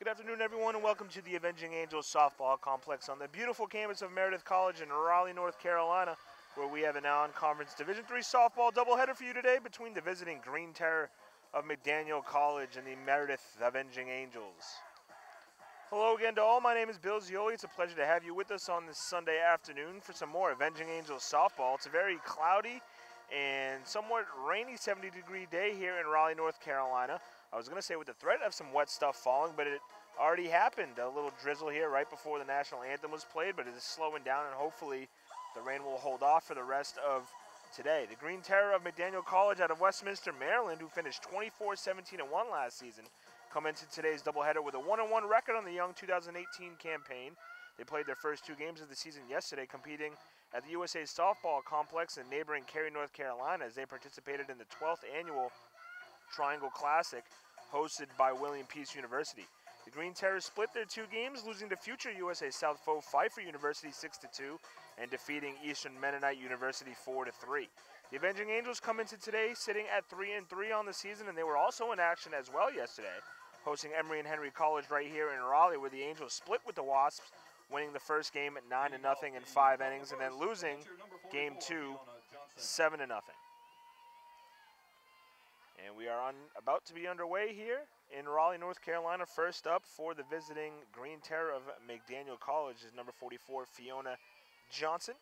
Good afternoon, everyone, and welcome to the Avenging Angels softball complex on the beautiful campus of Meredith College in Raleigh, North Carolina, where we have a non-conference Division III softball doubleheader for you today between the visiting Green Terror of McDaniel College and the Meredith Avenging Angels. Hello again to all. My name is Bill Zioli. It's a pleasure to have you with us on this Sunday afternoon for some more Avenging Angels softball. It's a very cloudy and somewhat rainy 70-degree day here in Raleigh, North Carolina. I was going to say with the threat of some wet stuff falling, but it already happened. A little drizzle here right before the national anthem was played, but it is slowing down, and hopefully the rain will hold off for the rest of today. The Green Terror of McDaniel College out of Westminster, Maryland, who finished 24-17-1 last season, come into today's doubleheader with a 1-1 record on the young 2018 campaign. They played their first two games of the season yesterday, competing at the USA Softball Complex in neighboring Cary, North Carolina, as they participated in the 12th annual Triangle Classic hosted by William Peace University. The Green Terrors split their two games, losing to future USA South foe Pfeiffer University 6-2 and defeating Eastern Mennonite University 4-3. The Avenging Angels come into today sitting at 3-3 on the season, and they were also in action as well yesterday, hosting Emory and Henry College right here in Raleigh, where the Angels split with the Wasps, winning the first game at 9-0 in 5 innings, and then losing game 2 7-0. And we are about to be underway here in Raleigh, North Carolina. First up for the visiting Green Terror of McDaniel College is number 44, Fiona Johnson.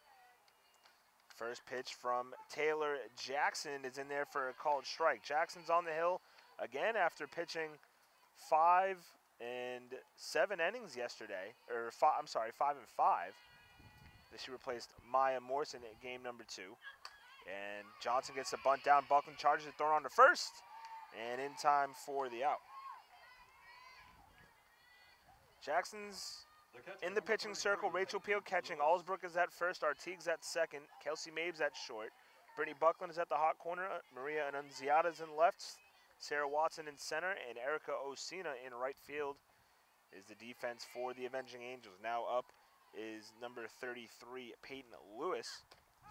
First pitch from Taylor Jackson is in there for a called strike. Jackson's on the hill again after pitching 5 and 7 innings yesterday, or 5 and 5. She replaced Maya Morrison at game number 2. And Johnson gets the bunt down. Buckland charges it, thrown on to first, and in time for the out. Jackson's in the pitching circle. Rachel Peel catching. Allsbrook is at first. Artigue's at second. Kelsey Mabes at short. Brittany Buckland is at the hot corner. Maria Annunziata is in left. Sarah Watson in center. And Erica Osina in right field is the defense for the Avenging Angels. Now up is number 33, Peyton Lewis,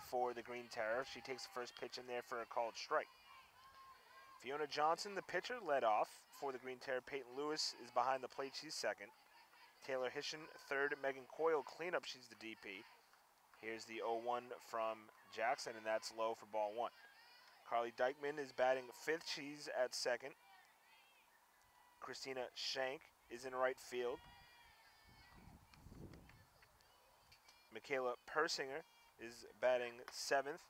for the Green Terror. She takes the first pitch in there for a called strike. Fiona Johnson, the pitcher, led off for the Green Terror. Peyton Lewis is behind the plate. She's second. Taylor Hishin, third. Megan Coyle, cleanup. She's the DP. Here's the 0-1 from Jackson, and that's low for ball 1. Carly Dykeman is batting fifth. She's at second. Christina Shank is in right field. Michaela Persinger is batting 7th.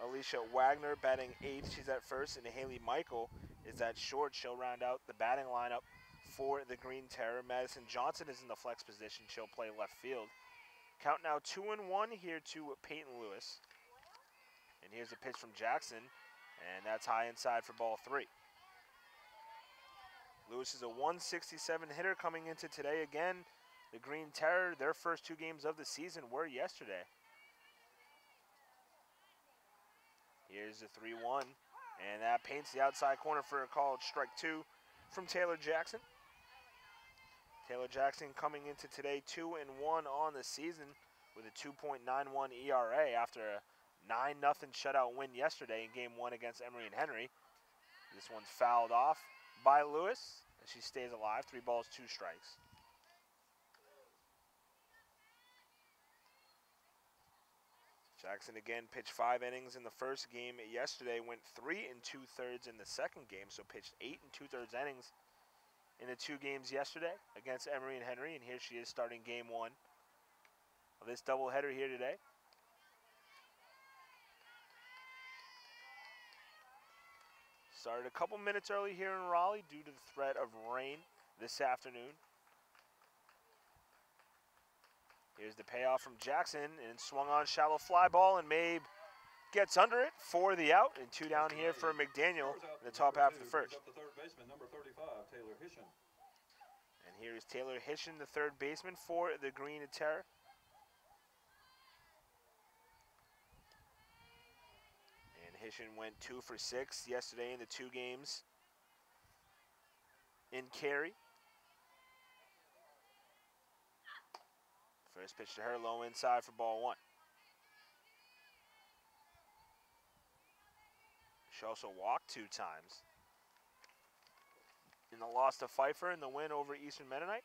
Alicia Wagner batting 8th. She's at first. And Haley Michael is at short. She'll round out the batting lineup for the Green Terror. Madison Johnson is in the flex position. She'll play left field. Count now 2-1 here to Peyton Lewis. And here's a pitch from Jackson. And that's high inside for ball 3. Lewis is a 167 hitter coming into today. Again, the Green Terror, their first two games of the season were yesterday. Here's the 3-1, and that paints the outside corner for a called strike 2 from Taylor Jackson. Taylor Jackson coming into today 2-1 on the season with a 2.91 ERA after a 9-0 shutout win yesterday in game 1 against Emory and Henry. This one's fouled off by Lewis, and she stays alive. 3 balls, 2 strikes. Jackson again pitched 5 innings in the first game yesterday, went 3 2/3 in the second game, so pitched 8 2/3 innings in the 2 games yesterday against Emory and Henry, and here she is starting game 1 of this doubleheader here today. Started a couple minutes early here in Raleigh due to the threat of rain this afternoon. Here's the payoff from Jackson, and swung on shallow fly ball, and Mabe gets under it for the out, and 2 down here for McDaniel in the top half of the first. And here is Taylor Hishin, the third baseman for the Green Terror. And Hishin went 2 for 6 yesterday in the 2 games in Cary. First pitch to her, low inside for ball 1. She also walked 2 times. in the loss to Pfeiffer in the win over Eastern Mennonite.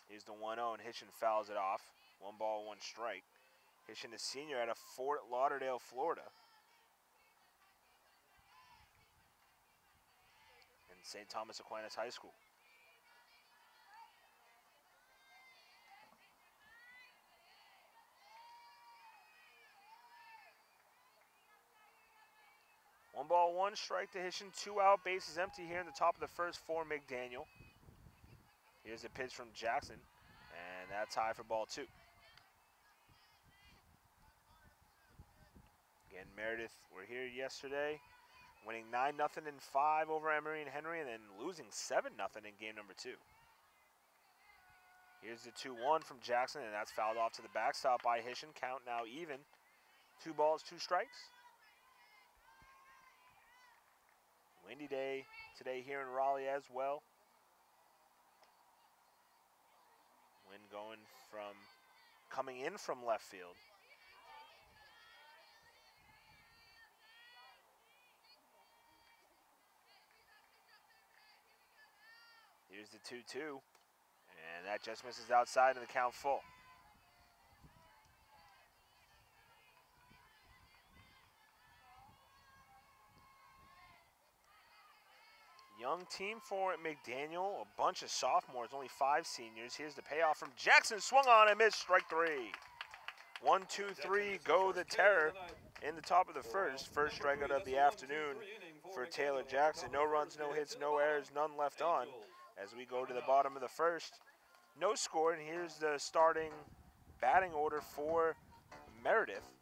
Here's the 1-0, and Hitchin fouls it off. 1 ball, 1 strike. Hitchin, a senior out of Fort Lauderdale, Florida. And St. Thomas Aquinas High School. One ball, 1 strike to Hitchin. 2 out, bases empty here in the top of the first for McDaniel. Here's a pitch from Jackson, and that's high for ball 2. Again, Meredith were here yesterday, winning 9-0 in 5 over Emory and Henry, and then losing 7-0 in game number 2. Here's the 2-1 from Jackson, and that's fouled off to the backstop by Hitchin. Count now even. 2 balls, 2 strikes. Windy day today here in Raleigh as well. Wind coming in from left field. Here's the 2-2, and that just misses outside, and the count full. Young team for McDaniel, a bunch of sophomores, only 5 seniors. Here's the payoff from Jackson, swung on and missed, strike 3. 1-2-3, go the Terror in the top of the first. First strikeout of the afternoon for Taylor Jackson. No runs, no hits, no errors, none left on. As we go to the bottom of the first, no score, and here's the starting batting order for Meredith.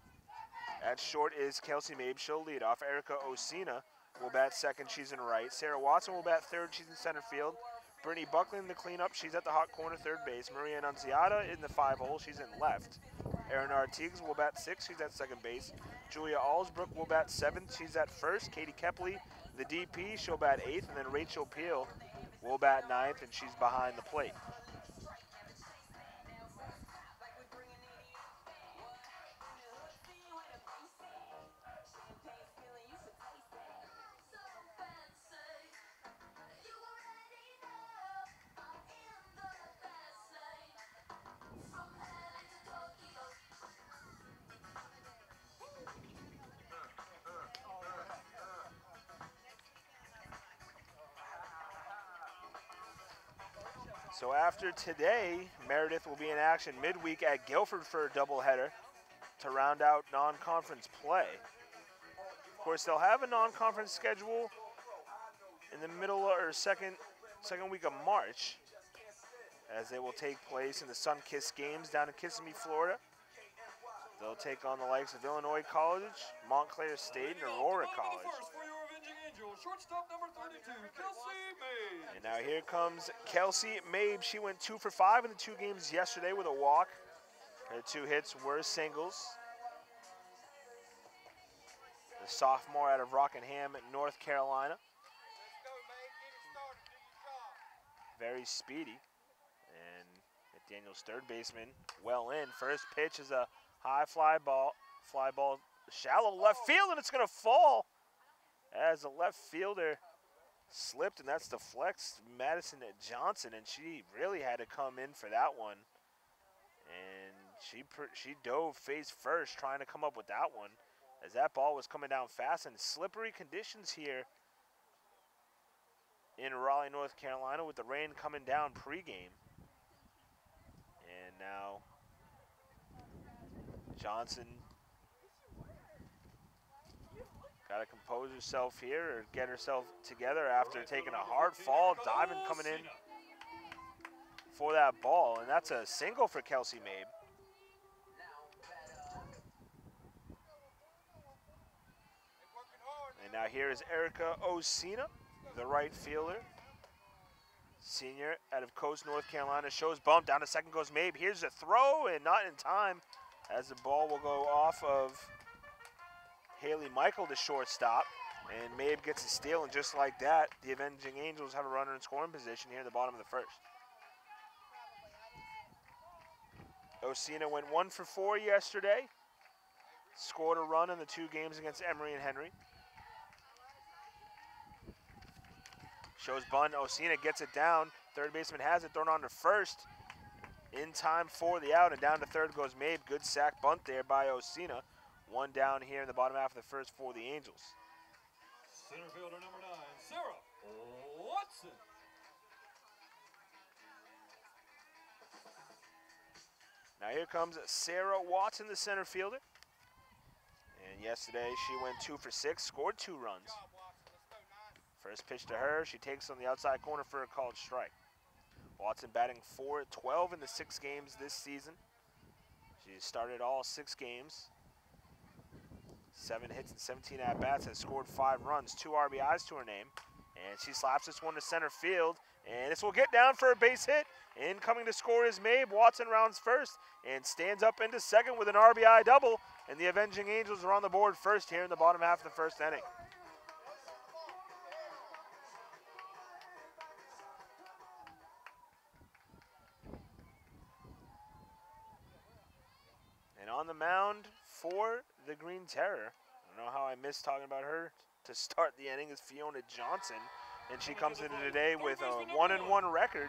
At short is Kelsey Mabe, she'll lead off. Erica Osina will bat second, she's in right. Sarah Watson will bat third, she's in center field. Brittany Buckley in the cleanup, she's at the hot corner, third base. Maria Annunziata in the 5-hole, she's in left. Erin Artigues will bat sixth, she's at second base. Julia Allsbrook will bat seventh, she's at first. Katie Kepley, the DP, she'll bat eighth, and then Rachel Peel will bat ninth, and she's behind the plate. So after today, Meredith will be in action midweek at Guilford for a doubleheader to round out non-conference play. Of course, they'll have a non-conference schedule in the middle or second week of March, as they will take place in the Sun-Kissed Games down in Kissimmee, Florida. They'll take on the likes of Illinois College, Montclair State, and Aurora College. Shortstop number 32, Kelsey Mabe. And now here comes Kelsey Mabe. She went 2 for 5 in the 2 games yesterday with a walk. Her 2 hits were singles. The sophomore out of Rockingham, North Carolina. Very speedy. And McDaniel's third baseman well in. First pitch is a high fly ball, shallow left field, and it's going to fall as the left fielder slipped, and that's the flex, Madison Johnson, and she really had to come in for that one. And she dove face first trying to come up with that one, as that ball was coming down fast, and slippery conditions here in Raleigh, North Carolina, with the rain coming down pregame. And now Johnson got to compose herself here or get herself together after taking a hard fall, diving, coming in for that ball. And that's a single for Kelsey Mabe. And now here is Erica Osina, the right fielder. Senior out of Coast, North Carolina, shows bump. Down to second goes Mabe. Here's a throw, and not in time, as the ball will go off of Haley Michael, the shortstop, and Mabe gets a steal, and just like that, the Avenging Angels have a runner in scoring position here in the bottom of the first. Osina went 1 for 4 yesterday, scored a run in the 2 games against Emory and Henry. Shows bunt. Osina gets it down. Third baseman has it thrown on to first. In time for the out, and down to third goes Mabe. Good sack bunt there by Osina. One down here in the bottom half of the first for the Angels. Center fielder number 9, Sarah Watson. Now here comes Sarah Watson, the center fielder. And yesterday she went 2 for 6, scored 2 runs. First pitch to her, she takes on the outside corner for a called strike. Watson batting .412 in the 6 games this season. She started all 6 games. 7 hits and 17 at-bats, has scored 5 runs, 2 RBIs to her name. And she slaps this one to center field. And this will get down for a base hit. Incoming to score is Mabe. Watson rounds first and stands up into second with an RBI double. And the Avenging Angels are on the board first here in the bottom half of the first inning. And on the mound for the Green Terror, I don't know how I missed talking about her to start the inning, is Fiona Johnson. And she comes into today with a 1-1 record.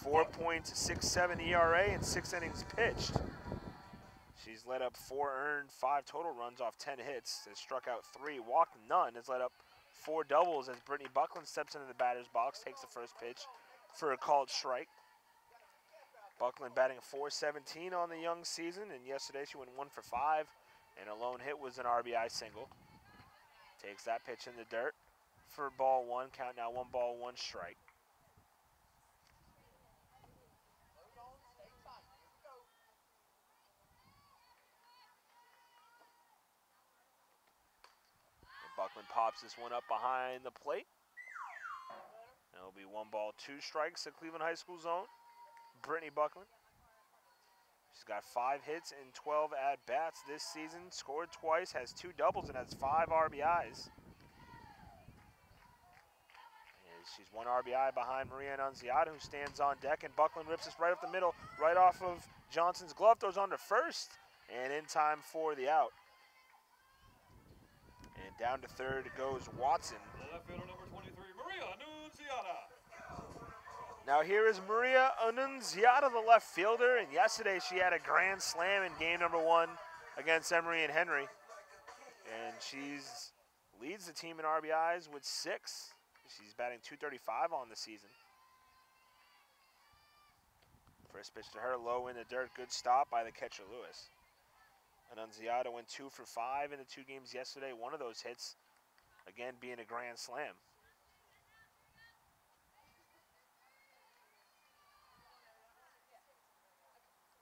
4.67 ERA and 6 innings pitched. She's let up 4 earned, 5 total runs off 10 hits. Has struck out 3, walked none. Has let up 4 doubles as Brittany Buckland steps into the batter's box, takes the first pitch for a called strike. Buckland batting .417 on the young season, and yesterday she went 1 for 5, and a lone hit was an RBI single. Takes that pitch in the dirt for ball 1. Count now 1 ball, 1 strike. Buckland pops this one up behind the plate. It'll be 1 ball, 2 strikes at Cleveland High School zone. Brittany Buckland. She's got 5 hits and 12 at-bats this season. Scored twice, has 2 doubles, and has 5 RBIs. And she's 1 RBI behind Maria Annunziata, who stands on deck, and Buckland rips this right up the middle, right off of Johnson's glove, throws on to first, and in time for the out. And down to third goes Watson. The left fielder number 23, Maria Annunziata. Now here is Maria Annunziata, the left fielder, and yesterday she had a grand slam in game number 1 against Emory and Henry. And she's leads the team in RBIs with 6. She's batting .235 on the season. First pitch to her, low in the dirt, good stop by the catcher Lewis. Annunziata went 2 for 5 in the 2 games yesterday. One of those hits, again, being a grand slam.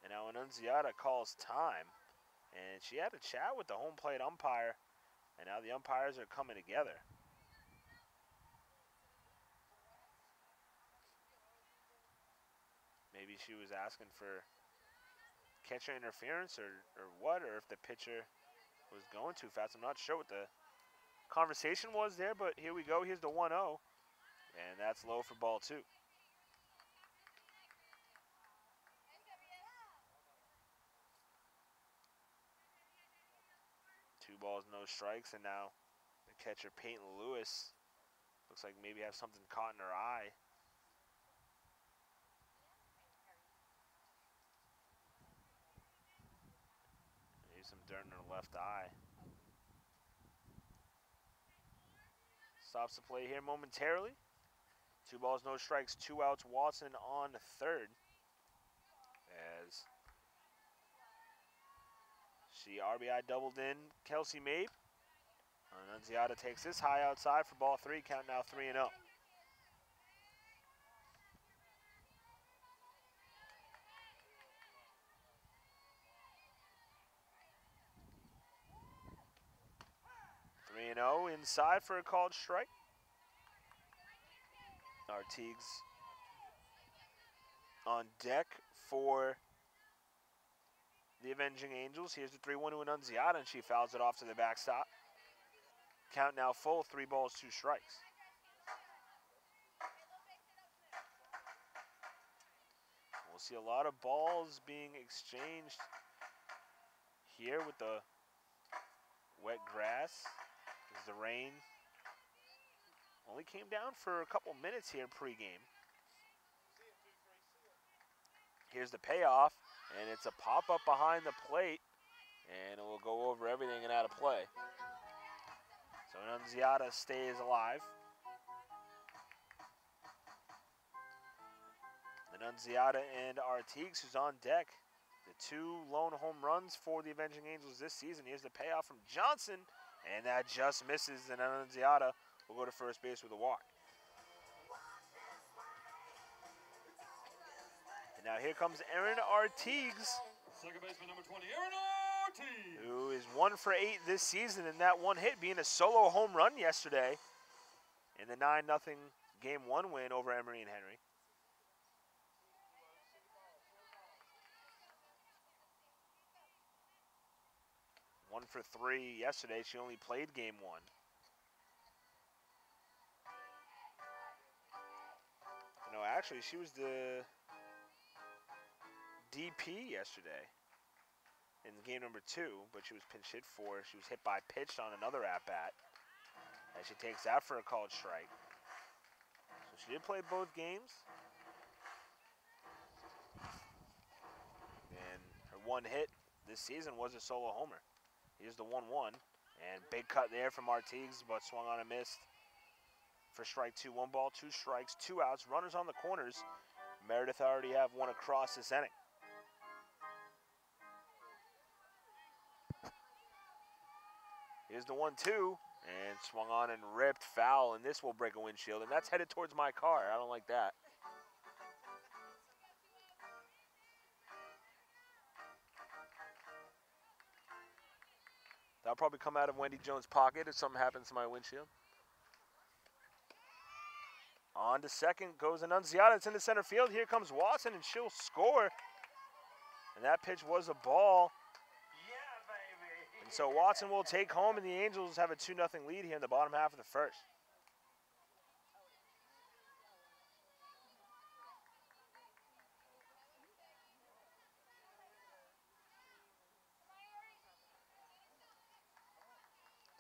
And now Annunziata calls time. And she had a chat with the home plate umpire. And now the umpires are coming together. Maybe she was asking for catcher interference or what, or if the pitcher was going too fast. I'm not sure what the conversation was there, but here we go. Here's the 1-0, and that's low for ball 2. Two balls, no strikes, and now the catcher Peyton Lewis looks like maybe have something caught in her eye. Some dirt in her left eye. Stops the play here momentarily. 2 balls, no strikes, 2 outs. Watson on third. As she RBI doubled in Kelsey Mabe. Annunziata takes this high outside for ball 3. Count now 3-0. Inside for a called strike. Artigues on deck for the Avenging Angels. Here's the 3-1 to Annunziata, and she fouls it off to the backstop. Count now full, 3 balls, 2 strikes. We'll see a lot of balls being exchanged here with the wet grass. As the rain Only came down for a couple minutes here pregame. Here's the payoff, and it's a pop-up behind the plate, and it will go over everything and out of play. So Annunziata stays alive. Annunziata and Artigues, who's on deck. The 2 lone home runs for the Avenging Angels this season. Here's the payoff from Johnson, and that just misses, and Annunziata will go to first base with a walk. And now here comes Aaron Artigues, Second baseman number 20, Aaron Ortiz. who is 1 for 8 this season, and that one hit being a solo home run yesterday in the 9-0 Game 1 win over Emory and Henry. One for 3 yesterday. She only played Game 1. No, actually, she was the DP yesterday in game number 2, but she was pinch hit for. She was hit by pitch on another at-bat, and she takes that for a called strike. So she did play both games. And her one hit this season was a solo homer. Here's the 1-1, and big cut there from Artigues, but swung on and missed for strike 2. 1 ball, 2 strikes, 2 outs. Runners on the corners. Meredith already have one across this inning. Here's the 1-2, and swung on and ripped foul, and this will break a windshield, and that's headed towards my car. I don't like that. That'll probably come out of Wendy Jones' pocket if something happens to my windshield. On to second goes Annunziata. It's into center field. Here comes Watson, and she'll score. And that pitch was a ball. Yeah, baby. And so Watson will take home, and the Angels have a 2-0 lead here in the bottom half of the first.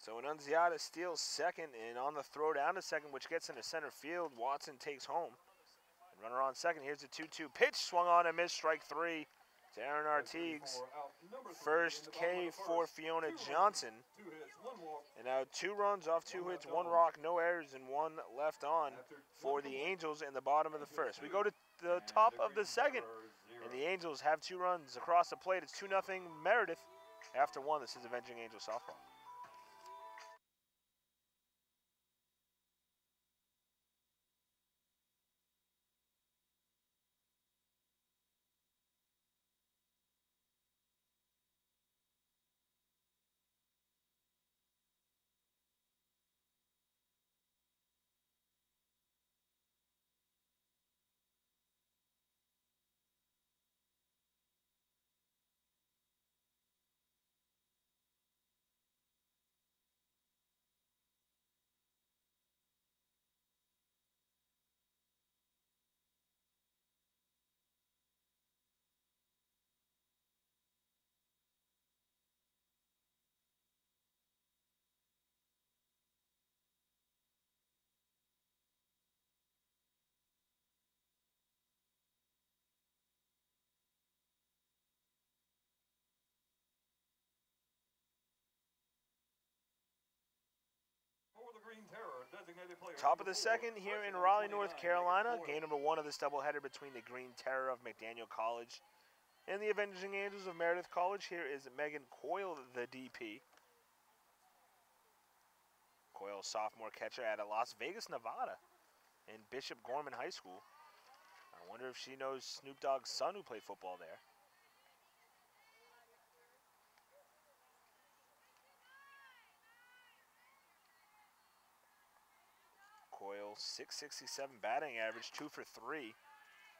So Annunziata steals second, and on the throw down to second, which gets into center field, Watson takes home. And runner on second. Here's the 2-2 pitch. Swung on and missed. Strike 3 to Aaron Artigues. First K for Fiona Johnson. 2 hits, 1 walk. And now 2 runs off 2 hits, 1 walk, no errors, and 1 left on for the Angels in the bottom of the first. We go to the top of the second, and the Angels have 2 runs across the plate. It's 2-0 Meredith after 1. This is Avenging Angel softball. For the Green Terror, designated player. Top of the second here in Raleigh, North Carolina. Game number 1 of this doubleheader between the Green Terror of McDaniel College and the Avenging Angels of Meredith College. Here is Megan Coyle, the DP. Coyle, sophomore catcher at Las Vegas, Nevada, in Bishop Gorman High School. I wonder if she knows Snoop Dogg's son who played football there. Coyle, .667 batting average, 2 for 3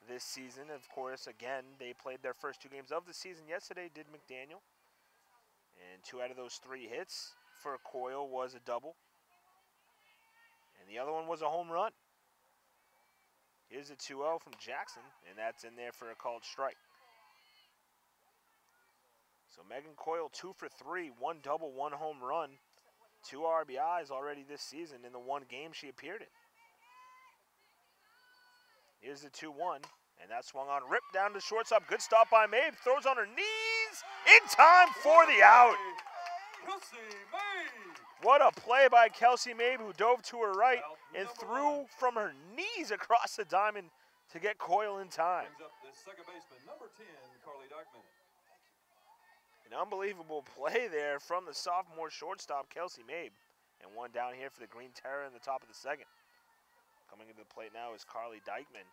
this season. Of course, again, they played their first 2 games of the season yesterday, did McDaniel. And 2 out of those 3 hits for Coyle was a double. And the other one was a home run. Here's a 2-0 from Jackson, and that's in there for a called strike. So Megan Coyle, 2 for 3, 1 double, 1 home run, 2 RBIs already this season in the 1 game she appeared in. Here's the 2-1, and that swung on, ripped down to shortstop. Good stop by Mabe, throws on her knees, in time for the out. Kelsey May. What a play by Kelsey Mabe, who dove to her right and threw from her knees across the diamond to get Coyle in time. Brings up the second baseman, number 10, Carly Dyckman. An unbelievable play there from the sophomore shortstop, Kelsey Mabe. And one down here for the Green Terror in the top of the second. Coming into the plate now is Carly Dyckman.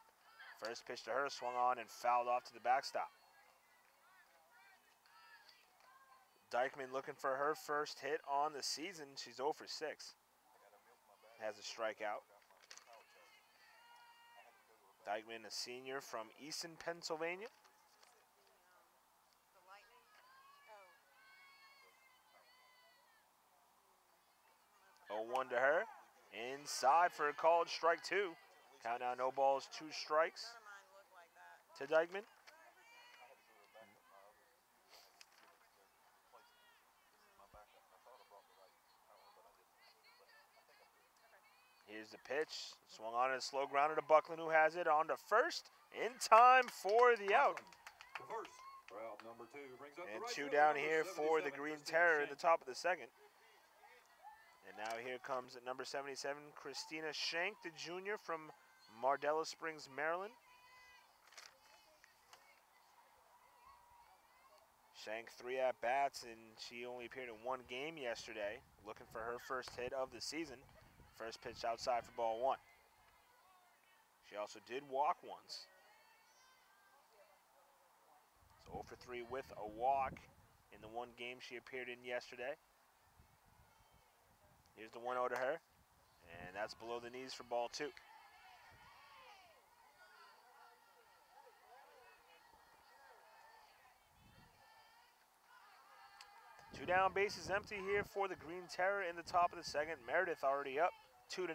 First pitch to her, swung on and fouled off to the backstop. Dyckman looking for her first hit on the season. She's 0 for 6. Has a strikeout. Dyckman, a senior from Easton, Pennsylvania. 0-1 to her. Inside for a called strike 2. Count now, no balls, 2 strikes to Dyckman. Here's the pitch. Swung on and slow grounded to Buckland, who has it on to first. In time for the out. The first. Route number 2 brings up And the right 2 fielder, down number here for the 77, Green Christina Terror in Shank. the top of the second. And now here comes at number 77, Christina Shank, the junior from Mardella Springs, Maryland. Shank 3 at-bats, and she only appeared in 1 game yesterday, looking for her first hit of the season. First pitch outside for ball 1. She also did walk once. So 0 for 3 with a walk in the 1 game she appeared in yesterday. Here's the 1-0 to her, and that's below the knees for ball 2. Two down, bases empty here for the Green Terror in the top of the second. Meredith already up 2-0.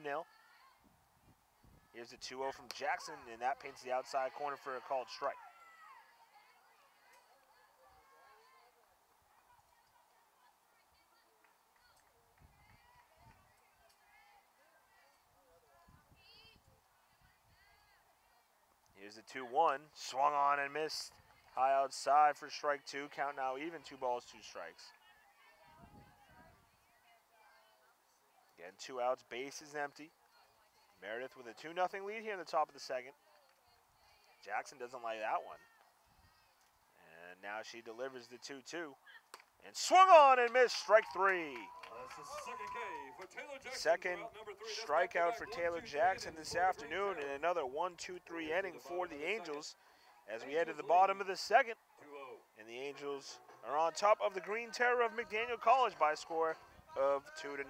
Here's the 2-0 from Jackson, and that paints the outside corner for a called strike. Here's the 2-1, swung on and missed. High outside for strike 2. Count now even, 2 balls, 2 strikes. Again, 2 outs, bases empty. Meredith with a 2-0 lead here in the top of the second. Jackson doesn't like that one. And now she delivers the 2-2. And swung on and missed, strike 3. That's the second K for Taylor Jackson. Second Route number 3. That's strikeout for back-to-back Taylor 1-2-3 Jackson innings this for the Green afternoon, Terror. and another 1-2-3 inning for the Angels as we head to the bottom of the second. 2-0. And the Angels are on top of the Green Terror of McDaniel College by a score of 2-0.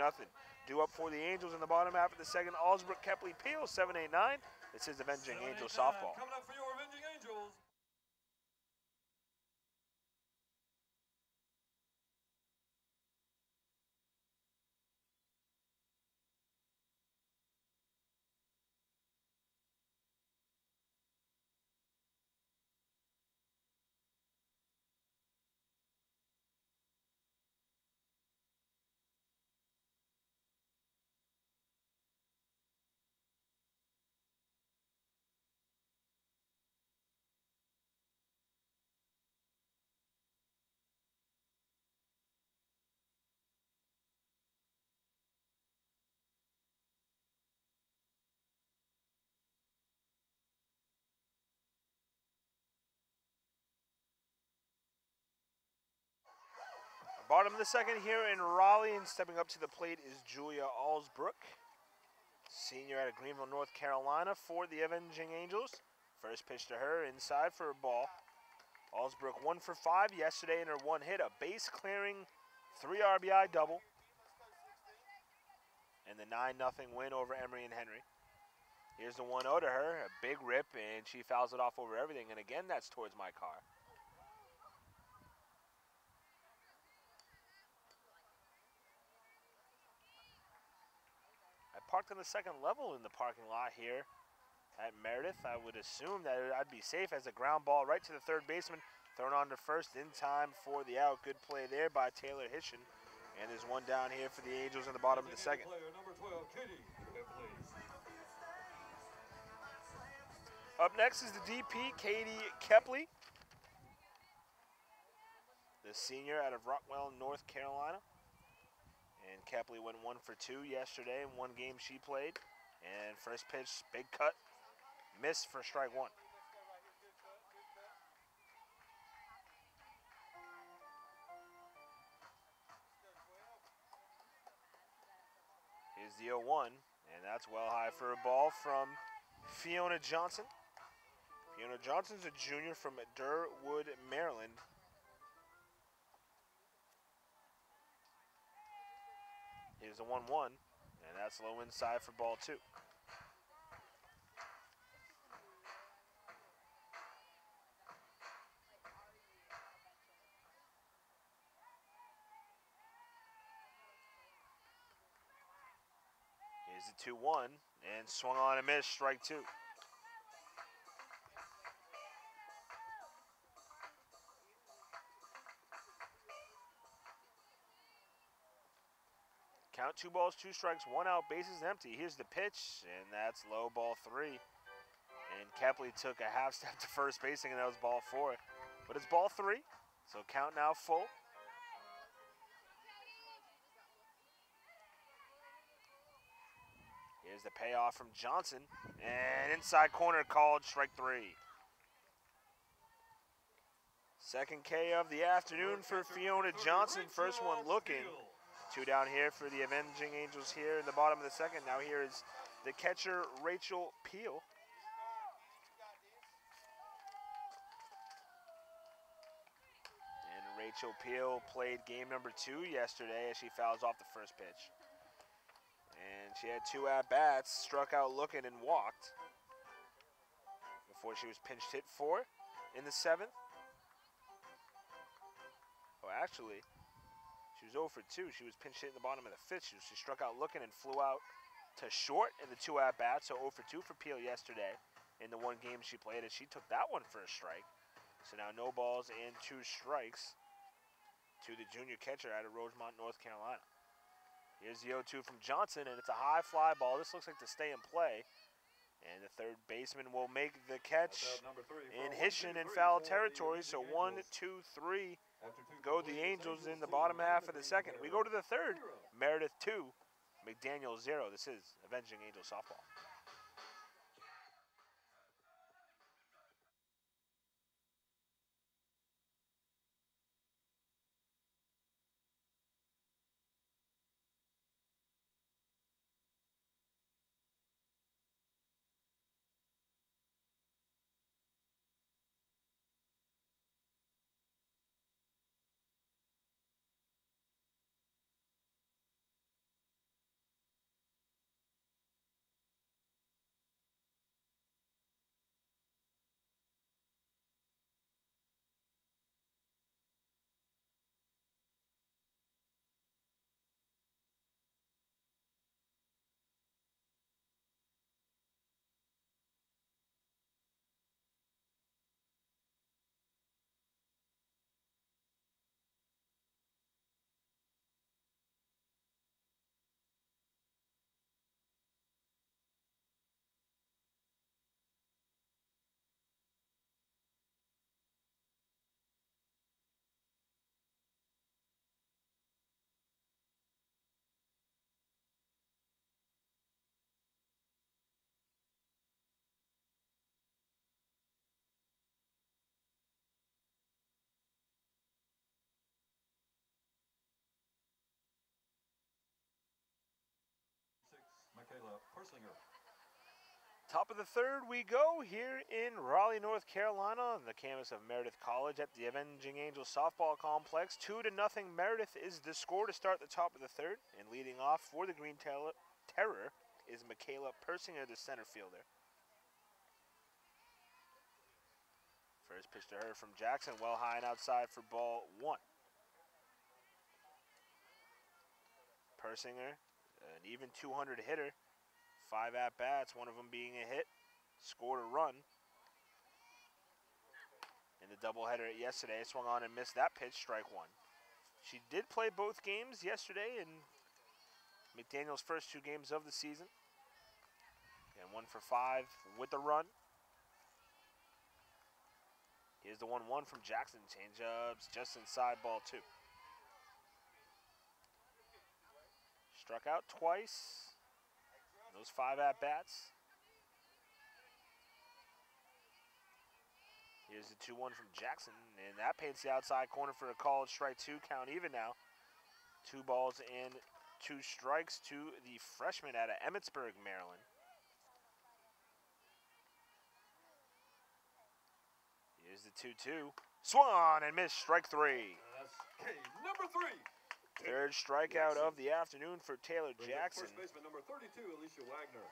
Due up for the Angels in the bottom half of the second, Allsbrook, Kepley, Peel, 7-8-9. This is Avenging Angels softball. Coming up for your Avenging Angels. Bottom of the second here in Raleigh, and stepping up to the plate is Julia Allsbrook, senior out of Greenville, North Carolina, for the Avenging Angels. First pitch to her, inside for a ball. Allsbrook 1 for 5 yesterday in her 1 hit, a base clearing 3 RBI double, and the 9-0 win over Emory and Henry. Here's the 1-0 to her, a big rip, and she fouls it off over everything, and again, that's towards my car. Parked on the second level in the parking lot here at Meredith. I would assume that I'd be safe as a ground ball right to the third baseman, thrown on to first in time for the out. Good play there by Taylor Hishin. And there's 1 down here for the Angels in the bottom of the second. Player number 12, Katie Kepley. Up next is the DP, Katie Kepley, the senior out of Rockwell, North Carolina. And Kepley went 1 for 2 yesterday in one game she played. And first pitch, big cut, missed for strike one. Here's the 0-1, and that's well high for a ball from Fiona Johnson. Fiona Johnson's a junior from Durwood, Maryland. Here's the 1-1, and that's low inside for ball 2. Here's the 2-1, and swung on and missed, strike 2. Count 2 balls, 2 strikes, 1 out, bases empty. Here's the pitch, and that's low, ball 3. And Kepley took a half step to first base, and that was ball 4. But it's ball 3, so count now full. Here's the payoff from Johnson, and inside corner called, strike 3. Second K of the afternoon for Fiona Johnson. First one looking. 2 down here for the Avenging Angels here in the bottom of the second. Now here is the catcher, Rachel Peel. And Rachel Peel played game number 2 yesterday as she fouls off the first pitch. And she had 2 at-bats, struck out looking and walked before she was pinched hit for in the 7th. Oh, actually, she was 0 for 2. She was pinch hit in the bottom of the 5th. She struck out looking and flew out to short in the 2 at-bats. So 0 for 2 for Peel yesterday in the 1 game she played, and she took that one for a strike. So now no balls and 2 strikes to the junior catcher out of Rosemont, North Carolina. Here's the 0-2 from Johnson, and it's a high fly ball. This looks like to stay in play. And the third baseman will make the catch in Hishin in foul territory. So 1, 2, 3 go the Angels in the bottom half of the second. We go to the third. Meredith 2, McDaniel 0. This is Avenging Angels softball. Top of the third we go here in Raleigh, North Carolina on the campus of Meredith College at the Avenging Angels softball complex. 2-0 Meredith is the score to start the top of the third. And leading off for the Green Terror is Michaela Persinger, the center fielder. First pitch to her from Jackson, well high and outside for ball 1. Persinger, an even 200 hitter. 5 at-bats, one of them being a hit, scored a run. In the doubleheader yesterday, swung on and missed that pitch, strike 1. She did play both games yesterday in McDaniel's first 2 games of the season. And 1 for 5 with the run. Here's the 1-1 from Jackson. Change-ups just inside ball 2. Struck out twice. Those 5 at-bats. Here's the 2-1 from Jackson, and that paints the outside corner for a called strike 2. Count even now. 2 balls and 2 strikes to the freshman out of Emmitsburg, Maryland. Here's the 2-2. Swung on and missed, strike 3. That's K, number 3. Third strikeout of the afternoon for Taylor Jackson. First baseman number 32, Alicia Wagner.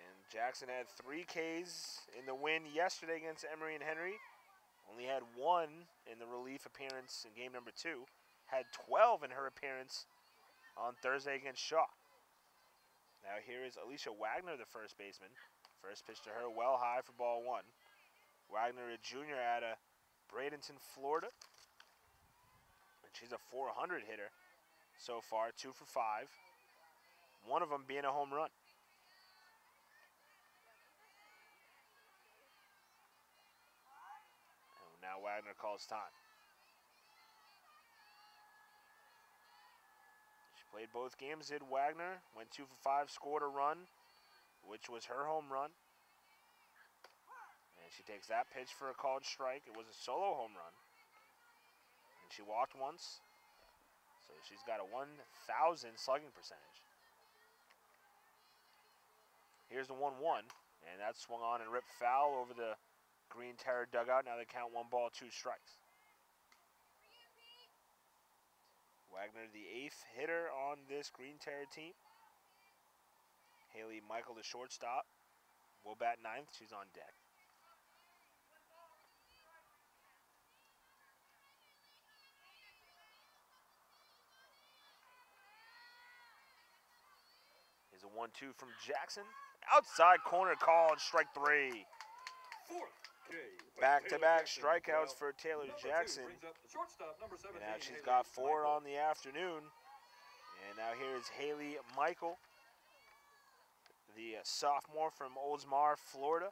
And Jackson had 3 Ks in the win yesterday against Emory and Henry. Only had 1 in the relief appearance in game number 2. Had 12 in her appearance on Thursday against Shaw. Now here is Alicia Wagner, the first baseman. First pitch to her, well high for ball 1. Wagner, a junior out of Bradenton, Florida. And she's a .400 hitter so far, 2 for 5. One of them being a home run. And now Wagner calls time. She played both games, did Wagner. Went 2 for 5, scored a run, which was her home run. And she takes that pitch for a called strike. It was a solo home run. And she walked once. So she's got a 1,000 slugging percentage. Here's the 1-1. And that swung on and ripped foul over the Green Terror dugout. Now they count 1 ball, 2 strikes. Wagner, the 8th hitter on this Green Terror team. Haley Michael, the shortstop, will bat 9th. She's on deck. Here's a 1-2 from Jackson. Outside corner called, strike 3. Fourth K. Back-to-back strikeouts for Taylor Number 2 Jackson. brings up the shortstop, number 17, And now she's Haley got 4 Michael. on the afternoon. And now here's Haley Michael, the sophomore from Oldsmar, Florida.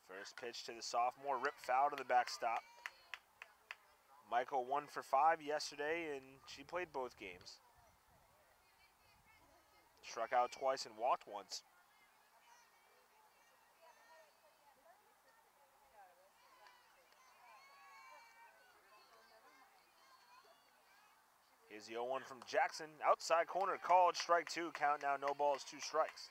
First pitch to the sophomore, ripped foul to the backstop. Michael 1 for 5 yesterday, and she played both games. Struck out twice and walked once. Here's the 0-1 from Jackson. Outside corner called, strike 2. Count now, no balls, 2 strikes.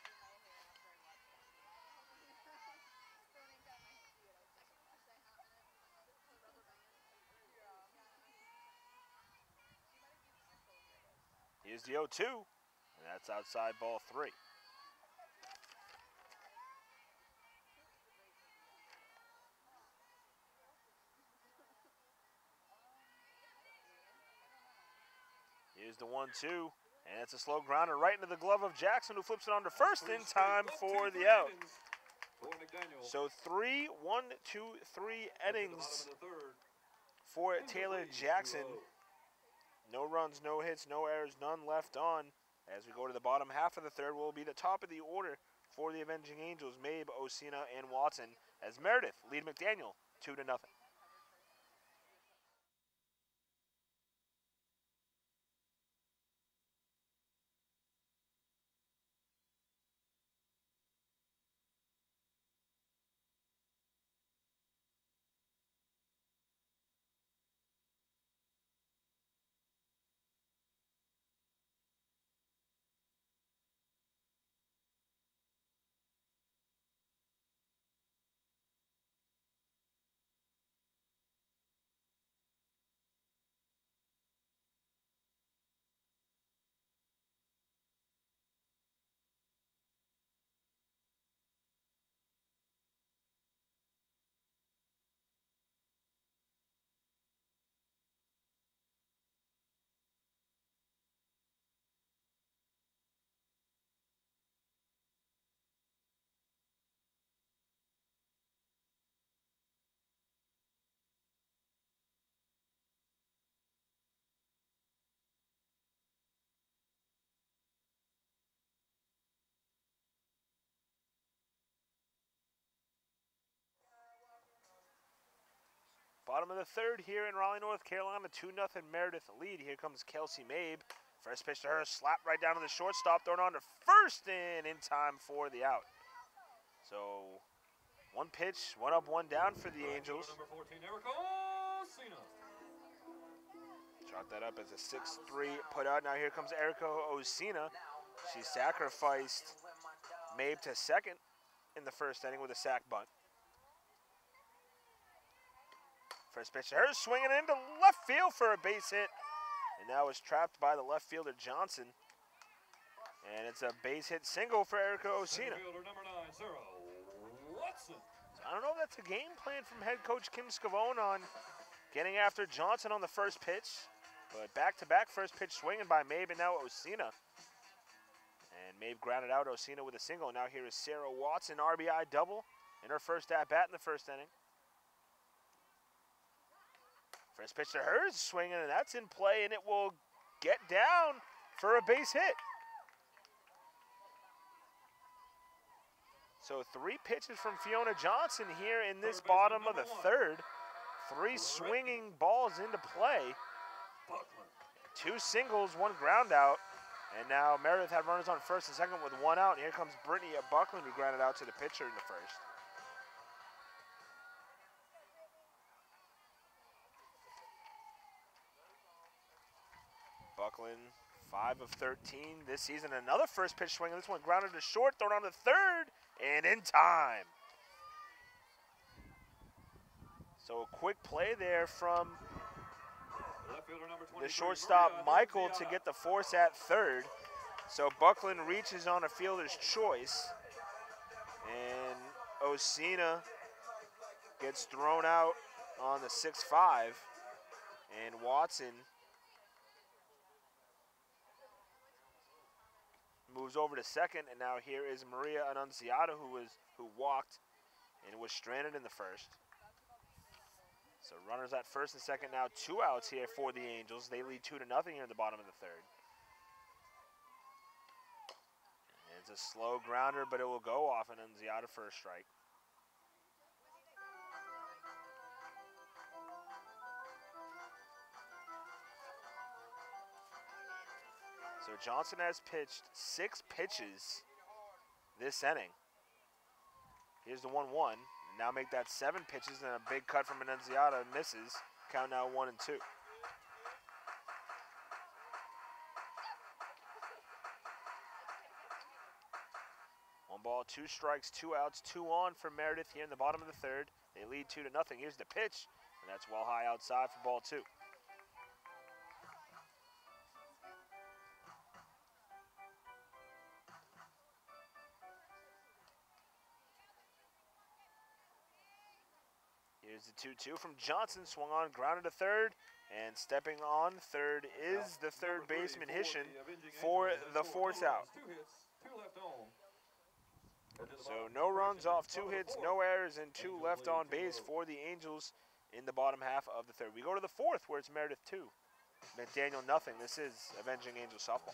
Here's the 0-2, and that's outside ball 3. Here's the 1-2, and it's a slow grounder right into the glove of Jackson, who flips it on to first in time for the out. So 3, 1, 2, 3 innings for Taylor Jackson. No runs, no hits, no errors, none left on. As we go to the bottom half of the third, will be the top of the order for the Avenging Angels, Mabe, Osina, and Watson, as Meredith lead McDaniel 2-0. Bottom of the third here in Raleigh, North Carolina. 2-0 Meredith lead. Here comes Kelsey Mabe. First pitch to her, slap right down to the shortstop, thrown on to first and in time for the out. So one pitch, one up, one down for the Angels. Number 14, Chalk that up as a 6-3 put out. Now here comes Erica Osina. She sacrificed Mabe to second in the first inning with a sac bunt. First pitch to her, swinging into left field for a base hit. And that was trapped by the left fielder Johnson. And it's a base hit single for Erica Osina. Number 9, Sarah Watson. So I don't know if that's a game plan from head coach Kim Scavone on getting after Johnson on the first pitch. But back-to-back first pitch swinging by Mabe and now Osina. And Mabe grounded out Osina with a single. Now here is Sarah Watson, RBI double in her first at-bat in the first inning. First pitch to her, swinging, and that's in play, and it will get down for a base hit. So 3 pitches from Fiona Johnson here in this bottom of the third. 3 swinging balls into play. 2 singles, 1 ground out. And now Meredith had runners on first and second with 1 out. And here comes Brittany Buckland, who grounded out to the pitcher in the first. Buckland, 5 of 13 this season. Another first pitch swing. This one grounded to short, thrown on the third, and in time. So a quick play there from the shortstop Michael to get the force at third. So Buckland reaches on a fielder's choice, and Osina gets thrown out on the 6-5, and Watson moves over to second, and now here is Maria Annunziata, who walked and was stranded in the first. So runners at first and second now, 2 outs here for the Angels. They lead 2-0 here in the bottom of the third. And it's a slow grounder, but it will go off Annunziata for a strike. So Johnson has pitched 6 pitches this inning. Here's the 1-1. Now make that 7 pitches, and a big cut from Annunziata misses. Count now 1 and 2. One ball, 2 strikes, 2 outs, 2 on for Meredith here in the bottom of the third. They lead 2-0. Here's the pitch, and that's well high outside for ball 2. Here's the 2-2 from Johnson, swung on, grounded to third, and stepping on third is the third baseman Hishin for the 4th out. 2 hits, 2 left on. So no runs off 2 hits, no errors, and 2 left on base for the Angels in the bottom half of the third. We go to the 4th, where it's Meredith 2, McDaniel nothing. This is Avenging Angels softball.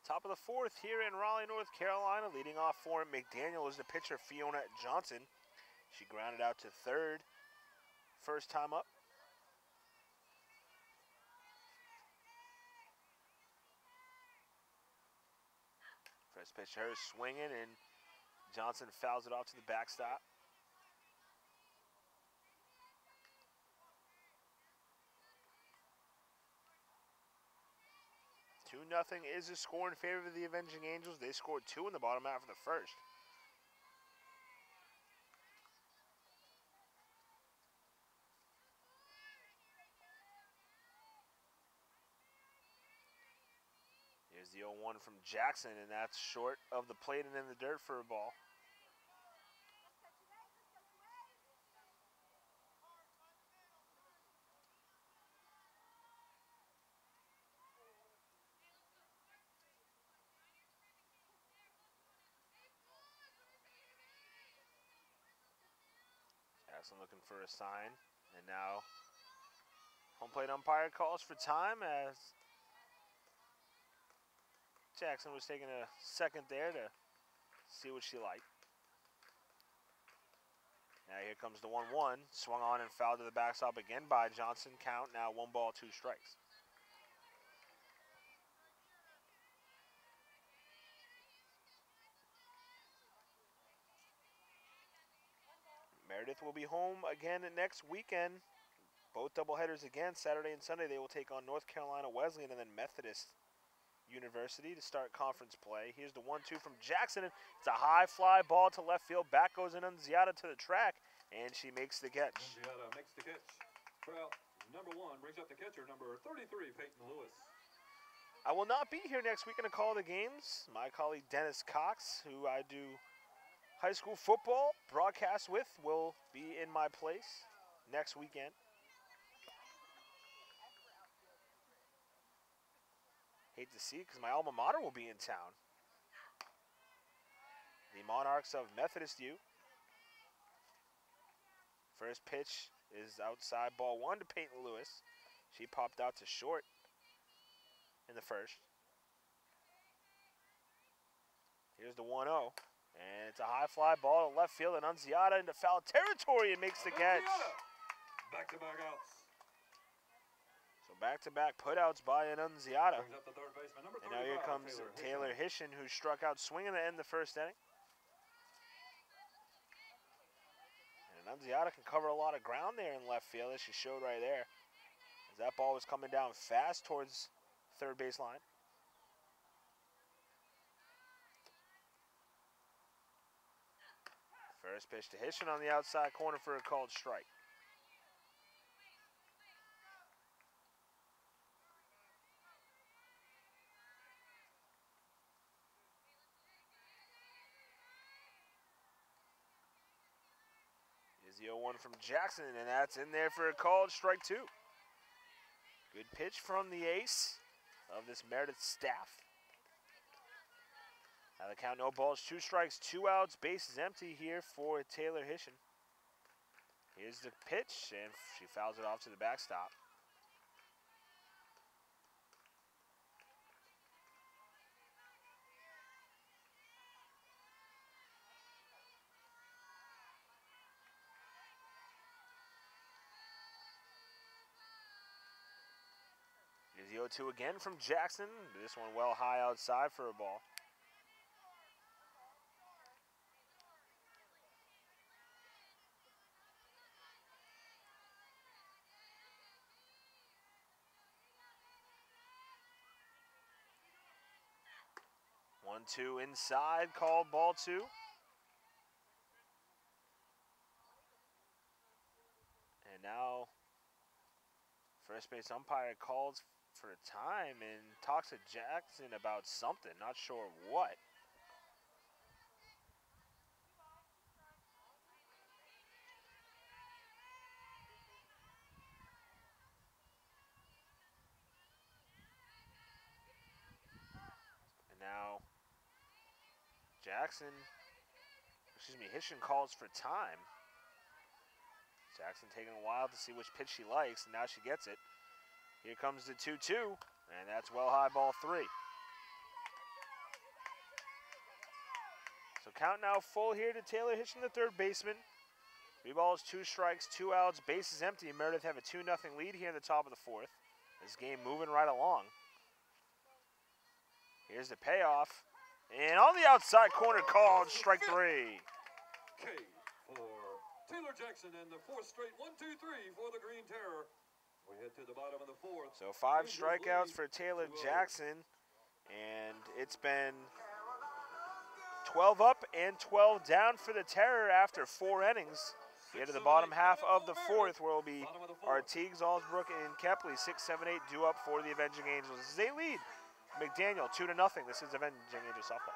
Top of the 4th here in Raleigh, North Carolina. Leading off for McDaniel is the pitcher Fiona Johnson. She grounded out to third first time up. First Pitch to her swinging, and Johnson fouls it off to the backstop. 2-0 is the score in favor of the Avenging Angels. They scored 2 in the bottom half of the first. Here's the 0-1 from Jackson, and that's short of the plate and in the dirt for a ball. Jackson looking for a sign, and now home plate umpire calls for time as Jackson was taking a second there to see what she liked. Now here comes the 1-1, swung on and fouled to the backstop again by Johnson. Count now 1 ball, 2 strikes. Meredith will be home again next weekend. Both doubleheaders again, Saturday and Sunday. They will take on North Carolina Wesleyan and then Methodist University to start conference play. Here's the 1-2 from Jackson. It's a high fly ball to left field. Back goes Annunziata to the track, and she makes the catch. Annunziata makes the catch. Trout, number 1, brings up the catcher, number 33, Peyton Lewis. I will not be here next weekend to call the games. My colleague Dennis Cox, who I do high school football broadcast with, will be in my place next weekend. Hate to see it because my alma mater will be in town. The Monarchs of Methodist U. First pitch is outside, ball 1 to Peyton Lewis. She popped out to short in the first. Here's the 1-0. And it's a high fly ball to left field, and Annunziata into foul territory and makes the catch. Back-to-back outs. So back-to-back putouts by Annunziata. Brings up the third baseman, number 35, And now here comes Taylor Hishin, who struck out swinging to end the first inning. And Annunziata can cover a lot of ground there in left field, as she showed right there, as that ball was coming down fast towards third base line. First pitch to Hishin on the outside corner for a called strike. Here's the 0-1 from Jackson, and that's in there for a called strike 2. Good pitch from the ace of this Meredith staff. Now the count, no balls, 2 strikes, 2 outs, bases empty here for Taylor Hishin. Here's the pitch, and she fouls it off to the backstop. Here's the 0-2 again from Jackson. This one well high outside for a ball. One, 2 inside, called ball 2. And now first base umpire calls for a time and talks to Jackson about something, not sure what. And now Hishin calls for time. Jackson taking a while to see which pitch she likes, and now she gets it. Here comes the 2-2, and that's well high, ball 3. So count now full here to Taylor Hishin, the third baseman. 3 balls, 2 strikes, 2 outs, bases empty. Meredith have a 2-0 lead here in the top of the 4th. This game moving right along. Here's the payoff. And on the outside corner called strike 3. K for Taylor Jackson and the fourth straight 1-2-3 for the Green Terror. We head to the bottom of the fourth. So 5 Angels strikeouts lead for Taylor 2-0. Jackson. And it's been 12 up and 12 down for the Terror after 4 innings. We head to the bottom half of the fourth, where will be Artigues, Allsbrook, and Kepley. 6, 7, 8 due up for the Avenging Angels. They lead McDaniel 2-0. This is Avenging Angels softball.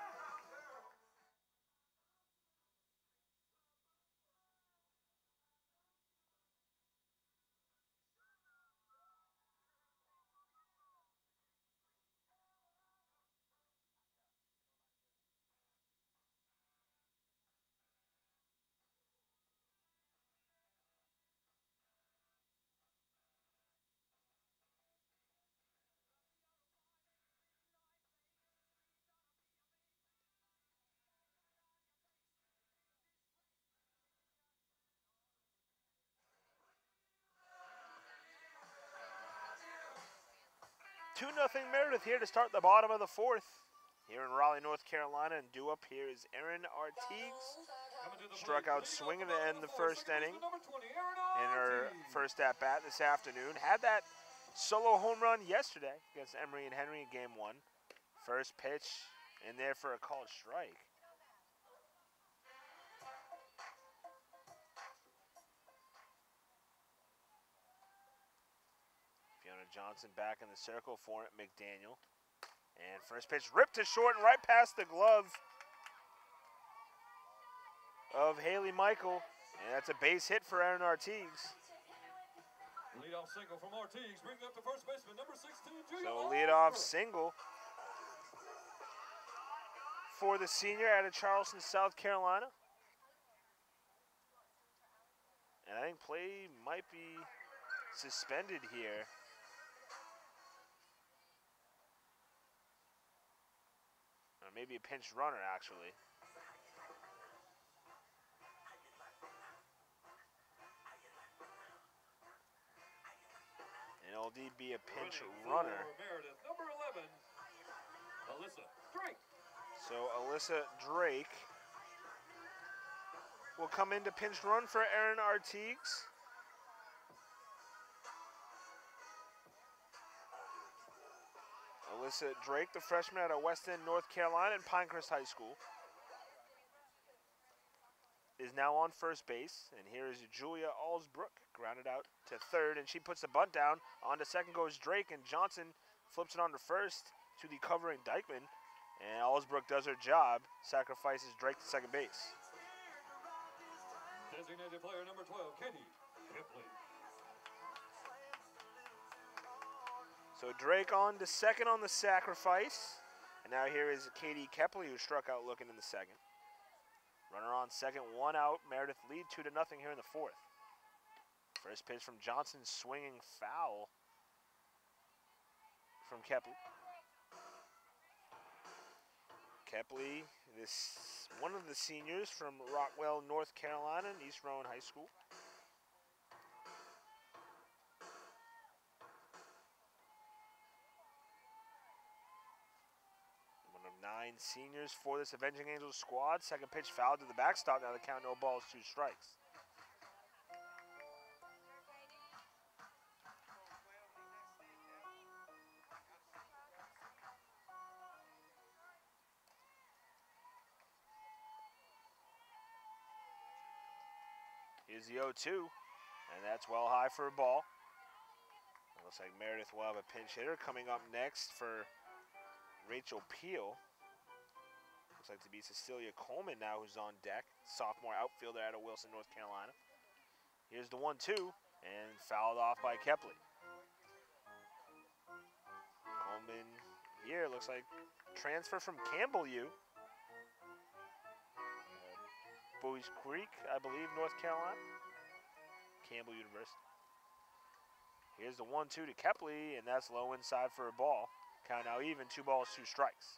Two 0 Meredith here to start the bottom of the fourth. Here in Raleigh, North Carolina, and due up here is Erin Artigues. Struck out swinging to end the first inning in her first at-bat this afternoon. Had that solo home run yesterday against Emory and Henry in game 1. First pitch in there for a called strike. Fiona Johnson back in the circle for McDaniel. And first pitch ripped to short and right past the glove of Haley Michael. And that's a base hit for Erin Artigues. Leadoff single from Artigues, bringing up the first baseman, number 16, Julia. So leadoff single for the senior out of Charleston, South Carolina. And I think play might be suspended here. Or maybe a pinch runner, actually. And it'll indeed be a pinch runner. Meredith, number 11, Alyssa Drake. So Alyssa Drake will come in to pinch run for Erin Artigues. Alyssa Drake, the freshman out of West End, North Carolina, and Pinecrest High School, is now on first base. And here is Julia Allsbrook, grounded out to third, and she puts the bunt down. On to second goes Drake, and Johnson flips it on to first to the covering Dykeman. And Allsbrook does her job, sacrifices Drake to second base. Designated player number 12, Katie Kepley. So Drake on to second on the sacrifice. And now here is Katie Kepley, who struck out looking in the second. Runner on second, 1 out. Meredith lead 2-0 here in the fourth. First pitch from Johnson, swinging foul from Kepley. Kepley, this one of the seniors from Rockwell, North Carolina, and East Rowan High School. One of 9 seniors for this Avenging Angels squad. Second pitch fouled to the backstop. Now the count, no balls, 2 strikes. Here's the 0-2, and that's well high for a ball. It looks like Meredith will have a pinch hitter coming up next for Rachel Peel. Looks like to be Cecilia Coleman now, who's on deck. Sophomore outfielder out of Wilson, North Carolina. Here's the 1-2, and fouled off by Kepley. Coleman here looks like transfer from Campbell U. Bowies Creek, I believe, North Carolina. Campbell University. Here's the 1-2 to Kepley, and that's low inside for a ball. Count now even, 2 balls, 2 strikes.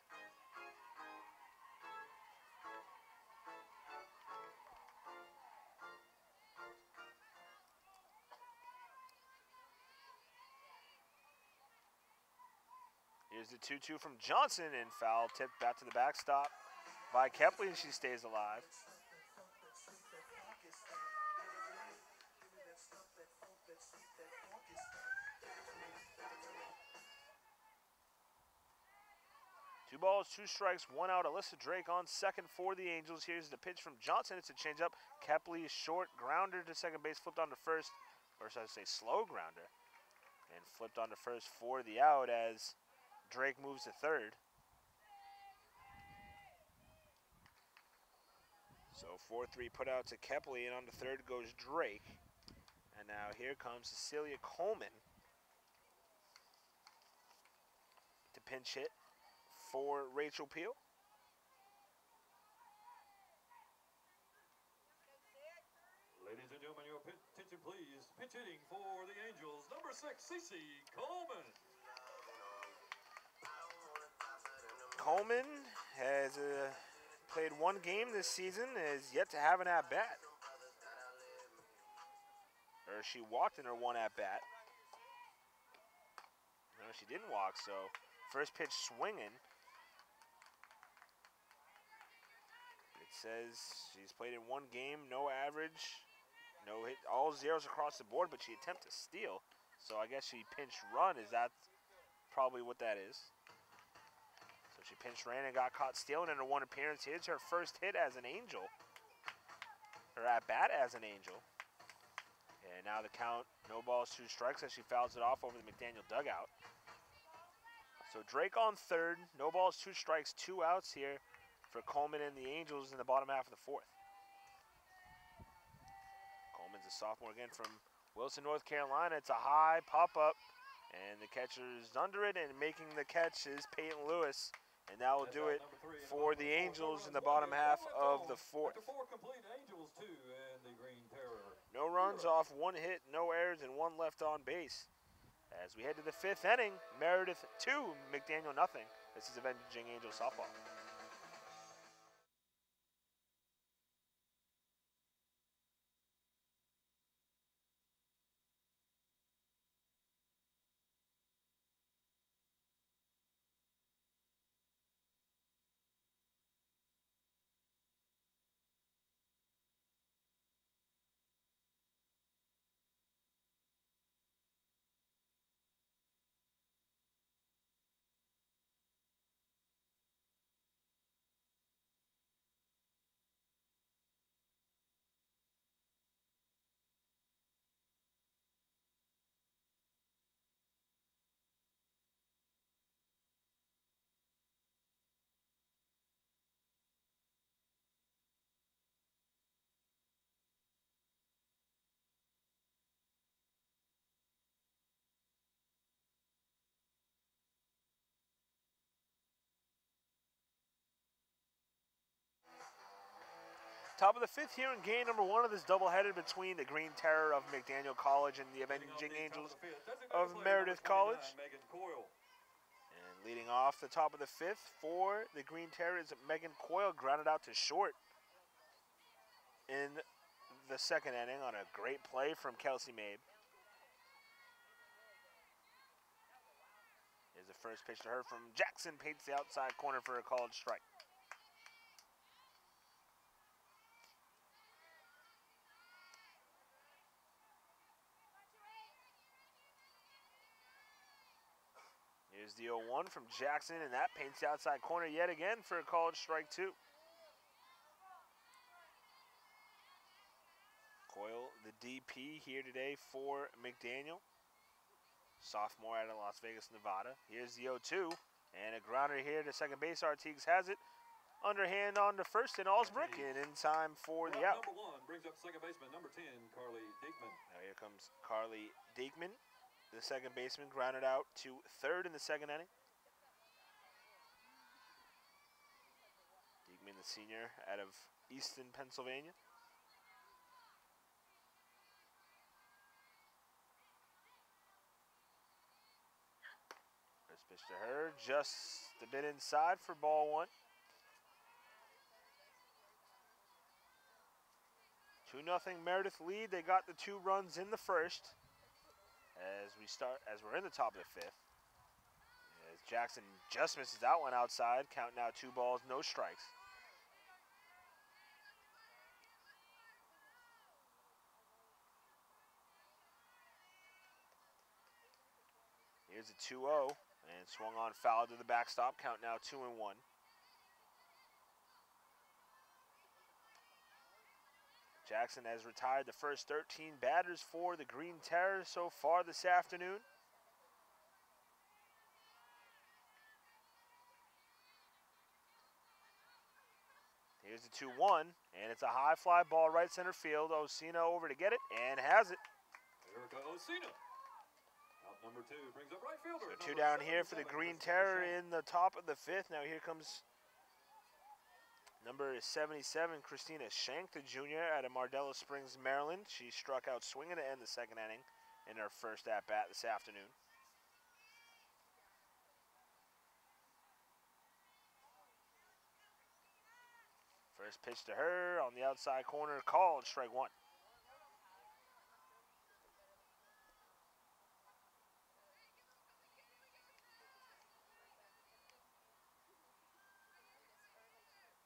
Here's Here's the 2-2 from Johnson, and foul tipped back to the backstop by Kepley, and she stays alive. Two balls, two strikes, one out. Alyssa Drake on second for the Angels. Here's the pitch from Johnson. It's a changeup. Kepley short grounder to second base, flipped onto first, or should I say slow grounder, and flipped onto first for the out as Drake moves to third. So 4-3 put out to Kepley, and on the third goes Drake. And now here comes Cecilia Coleman to pinch hit for Rachel Peel. Ladies and gentlemen, your attention please. Pitch hitting for the Angels, number 6, Cece Coleman. Coleman has played one game this season, is yet to have an at-bat. Or she walked in her one at-bat. No, she didn't walk, so first pitch swinging. It says she's played in one game, no average, no hit, all zeros across the board, but she attempted to steal. So I guess she pinched run. Is that probably what that is? So she pinched ran and got caught stealing in her one appearance. Here's her first hit as an Angel. Or at bat as an Angel. And now the count, no balls, two strikes, as she fouls it off over the McDaniel dugout. So Drake on third, no balls, two strikes, two outs here for Coleman and the Angels in the bottom half of the fourth. Coleman's a sophomore again from Wilson, North Carolina. It's a high pop-up, and the catcher's under it, and making the catch is Peyton Lewis. And that will do it for the Angels in the bottom half of the fourth. No runs off, one hit, no errors, and one left on base. As we head to the fifth inning, Meredith 2, McDaniel nothing. This is Avenging Angels softball. Top of the fifth here in game number one of this doubleheader between the Green Terror of McDaniel College and the Avenging Angels of Meredith College. And leading off the top of the fifth for the Green Terror is Megan Coyle, grounded out to short in the second inning on a great play from Kelsey Mabe. Here's the first pitch to her from Jackson, paints the outside corner for a called strike. Here's the 0-1 from Jackson, and that paints the outside corner yet again for a called strike two. Coyle, the DP here today for McDaniel. Sophomore out of Las Vegas, Nevada. Here's the 0-2, and a grounder here to second base. Artigues has it. Underhand on to first, and Allsbrook in time for the out. Number 1 brings up second baseman, number 10, Carly Diekman. Now here comes Carly Diekman. The second baseman grounded out to third in the second inning. Diekman, the senior out of Easton, Pennsylvania. First pitch to her, just a bit inside for ball one. 2-0 Meredith lead. They got the 2 runs in the first. As we're in the top of the fifth, as Jackson just misses that one outside. Count now 2 balls, no strikes. Here's a 2-0, and swung on foul to the backstop. Count now 2-1. Jackson has retired the first 13 batters for the Green Terror so far this afternoon. Here's the 2-1, and it's a high fly ball right center field. Osina over to get it, and has it. Erica Osina. Out number 2 brings up right fielder. So 2 down here for the Green Terror in the top of the 5th. Now here comes number 77, Christina Shank, the junior out of Mardella Springs, Maryland. She struck out swinging to end the 2nd inning in her first at-bat this afternoon. First pitch to her on the outside corner, called strike 1.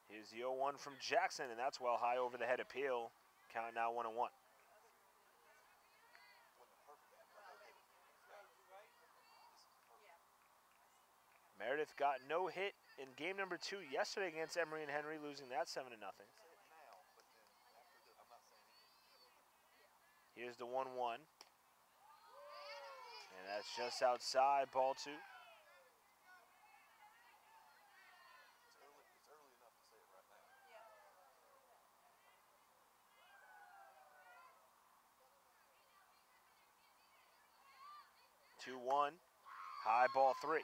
Here's the 0-1 from Jackson, and that's well high over the head appeal. Count now 1-1. Meredith got no hit in game number 2 yesterday against Emory and Henry, losing that 7-0. Here's the 1-1. And that's just outside, ball 2. Two, 2-1, high ball 3.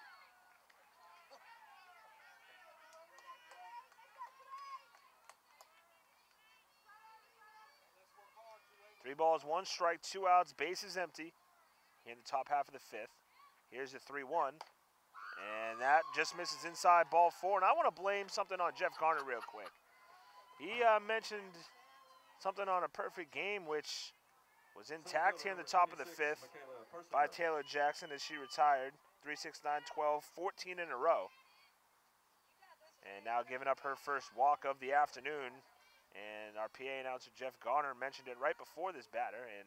3 balls, 1 strike, 2 outs, bases empty in the top half of the 5th. Here's the 3-1, and that just misses inside, ball 4. And I want to blame something on Jeff Garner real quick. He mentioned something on a perfect game, which was intact here in the top of the 5th by Taylor Jackson as she retired. 3, 6, 9, 12, 14 in a row. And now giving up her first walk of the afternoon. And our PA announcer, Jeff Garner, mentioned it right before this batter, and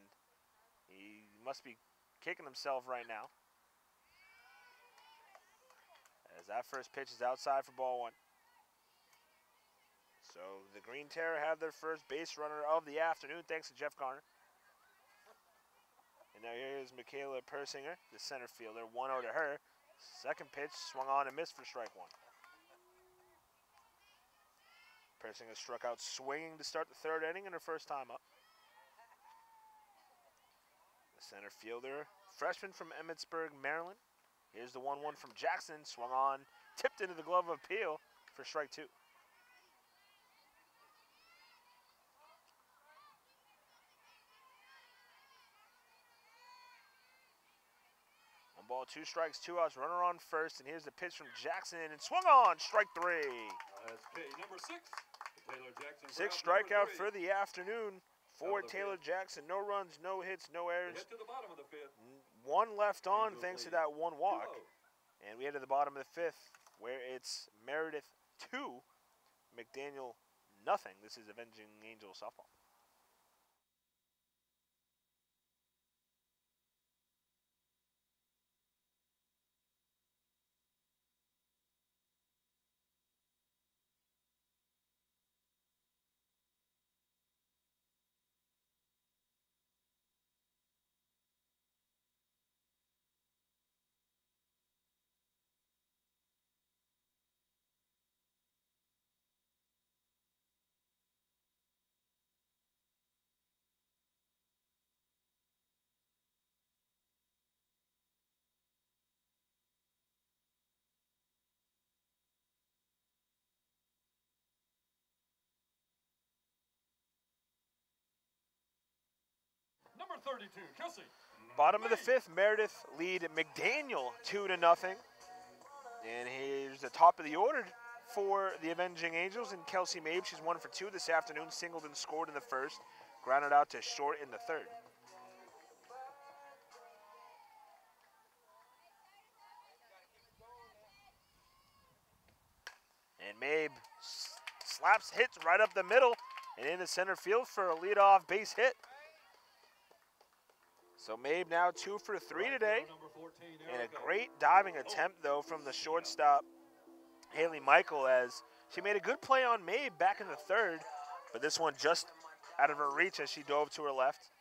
he must be kicking himself right now. As that first pitch is outside for ball 1. So the Green Terror have their first base runner of the afternoon, thanks to Jeff Garner. And now here's Michaela Persinger, the center fielder, 1-0 to her. Second pitch swung on and missed for strike 1. Persinger struck out swinging to start the 3rd inning in her first time up. The center fielder, freshman from Emmitsburg, Maryland. Here's the 1-1 from Jackson, swung on, tipped into the glove of Peel for strike 2. 1 ball, 2 strikes, 2 outs, runner on first, and here's the pitch from Jackson, and swung on, strike 3. That's K number 6. Taylor Jackson. 6th strikeout for the afternoon for Taylor Jackson. No runs, no hits, no errors. Hit to the bottom of the 5th. 1 left on thanks to that 1 walk. And we head to the bottom of the 5th where it's Meredith 2, McDaniel nothing. This is Avenging Angel softball. Number 32, Kelsey. Bottom of the 5th, Meredith lead McDaniel 2-0. And here's the top of the order for the Avenging Angels, and Kelsey Mabe. She's 1 for 2 this afternoon, singled and scored in the 1st, grounded out to short in the 3rd. And Mabe slaps, hits right up the middle and into center field for a leadoff base hit. So Mabe now 2 for 3 today. And a great diving attempt, though, from the shortstop, Haley Michael, as she made a good play on Mabe back in the third, but this one just out of her reach as she dove to her left.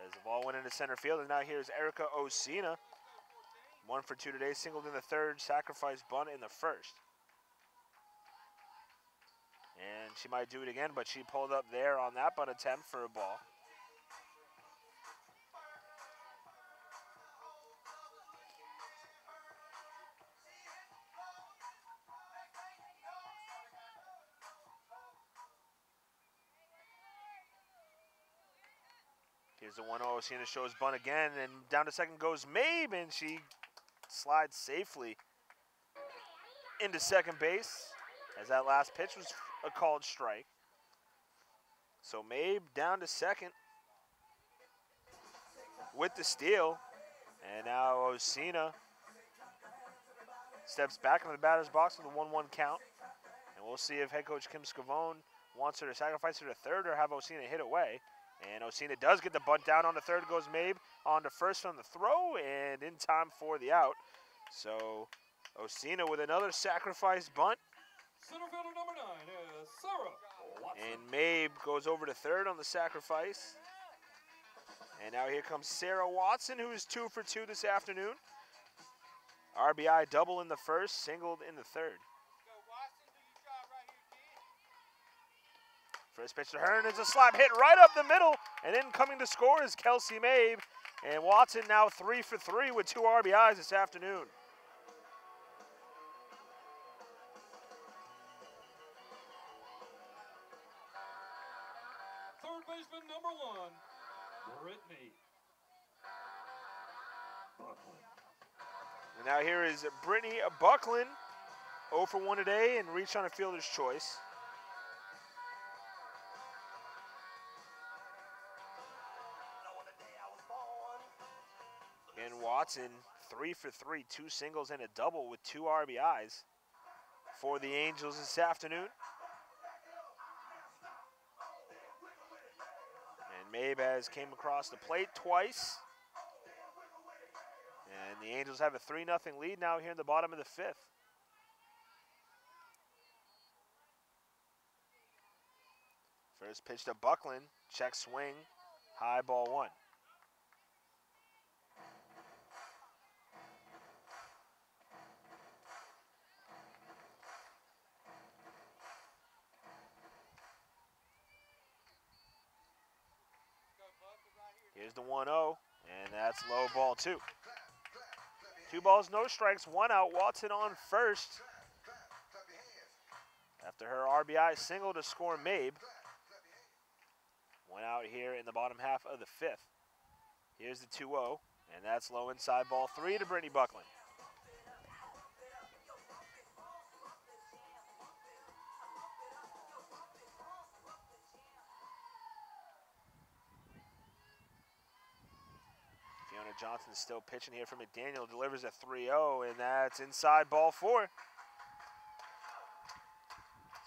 As the ball went into center field, and now here's Erica Osina. 1 for 2 today, singled in the third, sacrifice bunt in the first. And she might do it again, but she pulled up there on that bunt attempt for a ball. Here's the 1-0. Osina shows bunt again, and down to second goes Mabe, and she slides safely into second base, as that last pitch was a called strike. So Mabe down to second with the steal, and now Osina steps back into the batter's box with a 1-1 count, and we'll see if head coach Kim Scavone wants her to sacrifice her to third or have Osina hit away. And Osina does get the bunt down. On to third goes Mabe. On to first on the throw, and in time for the out. So Osina with another sacrifice bunt. Center fielder number 9 is Sarah Watson. And Mabe goes over to third on the sacrifice. And now here comes Sarah Watson, who is 2 for 2 this afternoon. RBI double in the first, singled in the third. First pitch to her, and it's a slap hit right up the middle, and then coming to score is Kelsey Mabe. And Watson now 3 for 3 with 2 RBIs this afternoon. Third baseman number 1, Brittany Buckland. And now here is Brittany Buckland, 0 for 1 today, and reached on a fielder's choice. And Watson, 3 for 3, 2 singles and a double with 2 RBIs for the Angels this afternoon. And Mabe has came across the plate twice. And the Angels have a 3-0 lead now here in the bottom of the 5th. First pitch to Buckland, check swing, high ball 1. Here's the 1-0, and that's low ball 2. 2 balls, no strikes, 1 out. Watson on first after her RBI single to score Mabe. 1 out here in the bottom half of the 5th. Here's the 2-0, and that's low inside ball 3 to Brittany Buckland. Johnson's still pitching here for McDaniel, delivers a 3-0, and that's inside ball 4.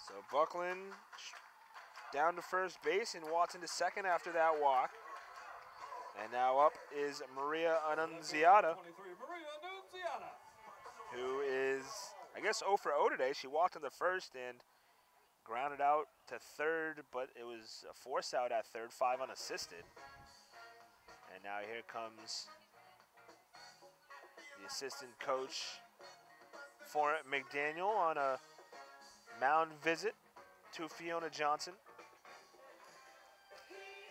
So Buckland down to first base, and Watson to second after that walk. And now up is Maria Annunziata, who is, I guess, 0 for 0 today. She walked in the first and grounded out to third, but it was a force out at third, 5 unassisted. And now here comes the assistant coach for McDaniel on a mound visit to Fiona Johnson.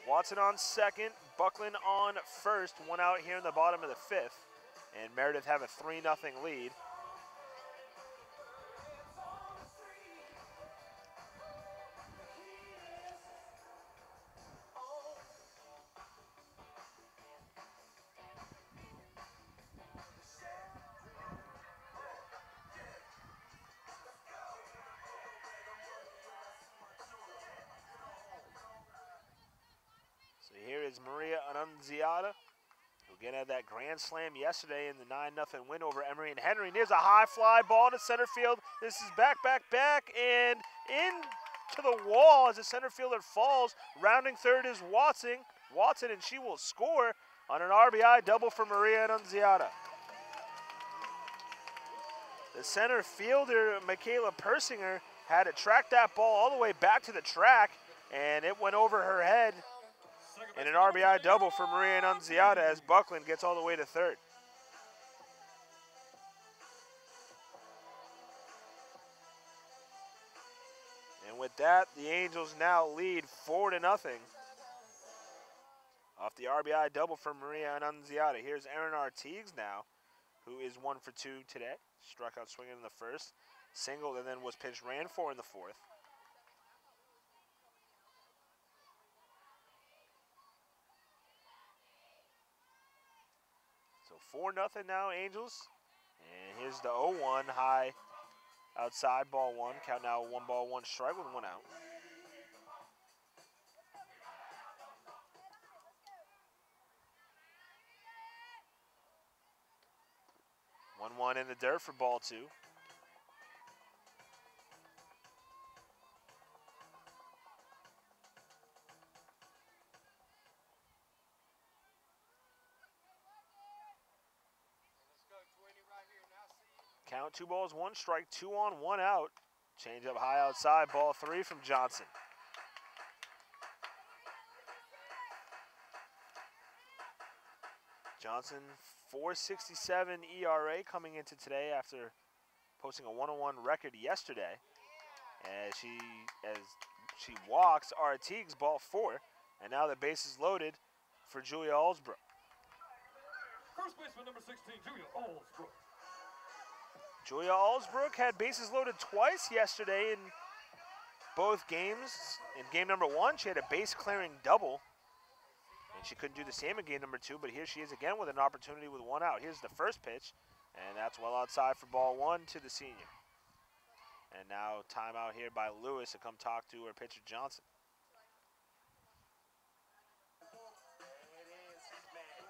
Watson on second, Buckland on first, 1 out here in the bottom of the 5th. And Meredith have a 3-0 lead. So here is Maria Annunziata, who Again, had that grand slam yesterday in the 9-0 win over Emory and Henry. And here's a high fly ball to center field. This is back, and into the wall as the center fielder falls. Rounding third is Watson, and she will score on an RBI double for Maria Annunziata. The center fielder, Michaela Persinger, had to track that ball all the way back to the track, and it went over her head. And an RBI double for Maria Annunziata as Buckland gets all the way to third. And with that, the Angels now lead 4-0 off the RBI double for Maria Annunziata. Here's Erin Artigues now, who is 1 for 2 today. Struck out swinging in the first, singled, and then was pitched, ran 4 in the fourth. So 4-0 now, Angels. And here's the 0-1 high outside, ball one. Count now 1 ball, 1 strike with 1 out. One in the dirt for ball 2. Count 2 balls, 1 strike, 2 on, 1 out. Change up high outside, ball 3 from Johnson. Johnson, 4.67 ERA coming into today after posting a 101 record yesterday. As she walks Artigues, ball 4, and now the base is loaded for Julia Allsbrook. First baseman number 16, Julia Allsbrook. Julia Allsbrook had bases loaded twice yesterday in both games. In game number 1, she had a base clearing double. And she couldn't do the same in game number 2, but here she is again with an opportunity with 1 out. Here's the first pitch, and that's well outside for ball 1 to the senior. And now timeout here by Lewis to come talk to her pitcher Johnson.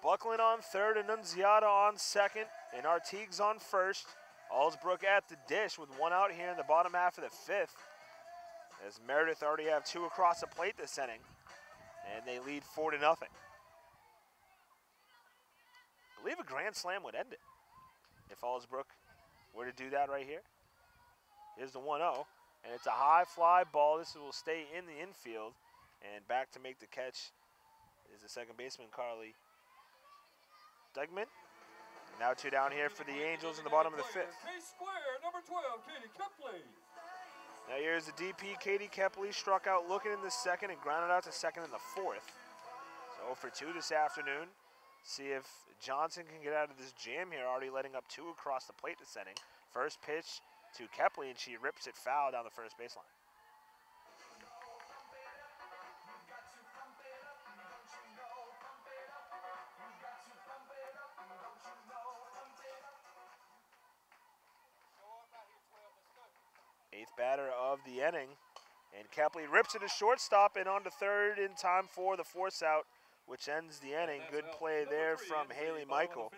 Buckland on third, Annunziata on second, and Artigues on first. Allsbrook at the dish with 1 out here in the bottom half of the 5th. As Meredith already have 2 across the plate this inning, and they lead 4-0. I believe a grand slam would end it if Allsbrook were to do that right here. Here's the 1-0, and it's a high fly ball. This will stay in the infield, and back to make the catch is the second baseman, Carly Degman. Now 2 down here for the Angels in the bottom of the 5th. Number 12, Katie Kepley. Now here's the DP, Katie Kepley, struck out looking in the second and grounded out to second in the 4th. So 0 for 2 this afternoon. See if Johnson can get out of this jam here, already letting up 2 across the plate this inning. First pitch to Kepley, and she rips it foul down the first baseline. Eighth batter of the inning, and Kepley rips it to shortstop and on to third in time for the force out, which ends the inning. Good play there from Haley Michael.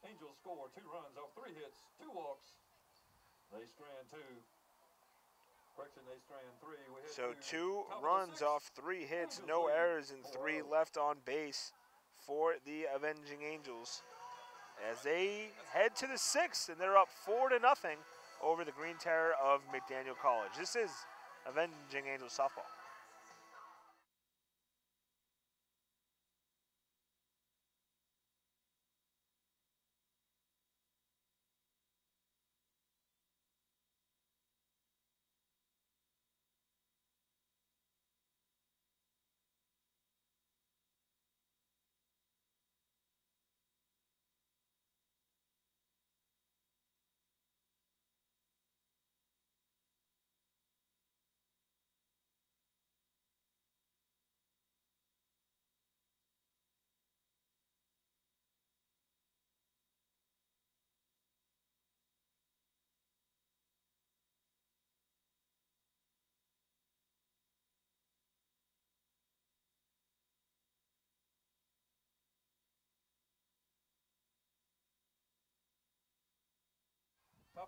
Angels score 2 runs off 3 hits, 2 walks. They strand 2. Correction, they strand 3. So 2 runs off 3 hits, no errors, and 3 left on base for the Avenging Angels as they head to the 6th, and they're up 4-0 over the Green Terror of McDaniel College. This is Avenging Angels softball.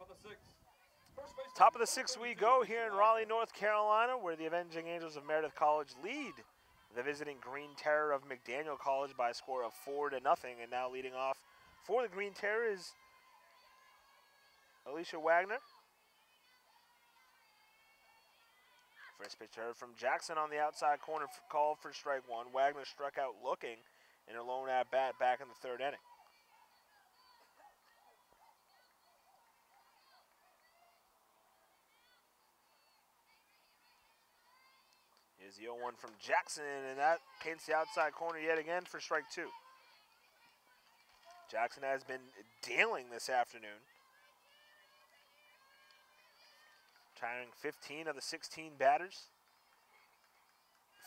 of the sixth. First baseman, Top of the sixth number we 32, go Alicia here in Wagner. Raleigh, North Carolina, where the Avenging Angels of Meredith College lead the visiting Green Terror of McDaniel College by a score of 4-0. And now leading off for the Green Terror is Alicia Wagner. First pitch to her from Jackson on the outside corner, called for strike one. Wagner struck out looking in her lone at bat back in the third inning. Here's the 0-1 from Jackson, and that paints the outside corner yet again for strike two. Jackson has been dealing this afternoon, retiring 15 of the 16 batters.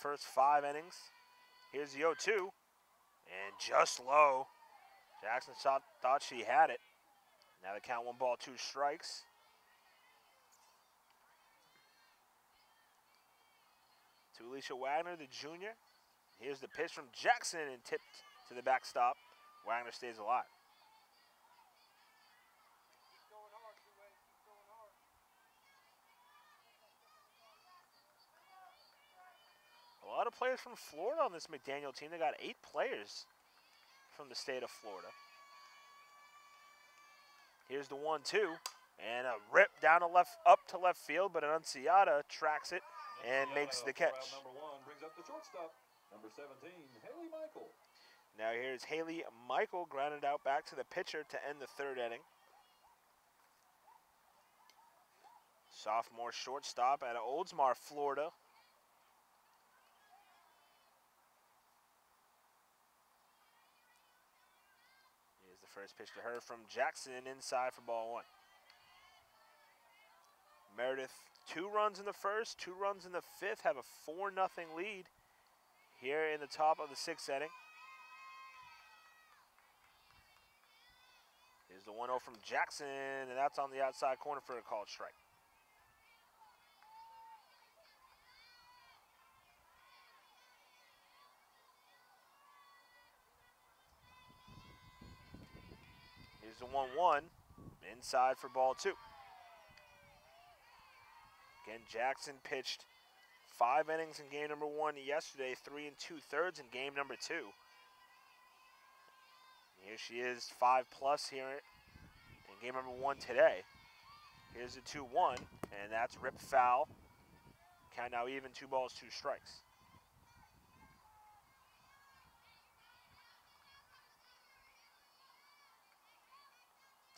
First 5 innings. Here's the 0-2, and just low. Jackson thought she had it. Now the count 1 ball, 2 strikes. To Alicia Wagner, the junior. Here's the pitch from Jackson and tipped to the backstop. Wagner stays alive. A lot of players from Florida on this McDaniel team. They got 8 players from the state of Florida. Here's the 1-2, and a rip down to up to left field, but Annunciata tracks it and makes the catch. Number 1 brings up the shortstop, number 17, Haley Michael. Now here's Haley Michael grounded out back to the pitcher to end the third inning. Sophomore shortstop out of Oldsmar, Florida. Here's the first pitch to her from Jackson inside for ball 1. Meredith, 2 runs in the first, 2 runs in the fifth, have a 4-0 lead here in the top of the 6th inning. Here's the 1-0 from Jackson, and that's on the outside corner for a called strike. Here's the 1-1, inside for ball 2. Again, Jackson pitched 5 innings in game number 1 yesterday, 3 2/3 in game number 2. Here she is, 5+ here in game number 1 today. Here's the 2-1, and that's ripped foul. Count now even, 2 balls, 2 strikes.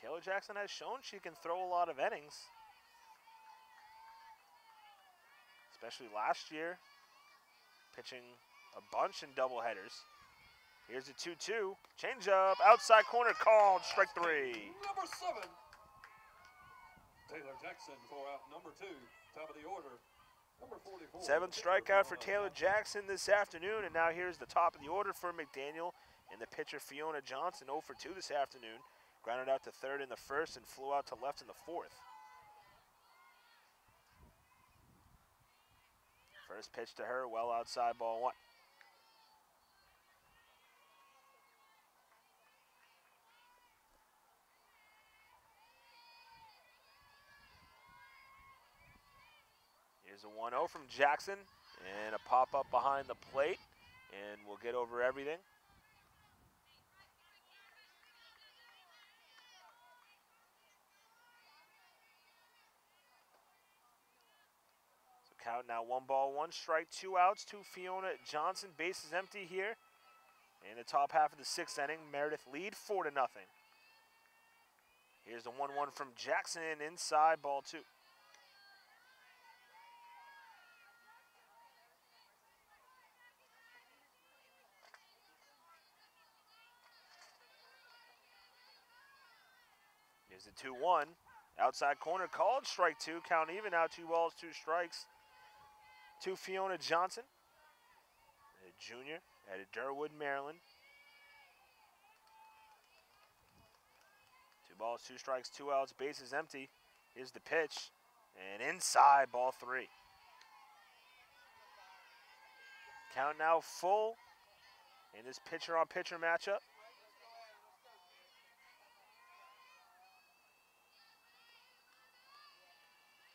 Taylor Jackson has shown she can throw a lot of innings, especially last year, pitching a bunch in doubleheaders. Here's a 2-2, changeup, outside corner, called, strike 3. Number 7, Taylor Jackson for out number 2, top of the order, number 44. 7th strikeout for Taylor Jackson this afternoon, and now here's the top of the order for McDaniel, and the pitcher Fiona Johnson, 0 for 2 this afternoon. Grounded out to third in the first and flew out to left in the 4th. First pitch to her, well outside, ball 1. Here's a 1-0 from Jackson, and a pop-up behind the plate, and we'll get over everything. Count now 1 ball, 1 strike, 2 outs to Fiona Johnson. Bases empty here in the top half of the 6th inning. Meredith lead 4-0. Here's the 1-1 from Jackson inside, ball 2. Here's the 2-1. Outside corner called, strike 2. Count even now, 2 balls, 2 strikes. To Fiona Johnson, a junior out of Durwood, Maryland. 2 balls, 2 strikes, 2 outs, bases empty. Here's the pitch, and inside, ball 3. Count now full in this pitcher-on-pitcher matchup.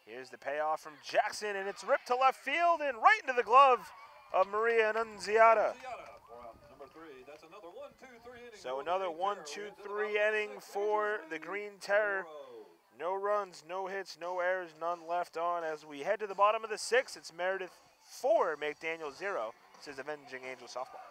Here's the payoff from Jackson, and it's ripped to left field and right into the glove of Maria Annunziata. That's another 1-2-3 inning. So another 1-2-3 inning for the Green Terror. No runs, no hits, no errors, none left on. As we head to the bottom of the sixth, it's Meredith 4, McDaniel 0. This is Avenging Angel softball.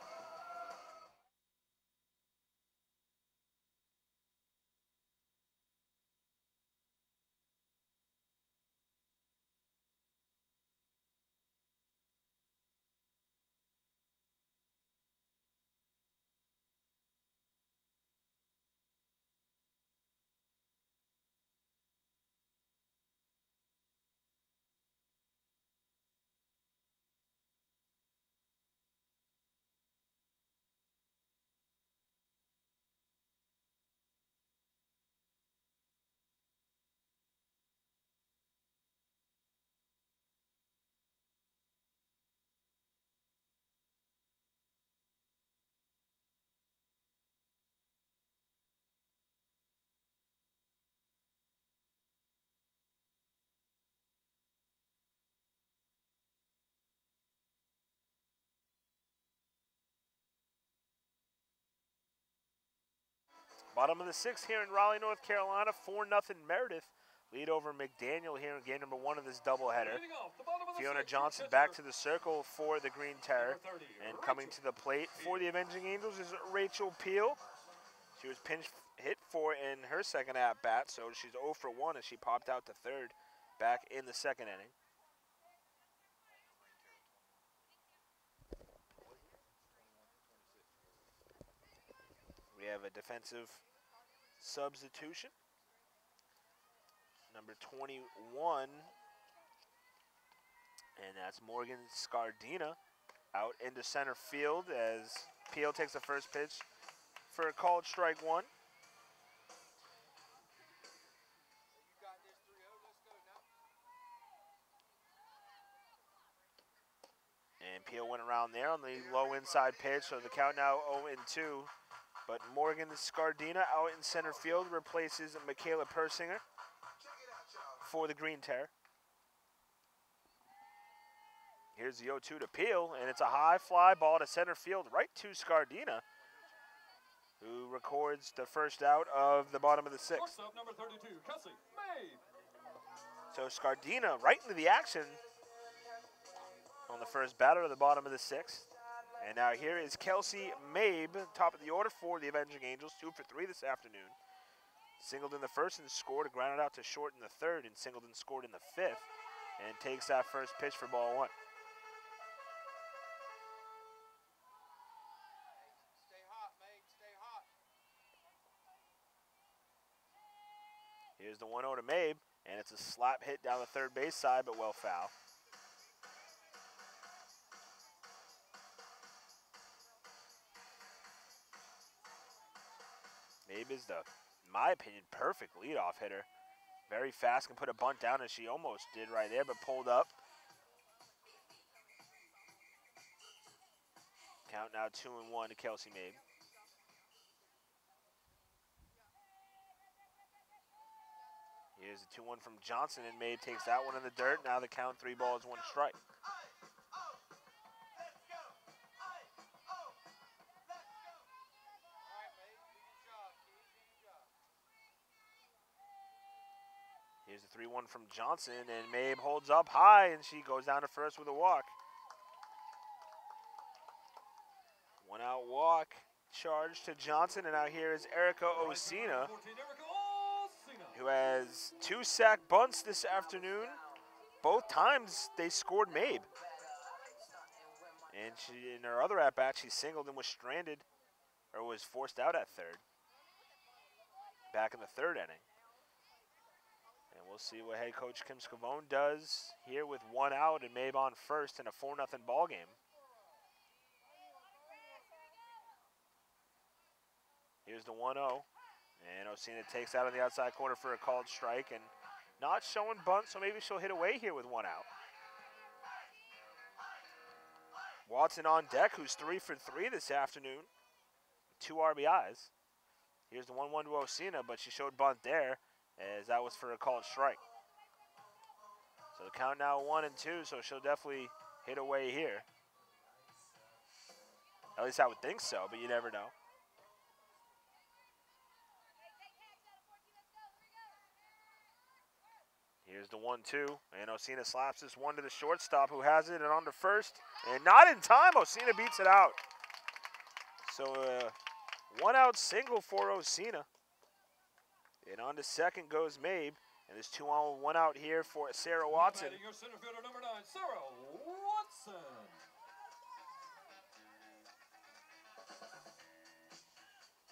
Bottom of the sixth here in Raleigh, North Carolina, 4-0 Meredith. Lead over McDaniel here in game number 1 of this doubleheader. Fiona Johnson back to the circle for the Green Terror. And coming to the plate for the Avenging Angels is Rachel Peel. She was pinch hit for in her second at-bat, so she's 0 for 1 as she popped out to third back in the second inning. We have a defensive substitution. Number 21, and that's Morgan Scardina out into center field as Peel takes the first pitch for a called strike 1. And Peel went around there on the low inside pitch, so the count now 0-2. But Morgan Scardina out in center field replaces Michaela Persinger for the Green Terror. Here's the 0-2 to Peel, and it's a high fly ball to center field right to Scardina, who records the first out of the bottom of the sixth. Shortstop number 32, Kelsey Mabe. So Scardina right into the action on the first batter of the bottom of the sixth. And now here is Kelsey Mabe, top of the order for the Avenging Angels, 2 for 3 this afternoon. Singled in the first and scored, grounded out to short in the third, and Singleton scored in the fifth, and takes that first pitch for ball 1. Stay hot, mate. Stay hot. Here's the 1-0 to Mabe, and it's a slap hit down the third base side, but well foul. Mabe is the, in my opinion, perfect leadoff hitter. Very fast, can put a bunt down as she almost did right there, but pulled up. Count now 2-1 to Kelsey Mabe. Here's the 2-1 from Johnson, and Mabe takes that one in the dirt. Now the count 3 balls, 1 strike. Here's the 3-1 from Johnson, and Mabe holds up high, and she goes down to first with a walk. 1-out walk charge to Johnson, and now here is Erica Osina, who has 2 sack bunts this afternoon. Both times they scored Mabe. And she, in her other at-bat, she singled and was stranded, or was forced out at third, back in the third inning. And we'll see what head coach Kim Scavone does here with 1 out and Mabe on first in a 4-0 ball game. Here's the 1-0, and Osina takes out on the outside corner for a called strike, and not showing bunt, so maybe she'll hit away here with 1 out. Watson on deck, who's 3 for 3 this afternoon, 2 RBIs. Here's the 1-1 to Osina, but she showed bunt there, as that was for a called strike. So the count now 1-2, so she'll definitely hit away here. At least I would think so, but you never know. Here's the 1-2, and Osina slaps this one to the shortstop who has it, and on to first, and not in time. Osina beats it out. So one-out single for Osina. And on to second goes Mabe, and there's 2 on, 1 out here for Sarah Watson. Your center fielder number 9, Sarah Watson.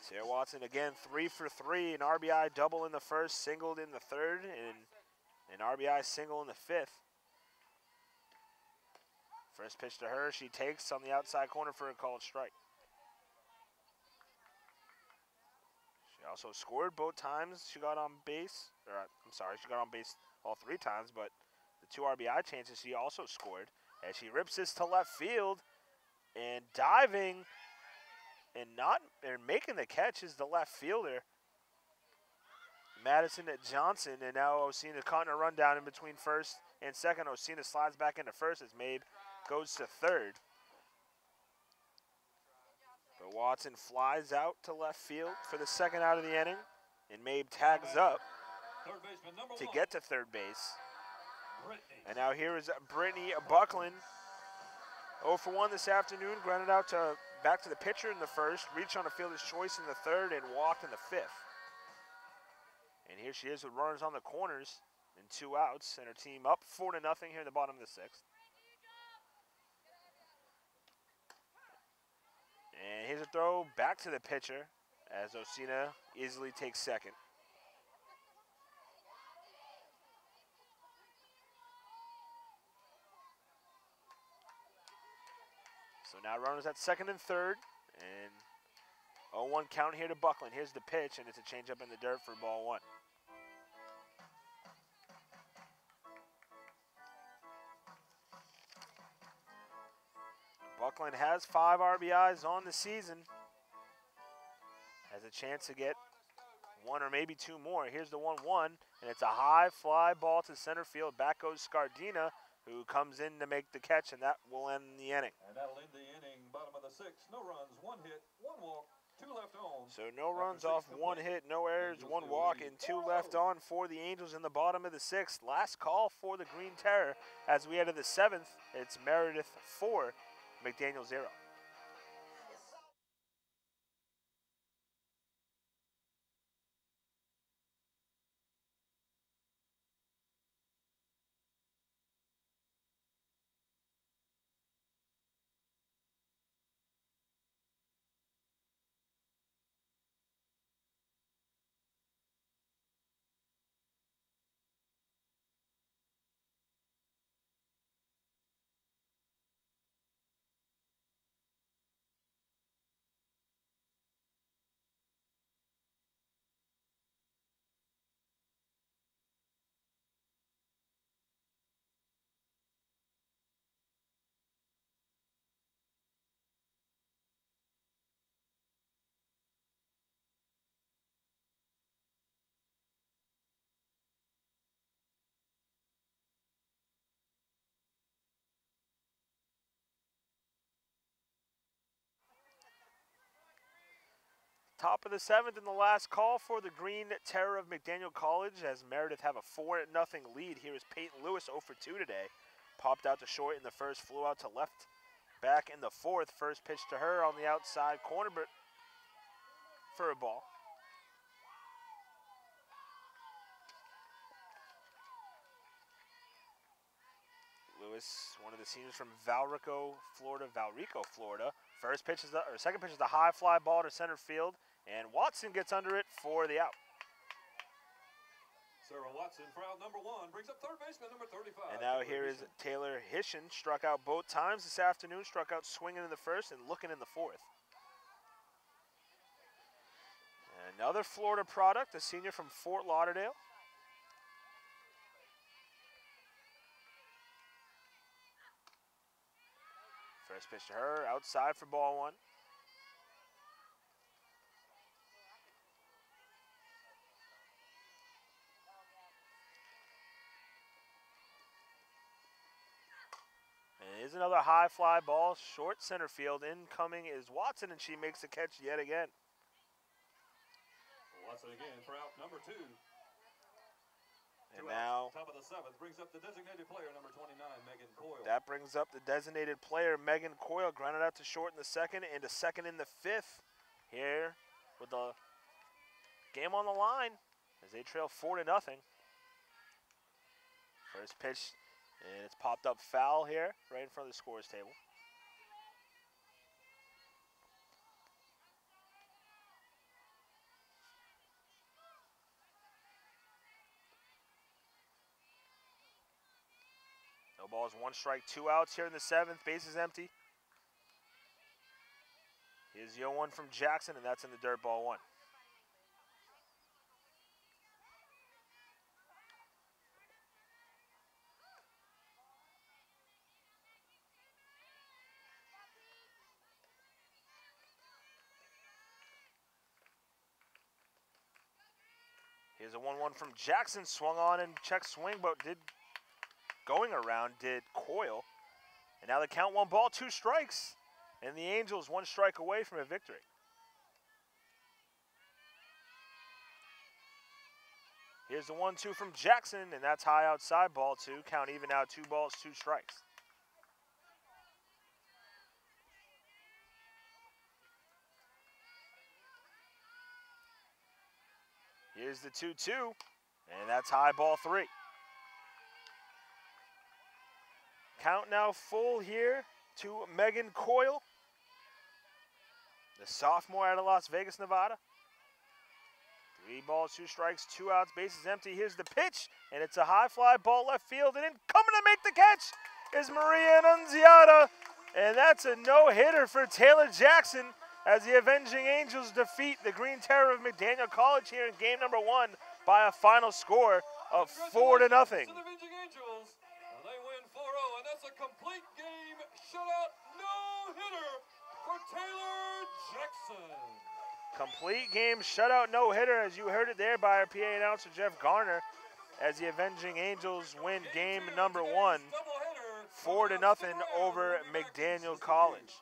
Sarah Watson again 3 for 3, an RBI double in the first, singled in the third, and an RBI single in the fifth. First pitch to her, she takes on the outside corner for a called strike. She also scored both times she got on base, or I'm sorry, she got on base all 3 times, but the 2 RBI chances she also scored as she rips this to left field, and diving and making the catch is the left fielder, Madison Johnson, and now Osina caught a run down in between first and second. Osina slides back into first as Mabe goes to third. But Watson flies out to left field for the second out of the inning, and Mabe tags up to get to third base. And now here is Brittany Buckland. 0 for 1 this afternoon, grounded out back to the pitcher in the first, reached on a fielder's choice in the third, and walked in the fifth. And here she is with runners on the corners and 2 outs, and her team up 4-0 here in the bottom of the 6th. And here's a throw back to the pitcher as Osina easily takes second. So now runners at second and third, and 0-1 count here to Buckland. Here's the pitch, and it's a changeup in the dirt for ball 1. Buckland has 5 RBIs on the season. Has a chance to get 1 or maybe 2 more. Here's the 1-1, and it's a high fly ball to center field. Back goes Scardina, who comes in to make the catch, and that will end the inning. And that'll end the inning, bottom of the 6th. No runs, 1 hit, 1 walk, 2 left on. So no runs off, 1 hit, no errors, 1 walk, and 2 left on for the Angels in the bottom of the 6th. Last call for the Green Terror as we head to the 7th. It's Meredith 4, McDaniel 0. Top of the 7th and the last call for the Green Terror of McDaniel College as Meredith have a 4-0 lead. Here is Peyton Lewis 0 for 2 today. Popped out to short in the first, flew out to left back in the fourth. First pitch to her on the outside corner, but for a ball. Lewis, one of the seniors from Valrico, Florida. Second pitch is a high fly ball to center field, and Watson gets under it for the out. Sarah Watson for out number 1 brings up third baseman number 35. And now here is Taylor Hishin, struck out both times this afternoon, struck out swinging in the first and looking in the fourth. Another Florida product, a senior from Fort Lauderdale. First pitch to her, outside for ball 1. Here's another high fly ball, short center field. Incoming is Watson, and she makes a catch yet again. Watson again for out number 2. And now, top of the 7th brings up the designated player, number 29, Megan Coyle. that brings up the designated player, Megan Coyle, grounded out to short in the 2nd and to 2nd in the 5th. Here with the game on the line as they trail 4-0. First pitch, and it's popped up foul here right in front of the scorer's table. No balls, 1 strike, 2 outs here in the 7th. Bases empty. Here's the 0-1 from Jackson, and that's in the dirt, ball 1. Here's a 1-1 from Jackson, swung on and check swing, but going around did Coyle. And now the count 1 ball, 2 strikes. And the Angels 1 strike away from a victory. Here's the 1-2 from Jackson, and that's high outside, ball 2. Count even out, 2 balls, 2 strikes. Here's the 2-2, and that's high, ball 3. Count now full here to Megan Coyle, the sophomore out of Las Vegas, Nevada. 3 balls, 2 strikes, 2 outs, bases empty. Here's the pitch, and it's a high fly ball left field, and in coming to make the catch is Maria Annunziata, and that's a no-hitter for Taylor Jackson as the Avenging Angels defeat the Green Terror of McDaniel College here in game number 1 by a final score of 4-0. To the Avenging Angels, and they win 4-0, and that's a complete game shutout no-hitter for Taylor Jackson. Complete game shutout no-hitter, as you heard it there by our PA announcer Jeff Garner, as the Avenging Angels win game number 1, 4-0 over McDaniel College.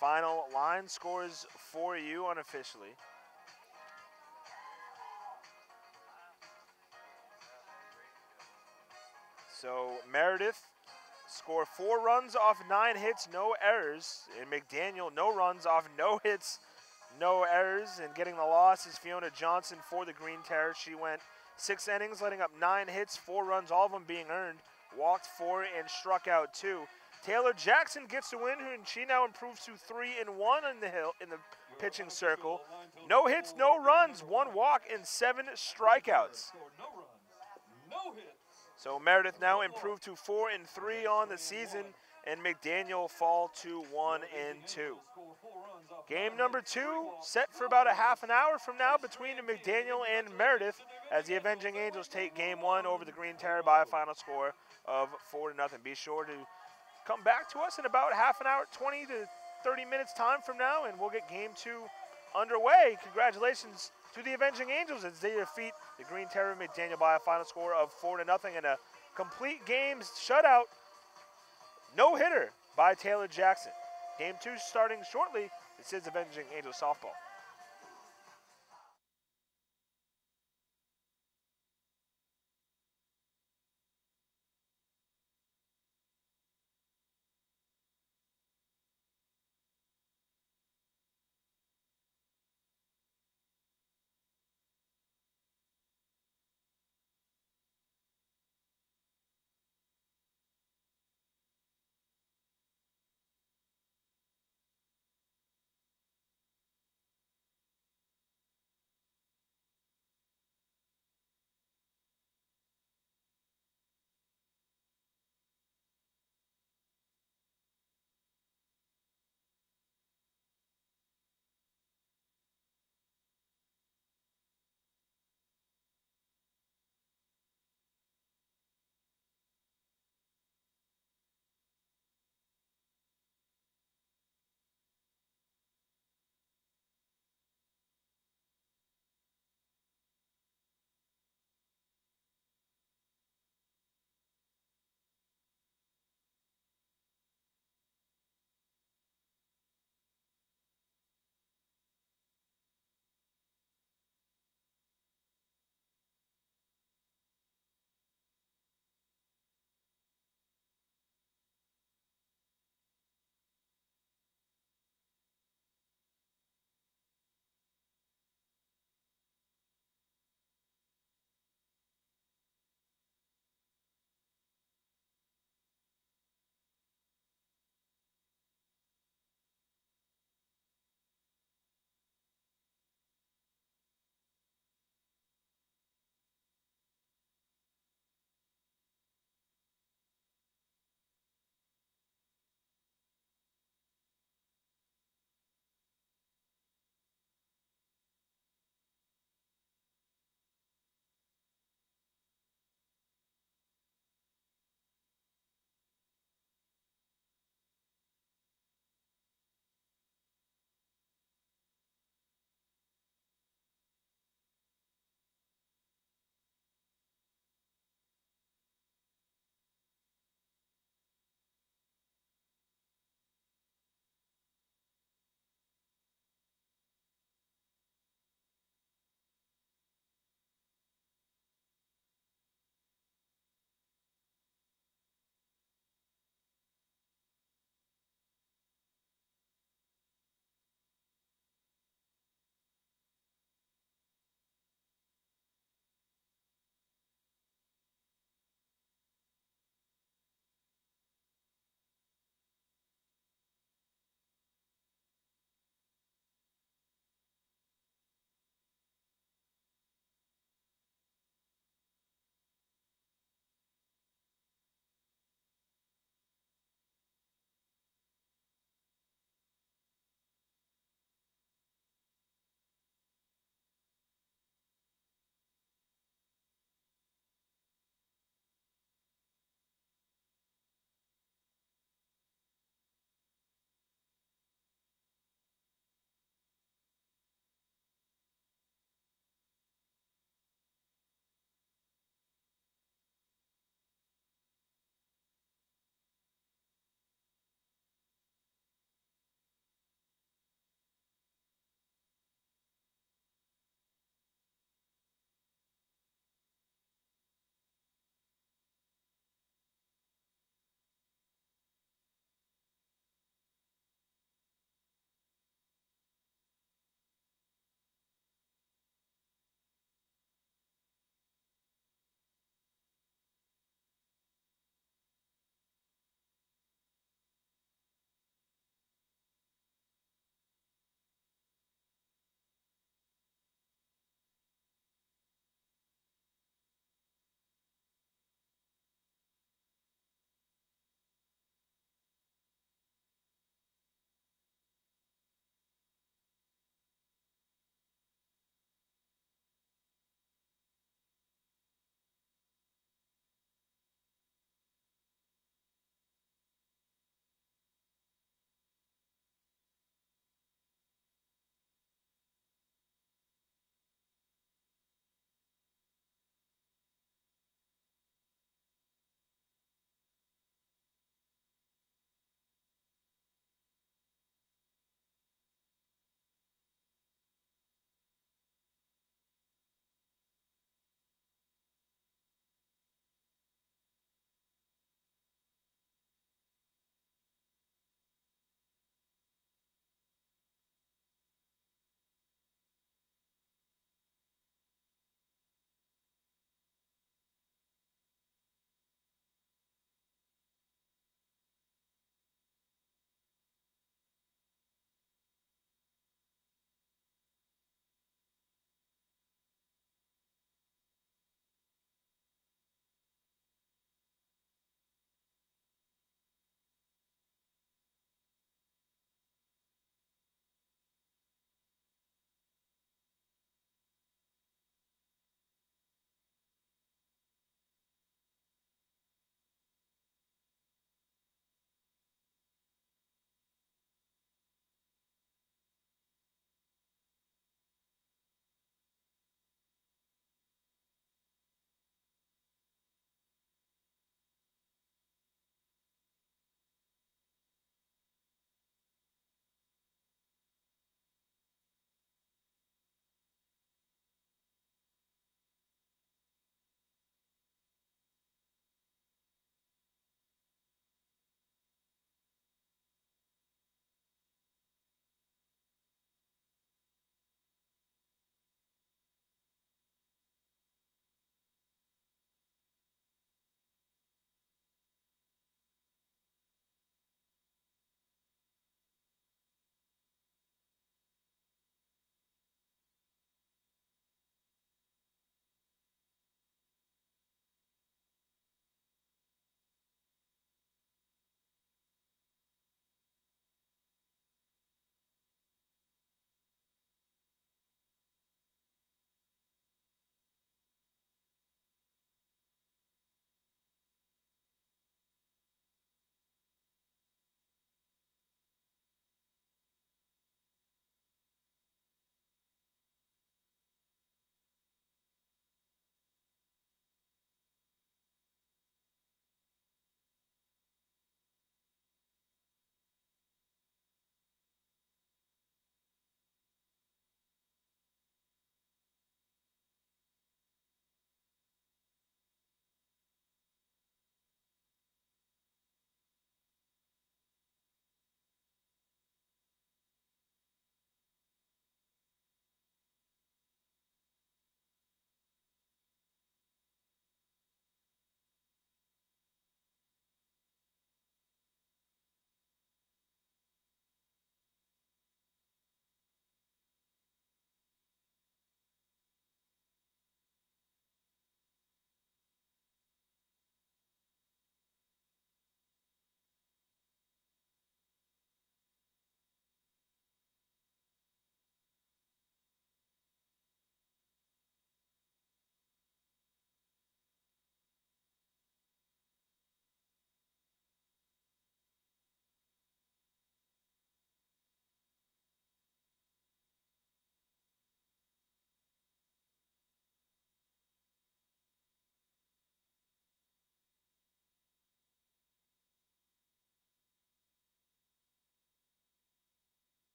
Final line scores for you unofficially. So Meredith scored 4 runs off 9 hits, no errors. And McDaniel, no runs off no hits, no errors. And getting the loss is Fiona Johnson for the Green Terror. She went 6 innings, letting up 9 hits, 4 runs, all of them being earned. Walked 4 and struck out 2. Taylor Jackson gets the win, and she now improves to 3-1 in the pitching circle. No hits, no runs, 1 walk, and 7 strikeouts. So Meredith now improved to 4-3 on the season, and McDaniel fall to 1-2. Game number 2 set for about a half an hour from now between McDaniel and Meredith, as the Avenging Angels take game 1 over the Green Terror by a final score of 4-0. Be sure to come back to us in about half an hour, 20 to 30 minutes time from now, and we'll get game 2 underway. Congratulations to the Avenging Angels as they defeat the Green Terror McDaniel by a final score of 4-0 and a complete game shutout no-hitter by Taylor Jackson. Game 2 starting shortly. This is Avenging Angels softball.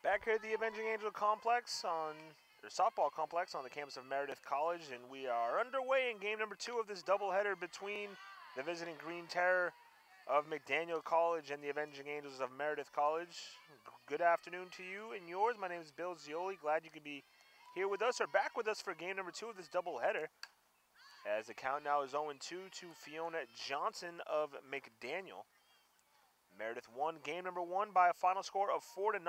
Back here at the Avenging Angel Complex on their softball complex on the campus of Meredith College, and we are underway in game number 2 of this doubleheader between the visiting Green Terror of McDaniel College and the Avenging Angels of Meredith College. Good afternoon to you and yours. My name is Bill Zioli. Glad you could be here with us or back with us for game number 2 of this doubleheader. As the count now is 0-2 to Fiona Johnson of McDaniel. Meredith won game number 1 by a final score of 4-0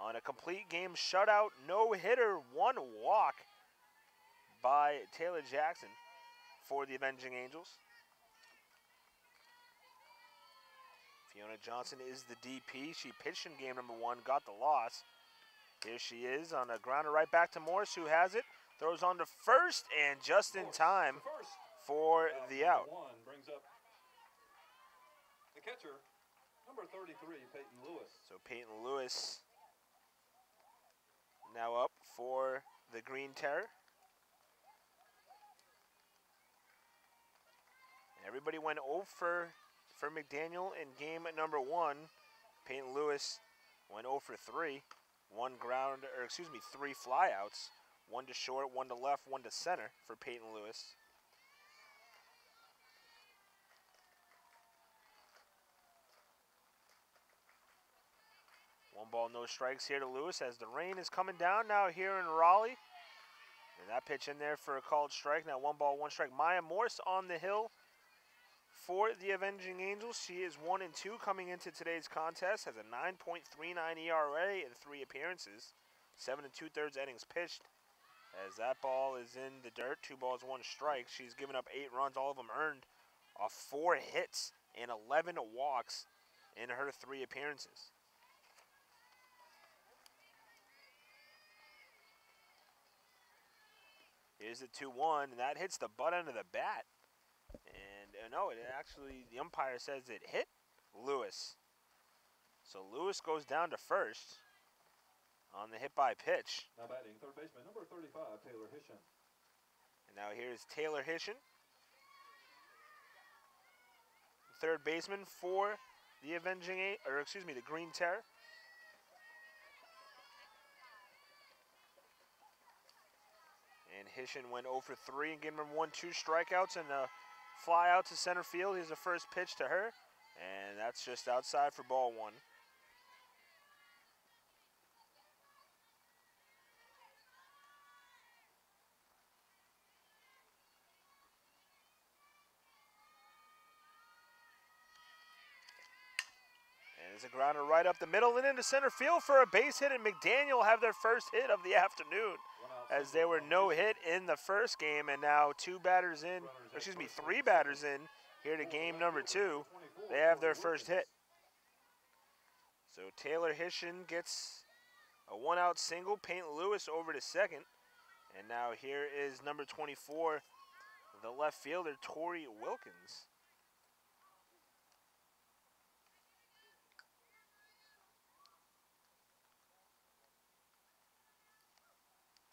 on a complete game shutout, no-hitter, 1 walk by Taylor Jackson for the Avenging Angels. Fiona Johnson is the DP. She pitched in game number 1, got the loss. Here she is on a grounder right back to Morse, who has it. Throws on to first, and just in time for the out. Brings up the catcher, number 33, Peyton Lewis. So Peyton Lewis now up for the Green Terror. And everybody went 0 for McDaniel in game number 1. Peyton Lewis went 0 for 3. 3 flyouts. 1 to short, 1 to left, 1 to center for Peyton Lewis. One ball, no strikes here to Lewis as the rain is coming down now here in Raleigh. And that pitch in there for a called strike. Now 1 ball, 1 strike. Maya Morse on the hill for the Avenging Angels. She is 1-2 coming into today's contest. Has a 9.39 ERA in 3 appearances. 7 2/3 innings pitched. As that ball is in the dirt, 2 balls, 1 strike. She's given up 8 runs, all of them earned off 4 hits and 11 walks in her 3 appearances. Here's the 2-1, and that hits the butt end of the bat. And no, it actually, the umpire says it hit Lewis. So Lewis goes down to first on the hit by pitch. Now batting, third baseman, number 35, Taylor Hishen. And now here's Taylor Hishen, third baseman for the the Green Terror. And Hishen went 0 for 3 and gave him 1, 2 strikeouts and a fly out to center field. Here's the first pitch to her, and that's just outside for ball 1. And there's a grounder right up the middle and into center field for a base hit, and McDaniel have their first hit of the afternoon, as they were no hit in the first game, and now 3 batters in here to game number 2. They have their first hit. So Taylor Hishen gets a 1-out single. Peyton Lewis over to second. And now here is number 24, the left fielder, Tori Wilkins.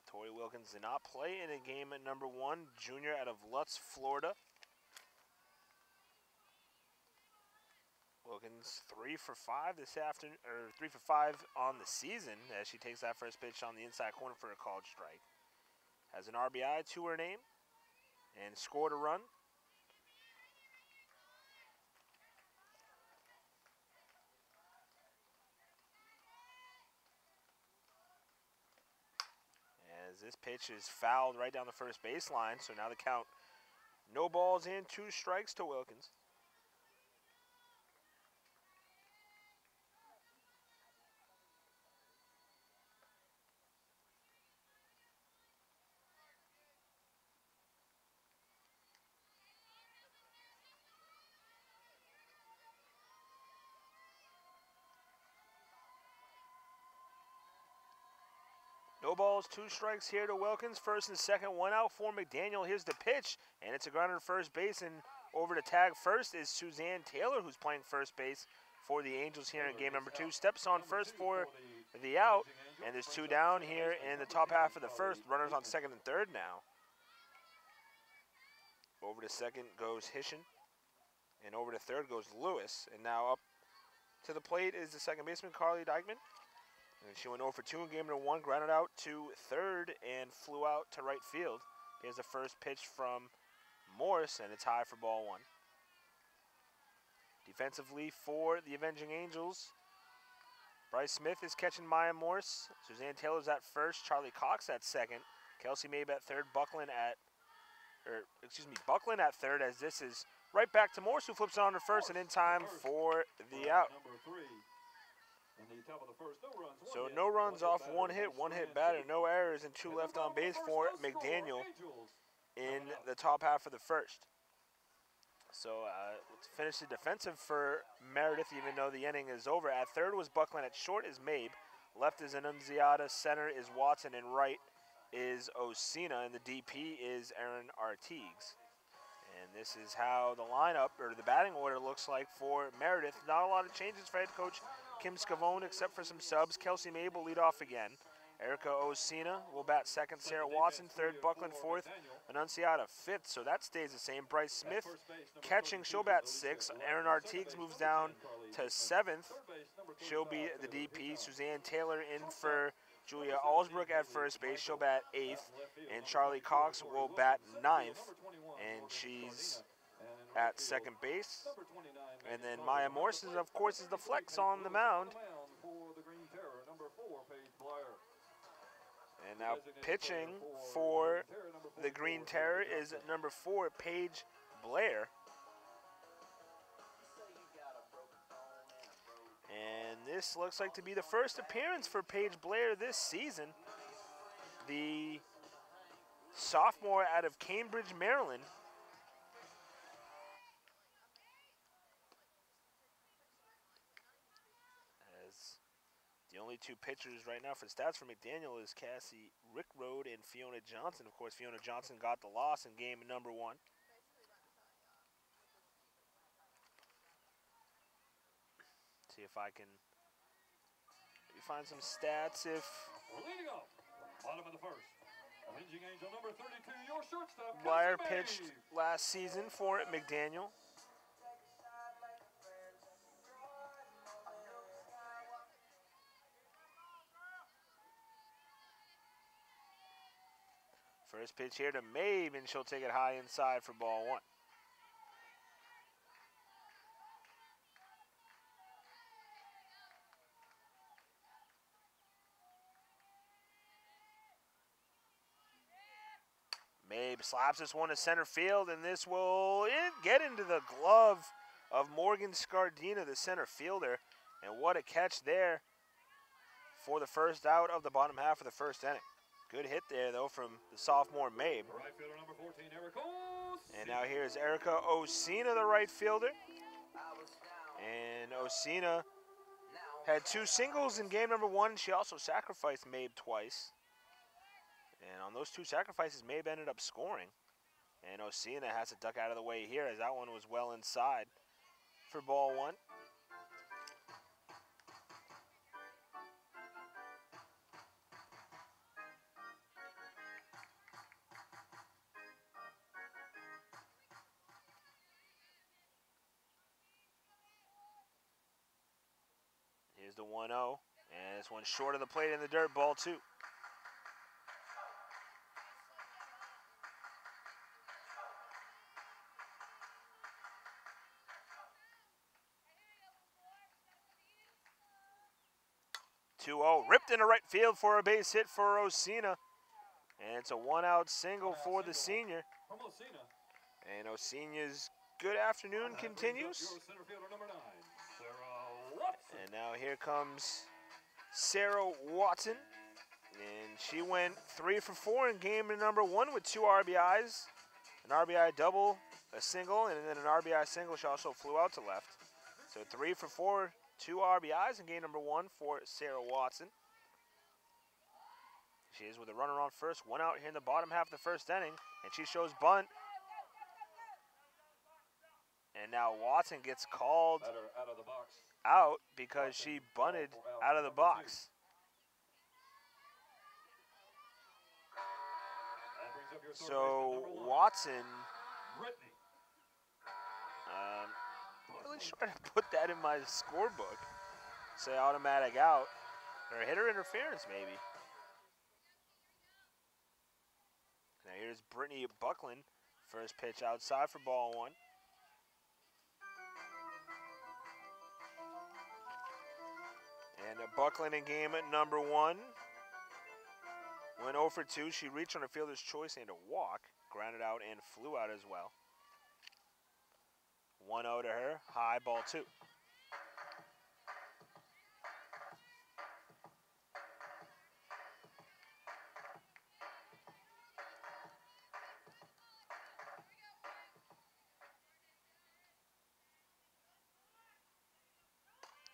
Tori Wilkins did not play in a game at number 1, junior out of Lutz, Florida. Wilkins 3 for 5 this afternoon, or 3 for 5 on the season, as she takes that first pitch on the inside corner for a called strike. Has an RBI to her name and scored a run. As this pitch is fouled right down the first baseline, so now the count, no balls in, 2 strikes to Wilkins. No balls, 2 strikes here to Wilkins. First and second, 1 out for McDaniel. Here's the pitch, and it's a grounder to first base, and over to tag first is Suzanne Taylor, who's playing first base for the Angels here in game number 2. Steps on first for the out, and there's 2 down here in the top half of the first. Runners on second and third now. Over to second goes Hishen, and over to third goes Lewis, and now up to the plate is the second baseman, Carly Dykeman. And she went 0 for 2 in game number 1, grounded out to third and flew out to right field. Here's the first pitch from Morse, and it's high for ball 1. Defensively for the Avenging Angels, Bryce Smith is catching Maya Morse. Suzanne Taylor's at first, Charlie Cox at second, Kelsey Mabe at third, Buckland at third, as this is right back to Morse, who flips it on to first and in time for the out. So no runs off one hit batter, no errors, and 2 left on base for McDaniel in the top half of the first. So let's finish the defensive for Meredith, even though the inning is over. At third was Buckland, at short is Mabe, left is Annunziata, center is Watson, and right is Osina, and the DP is Aaron Artigues. And this is how the lineup, or the batting order, looks like for Meredith. Not a lot of changes for head coach Kim Scavone, except for some subs. Kelsey Mabe will lead off again. Erica Osina will bat second. Sarah Watson third. Buckland fourth. Annunziata fifth, so that stays the same. Bryce Smith catching, she'll bat sixth. Aaron Artigues moves down to seventh. She'll be the DP. Suzanne Taylor in for Julia Alsbrook at first base. She'll bat eighth. And Charlie Cox will bat ninth. And she's at second base. And then Maya Morse, of course, is the flex on the mound. And now pitching for the Green Terror is number 4, Paige Blair. And this looks like to be the first appearance for Paige Blair this season. The sophomore out of Cambridge, Maryland. The only 2 pitchers right now for stats for McDaniel is Cassie Rickroad and Fiona Johnson. Of course, Fiona Johnson got the loss in game number 1. See if I can find some stats. If leading off, bottom of the first, Avenging Angel number 32, your shortstop. Blair pitched last season for McDaniel. First pitch here to Mabe, and she'll take it high inside for ball 1. Mabe slaps this one to center field, and this will get into the glove of Morgan Scardina, the center fielder. And what a catch there for the first out of the bottom half of the first inning. Good hit there, though, from the sophomore Mabe. Right fielder number 14, Erica. And now here's Erica Osina, the right fielder. And Osina had 2 singles in game number 1. She also sacrificed Mabe twice. And on those 2 sacrifices, Mabe ended up scoring. And Osina has to duck out of the way here, as that one was well inside for ball 1. Here's the 1-0, and this one short of the plate in the dirt, ball 2. Ripped into right field for a base hit for Osina. And it's a 1-out single for the senior. And Osina's good afternoon continues. And now here comes Sarah Watson. And she went 3 for 4 in game number 1 with 2 RBIs. An RBI double, a single, and then an RBI single. She also flew out to left. So 3 for 4, 2 RBIs in game number 1 for Sarah Watson. She is with a runner on first, 1 out here in the bottom half of the first inning, and she shows bunt. And now Watson gets called out because she bunted out of the box. So Watson, I'm really trying to put that in my scorebook. Say automatic out. Or hitter interference, maybe. Now here's Brittany Buckland. First pitch outside for ball one. And Buckland in game number one. Went 0 for 2. She reached on a fielder's choice and a walk. Grounded out and flew out as well. 1-0 to her. High, ball 2.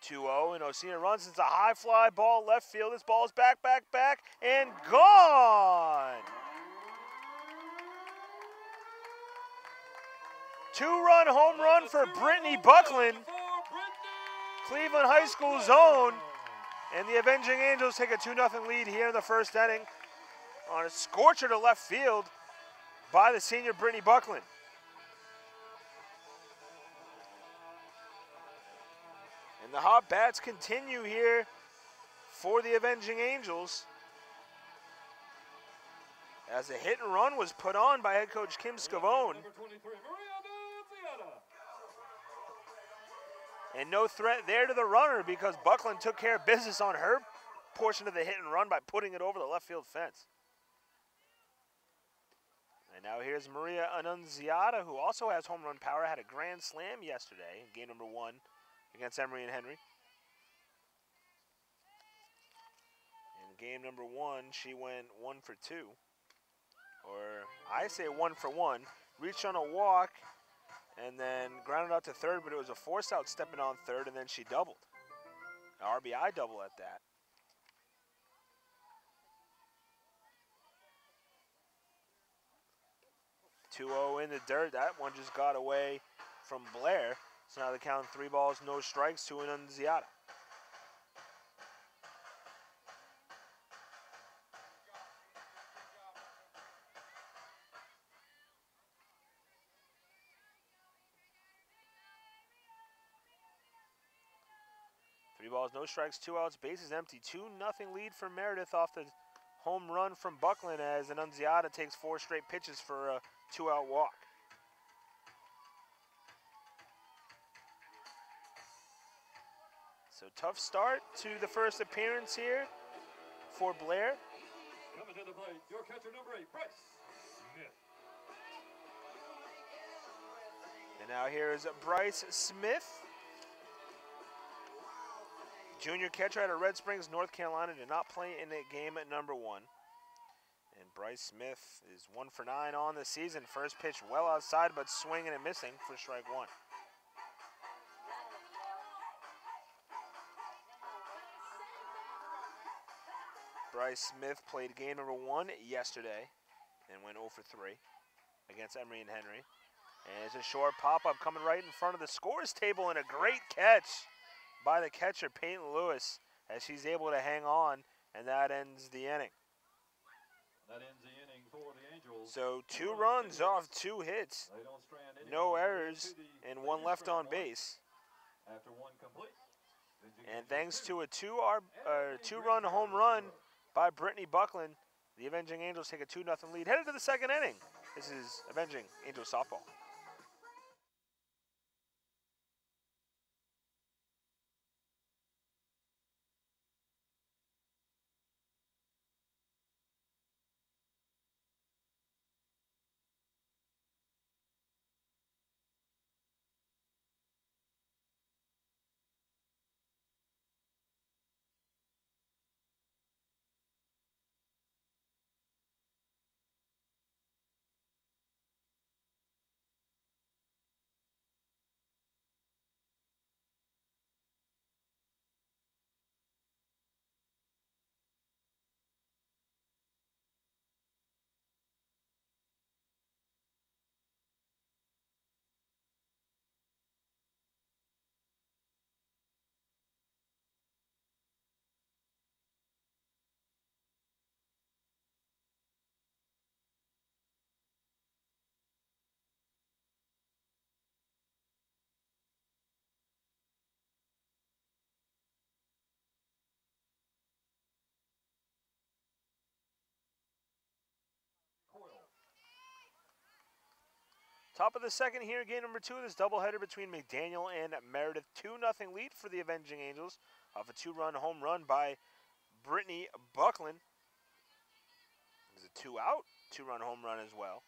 2-0, and Osina runs. It's a high fly ball left field. This ball is back, and gone. 2-run home run for Brittany Buckland. Cleveland High School's own. And the Avenging Angels take a 2-0 lead here in the first inning on a scorcher to left field by the senior Brittany Buckland. And the hot bats continue here for the Avenging Angels as a hit and run was put on by head coach Kim Scavone. And no threat there to the runner because Buckland took care of business on her portion of the hit and run by putting it over the left field fence. And now here's Maria Annunziata, who also has home run power, had a grand slam yesterday in game number 1 against Emory and Henry. In game number 1, she went 1 for 2. Or I say 1 for 1. Reached on a walk and then grounded out to third, but it was a force out stepping on third, and then she doubled. An RBI double at that. (2-0) in the dirt. That one just got away from Blair. So now the count 3 balls, no strikes to Annunziata. Three balls, no strikes, 2 outs, bases empty. 2-0 lead for Meredith off the home run from Buckland as Annunziata takes 4 straight pitches for a 2-out walk. So tough start to the first appearance here for Blair. Coming to the plate, your catcher number 8, Bryce Smith. And now here is Bryce Smith. Junior catcher out of Red Springs, North Carolina, did not play in the game at number 1. And Bryce Smith is 1 for 9 on the season. First pitch well outside, but swinging and missing for strike 1. Bryce Smith played game number 1 yesterday and went 0 for 3 against Emory and Henry. And it's a short pop-up coming right in front of the scores table, and a great catch by the catcher, Peyton Lewis, as she's able to hang on, and that ends the inning. That ends the inning for the Angels. So 2 runs off 2 hits, no errors, and 1 left on base. After 1 complete. And thanks to a 2-run home run by Brittany Buckland, the Avenging Angels take a 2-0 lead. Headed to the second inning. This is Avenging Angels softball. Top of the second here, game number 2 of this doubleheader between McDaniel and Meredith. 2-0 lead for the Avenging Angels off a 2-run home run by Brittany Buckland. It was a 2-out, 2-run home run as well.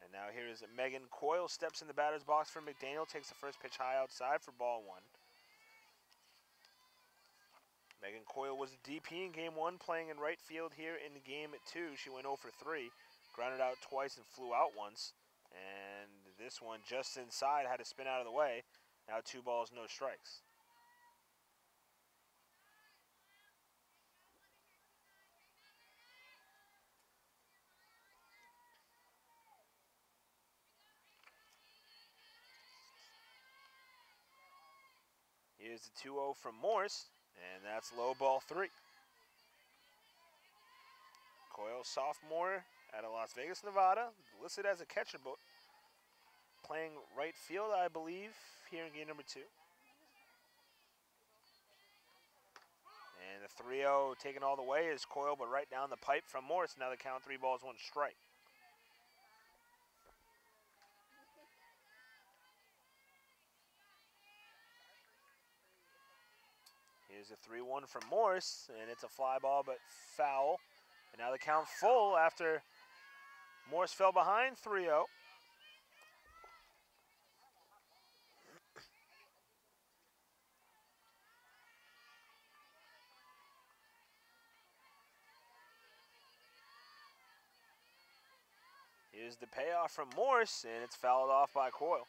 And now here is Megan Coyle, steps in the batter's box for McDaniel, takes the first pitch high outside for ball 1. Megan Coyle was a DP in game 1, playing in right field here in game 2. She went 0 for 3, grounded out twice and flew out once. And this one just inside, had to spin out of the way. Now 2 balls, no strikes. Here's the 2-0 from Morse, and that's low, ball 3. Coyle, sophomore out of Las Vegas, Nevada, listed as a catcher, but playing right field, I believe, here in game number 2. And the 3-0 taken all the way is Coyle, but right down the pipe from Morse. Now the count 3 balls, 1 strike. Here's a 3-1 from Morse, and it's a fly ball, but foul. And now the count full after Morse fell behind 3-0. Here's the payoff from Morse, and it's fouled off by Coyle.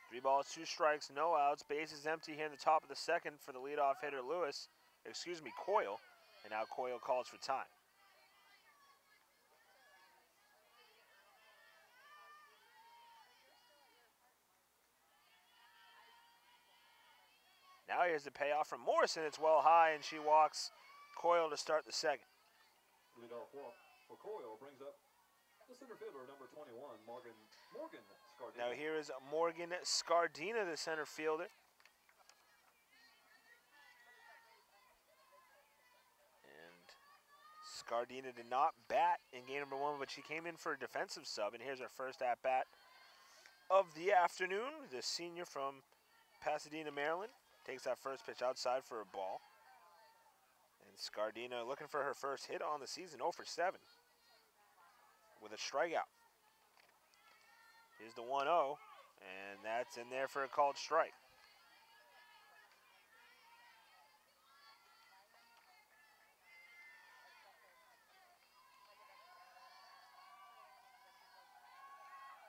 Three balls, 2 strikes, no outs. Bases empty here in the top of the second for the leadoff hitter Coyle. And now Coyle calls for time. Now here's the payoff from Morrison. It's well high, and she walks Coyle to start the second. Leadoff walk for Coyle brings up the center fielder, number 21, Morgan Scardina. Now here is Morgan Scardina, the center fielder. And Scardina did not bat in game number 1, but she came in for a defensive sub. And here's her first at-bat of the afternoon. The senior from Pasadena, Maryland, takes that first pitch outside for a ball. And Scardina looking for her first hit on the season, 0 for 7 with a strikeout. Here's the 1-0, and that's in there for a called strike.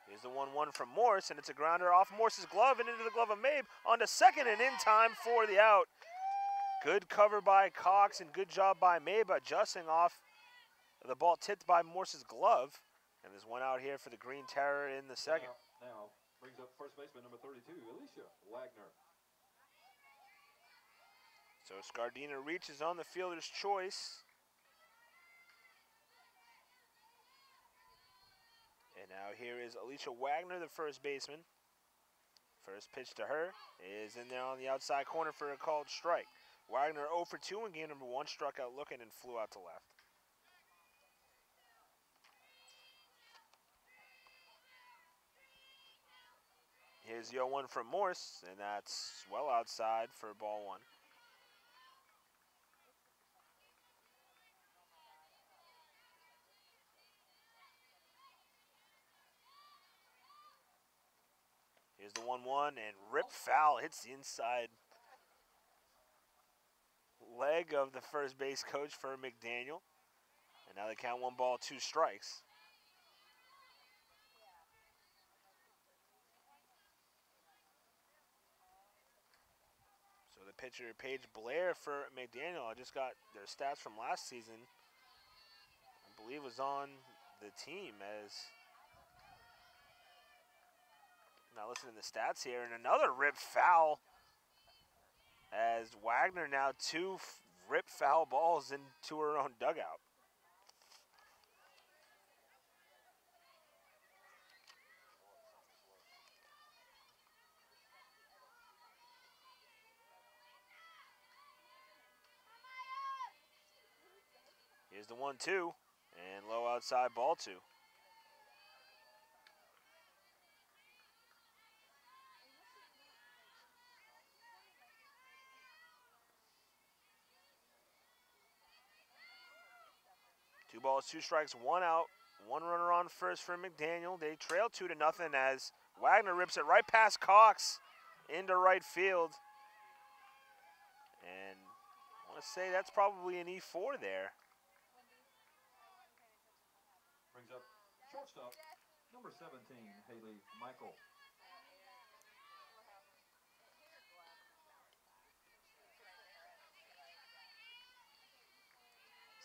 Here's the 1-1 from Morse, and it's a grounder off Morse's glove and into the glove of Mabe onto second and in time for the out. Good cover by Cox and good job by Mabe adjusting off the ball tipped by Morse's glove. And there's one out here for the Green Terror in the second. Now brings up first baseman number 32, Alicia Wagner. So Scardina reaches on the fielder's choice. And now here is Alicia Wagner, the first baseman. First pitch to her is in there on the outside corner for a called strike. Wagner 0 for 2 in game number 1, struck out looking and flew out to left. Here's the 0-1 from Morse, and that's well outside for ball 1. Here's the 1-1, and rip foul hits the inside leg of the first base coach for McDaniel. And now they count 1 ball, 2 strikes. So the pitcher, Paige Blair for McDaniel, I just got their stats from last season. I believe was on the team as... Now listen to the stats here, and another rip foul as Wagner now 2 rip foul balls into her own dugout. Here's the 1-2, and low outside, ball 2. Two balls, 2 strikes, 1 out. 1 runner on first for McDaniel. They trail 2-0 as Wagner rips it right past Cox into right field. And I want to say that's probably an E4 there. Brings up shortstop, number 17, Haley Michael.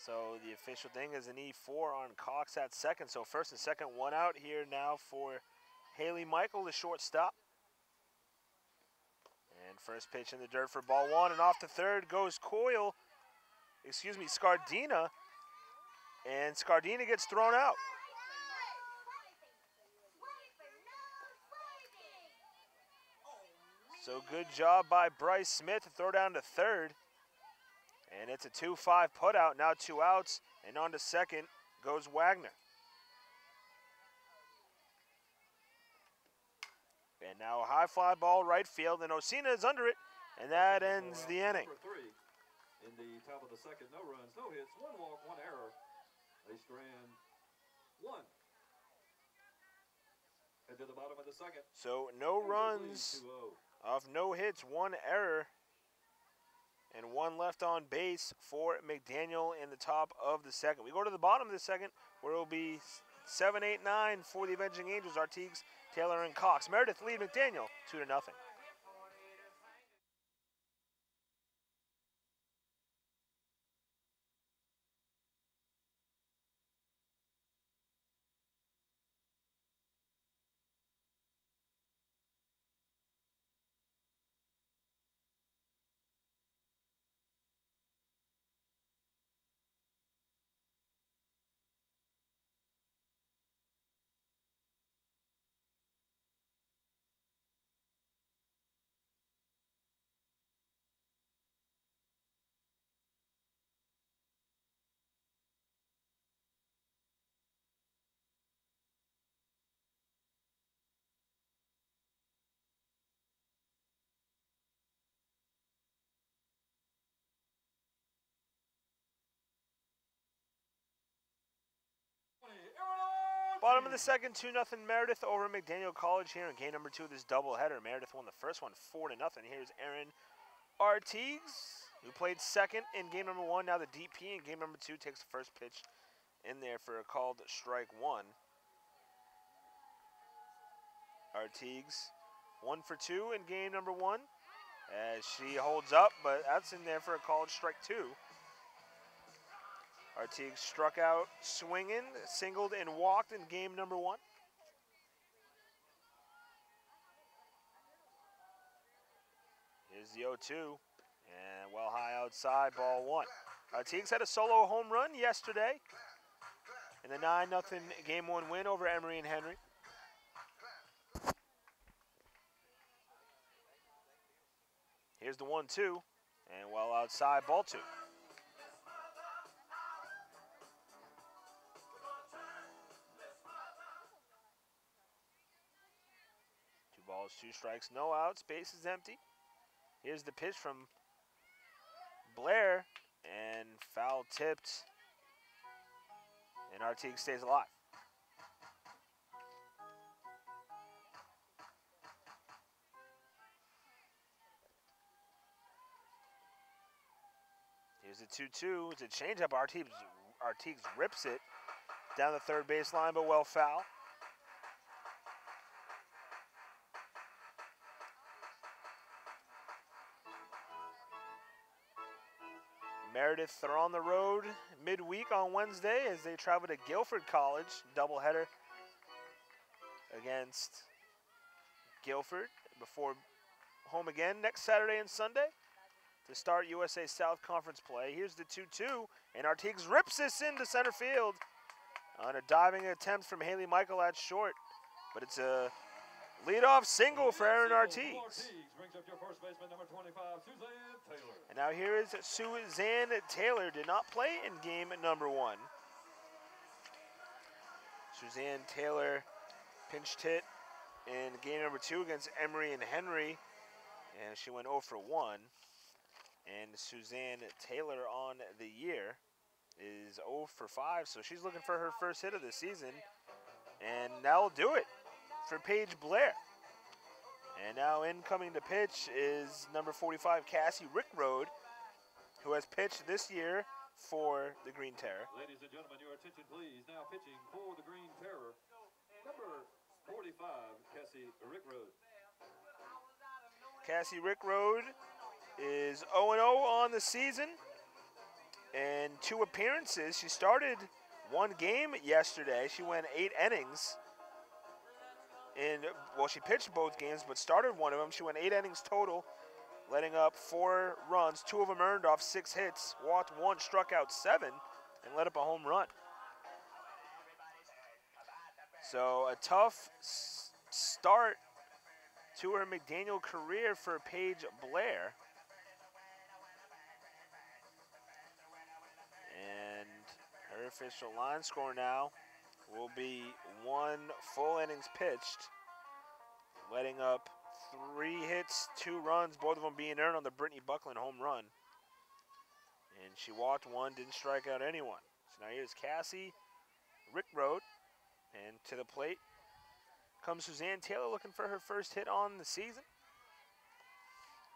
So the official thing is an E4 on Cox at second. So first and second, 1 out here now for Haley Michael, the shortstop. And first pitch in the dirt for ball 1, and off to third goes Scardina. And Scardina gets thrown out. So good job by Bryce Smith to throw down to third. And it's a 2-5 putout, now 2 outs, and on to second goes Wagner. And now a high fly ball right field, and Osina is under it, and that ends the inning. Number 3 in the top of the second, no runs, no hits, 1 walk, 1 error. They strand 1. And to the bottom of the second. So no runs off no hits, 1 error. And 1 left on base for McDaniel in the top of the second. We go to the bottom of the second, where it will be 7, 8, 9 for the Avenging Angels, Artigues, Taylor, and Cox. Meredith lead McDaniel 2-0. Bottom of the second, 2-0 Meredith over McDaniel College here in game number 2 of this doubleheader. Meredith won the first one 4-0. Here's Aaron Artigues, who played second in game number 1. Now the DP in game number 2 takes the first pitch in there for a called strike 1. Artigues 1 for 2 in game number 1 as she holds up, but that's in there for a called strike 2. Artigues struck out swinging, singled, and walked in game number 1. Here's the 0-2, and well high outside, ball 1. Artigues had a solo home run yesterday in the 9-0 game 1 win over Emory and Henry. Here's the 1-2, and well outside, ball 2. Balls, 2 strikes, no outs, base is empty. Here's the pitch from Blair, and foul tipped, and Artigues stays alive. Here's the 2-2, it's a changeup. Artigues rips it down the third baseline, but well foul. Meredith are on the road midweek on Wednesday as they travel to Guilford College, doubleheader against Guilford before home again next Saturday and Sunday to start USA South Conference play. Here's the 2-2, and Artigues rips this into center field on a diving attempt from Haley Michael at short, but it's a Leadoff single for Aaron Artigues. Brings up your first baseman, number 25, Suzanne Taylor. And now here is Suzanne Taylor. Did not play in game number 1. Suzanne Taylor pinched hit in game number 2 against Emery and Henry. And she went 0 for 1. And Suzanne Taylor on the year is 0 for 5. So she's looking for her first hit of the season. And that'll do it for Paige Blair. And now incoming to pitch is number 45, Cassie Rickroad, who has pitched this year for the Green Terror. Ladies and gentlemen, your attention please. Now pitching for the Green Terror, number 45, Cassie Rickroad. Cassie Rickroad is 0-0 on the season and 2 appearances. She started 1 game yesterday. She went 8 innings. She pitched both games, but started 1 of them. She went 8 innings total, letting up 4 runs. 2 of them earned off 6 hits, walked 1, struck out 7, and let up a home run. So a tough start to her McDaniel career for Paige Blair. And her official line score now will be 1 full innings pitched, letting up 3 hits, 2 runs, both of them being earned on the Brittany Buckland home run. And she walked 1, didn't strike out anyone. So now here's Cassie Rickroad, and to the plate comes Suzanne Taylor looking for her first hit on the season.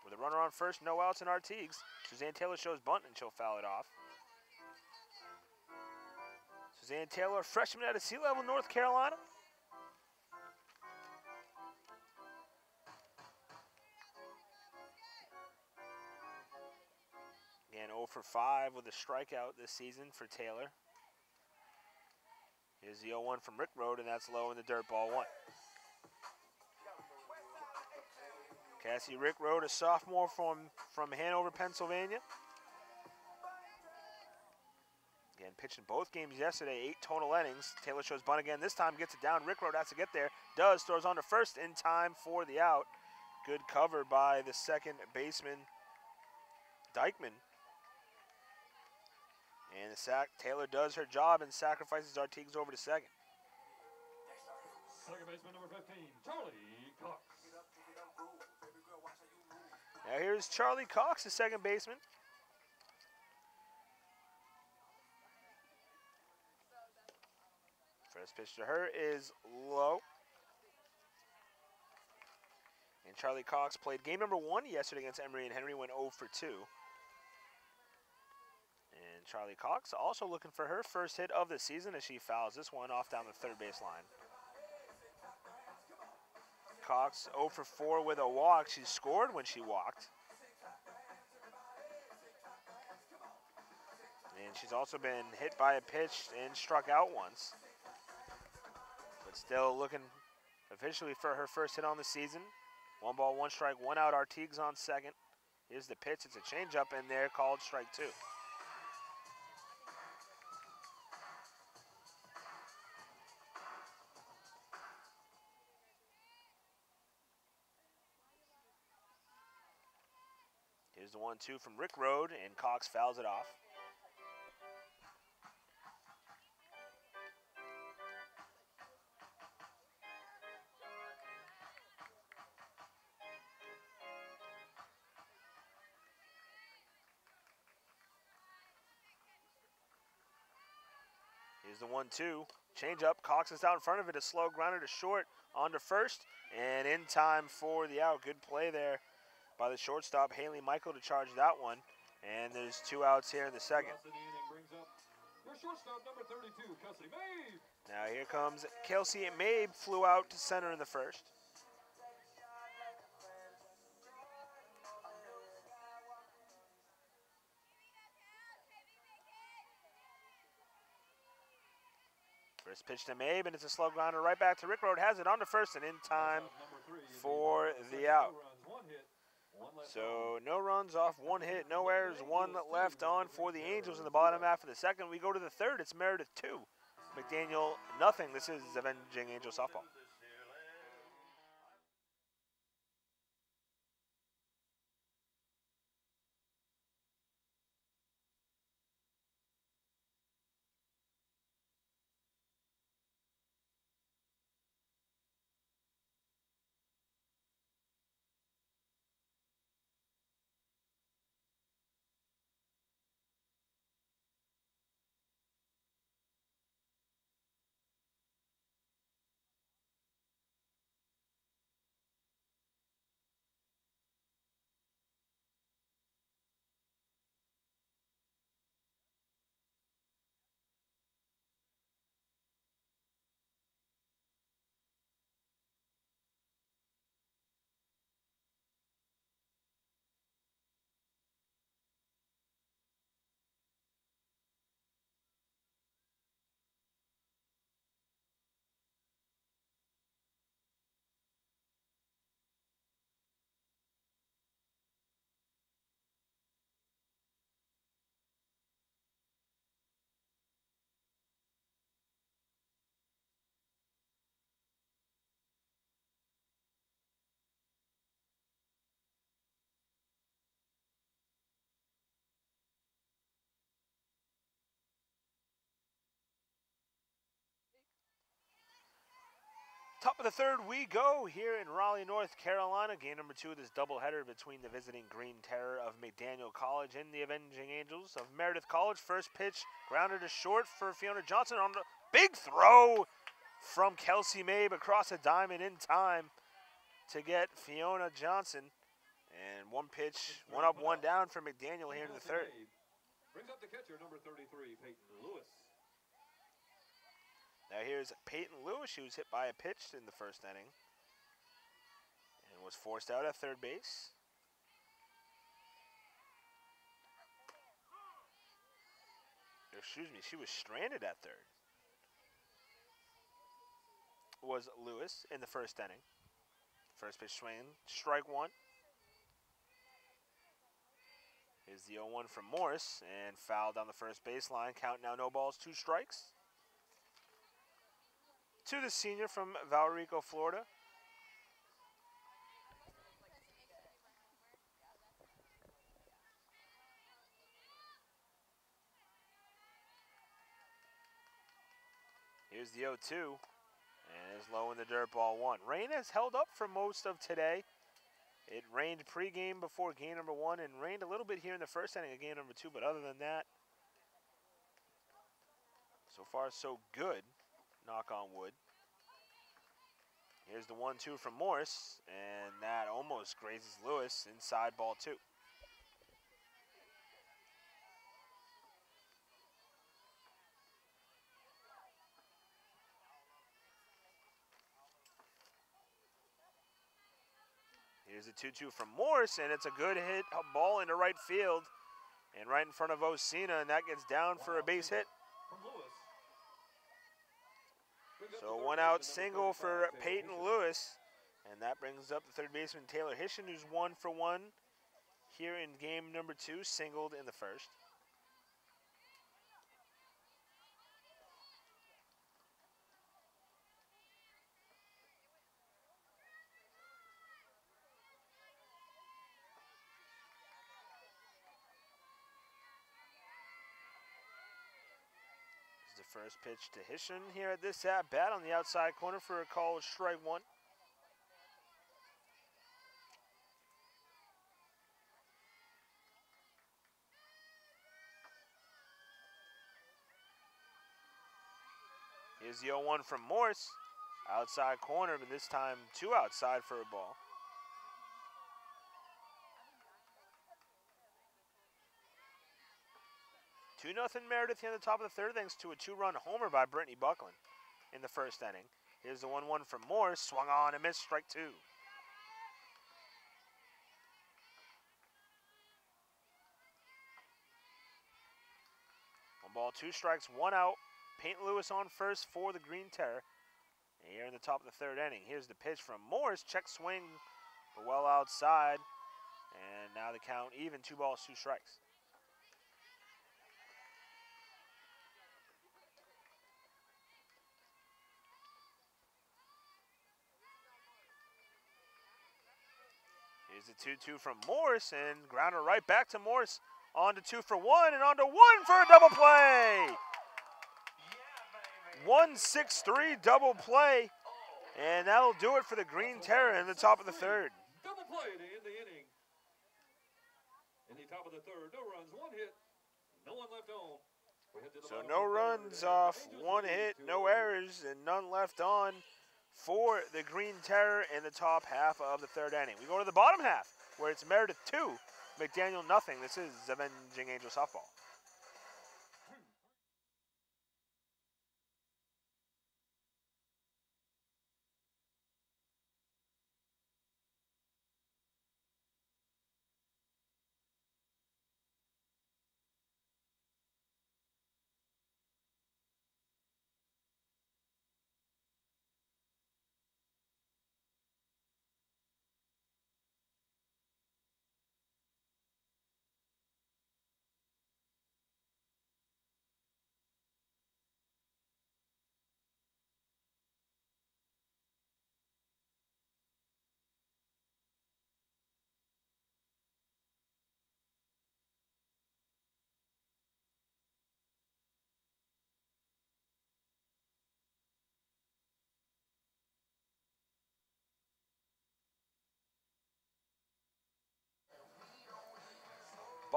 With a runner on first, no outs and Artigues. Suzanne Taylor shows bunt and she'll foul it off. Suzanne Taylor, freshman out of Sea Level, North Carolina. Again, 0 for 5 with a strikeout this season for Taylor. Here's the 0-1 from Rickroad, and that's low in the dirt, ball 1. Cassie Rickroad, a sophomore from Hanover, Pennsylvania. Again, pitched in both games yesterday, 8 total innings. Taylor shows bunt again. This time gets it down. Rickroad has to get there. Does. Throws on to first in time for the out. Good cover by the second baseman, Dykeman. And the sack. Taylor does her job and sacrifices Artigues over to second. Second baseman, number 15, Charlie Cox. Now here's Charlie Cox, the second baseman. First pitch to her is low. And Charlie Cox played game number 1 yesterday against Emery and Henry, went 0 for 2. And Charlie Cox also looking for her first hit of the season as she fouls this one off down the third base line. Cox 0 for 4 with a walk. She scored when she walked. And she's also been hit by a pitch and struck out once. But still looking officially for her first hit on the season. 1 ball, 1 strike, 1 out. Artigues on second. Here's the pitch. It's a changeup in there called strike 2. Here's the 1-2 from Rickroad, and Cox fouls it off. Here's the 1-2. Change up. Cox is out in front of it. A slow grounder to short. On to first. And in time for the out. Good play there by the shortstop, Haley Michael, to charge that one. And there's 2 outs here in the second. Now here comes Kelsey Mabe. Flew out to center in the first. First pitch to Mabe, and it's a slow grounder right back to Rickroad. Has it on to first and in time for the out. So no runs off, 1 hit, no errors, 1 left on for the Angels in the bottom half of the second. We go to the third. It's Meredith 2, McDaniel nothing. This is Avenging Angel softball. Top of the third we go here in Raleigh, North Carolina. Game number 2 of this doubleheader between the visiting Green Terror of McDaniel College and the Avenging Angels of Meredith College. First pitch grounded to short for Fiona Johnson on the big throw from Kelsey Mabe across a diamond in time to get Fiona Johnson. And one pitch, one up, one down for McDaniel here in the third. Brings up the catcher, number 33, Peyton Lewis. Now here's Peyton Lewis, who was hit by a pitch in the first inning and was forced out at third base. Excuse me, she was stranded at third. Was Lewis in the first inning. First pitch swing, strike one. Here's the 0-1 from Morris and fouled down the first baseline. Count now, no balls, 2 strikes. To the senior from Valrico, Florida. Here's the 0-2, and it's low in the dirt, ball 1. Rain has held up for most of today. It rained pregame before game number 1 and rained a little bit here in the first inning of game number 2, but other than that, so far so good. Knock on wood. Here's the 1-2 from Morris, and that almost grazes Lewis inside, ball 2. Here's the 2-2 from Morris, and it's a good hit, a ball into right field, and right in front of Osina, and that gets down for a base hit. So 1 out single for Peyton Lewis, and that brings up the third baseman Taylor Hishon, who's 1 for 1 here in game number 2, singled in the first. First pitch to Hishon here at this at-bat on the outside corner for a call, strike 1. Here's the 0-1 from Morris. Outside corner, but this time 2 outside for a ball. Two 0 Meredith here in the top of the third, thanks to a 2-run homer by Brittany Buckland in the first inning. Here's the 1-1 from Morris, swung on and missed, strike 2. 1 ball, 2 strikes, 1 out. Peyton Lewis on first for the Green Terror. And here in the top of the third inning, here's the pitch from Morris, check swing, but well outside. And now the count even, 2 balls, 2 strikes. Here's the 2-2 from Morris, and grounder right back to Morris. On to 2 for 1, and on to 1 for a double play. 1-6-3 double play, and that'll do it for the Green Terror in the top of the third. Double play to end the inning. In the top of the third, no runs, 1 hit, no one left on. So no runs off, 1 hit, no errors, and none left on for the Green Terror in the top half of the third inning. We go to the bottom half, where it's Meredith 2, McDaniel nothing. This is Avenging Angel softball.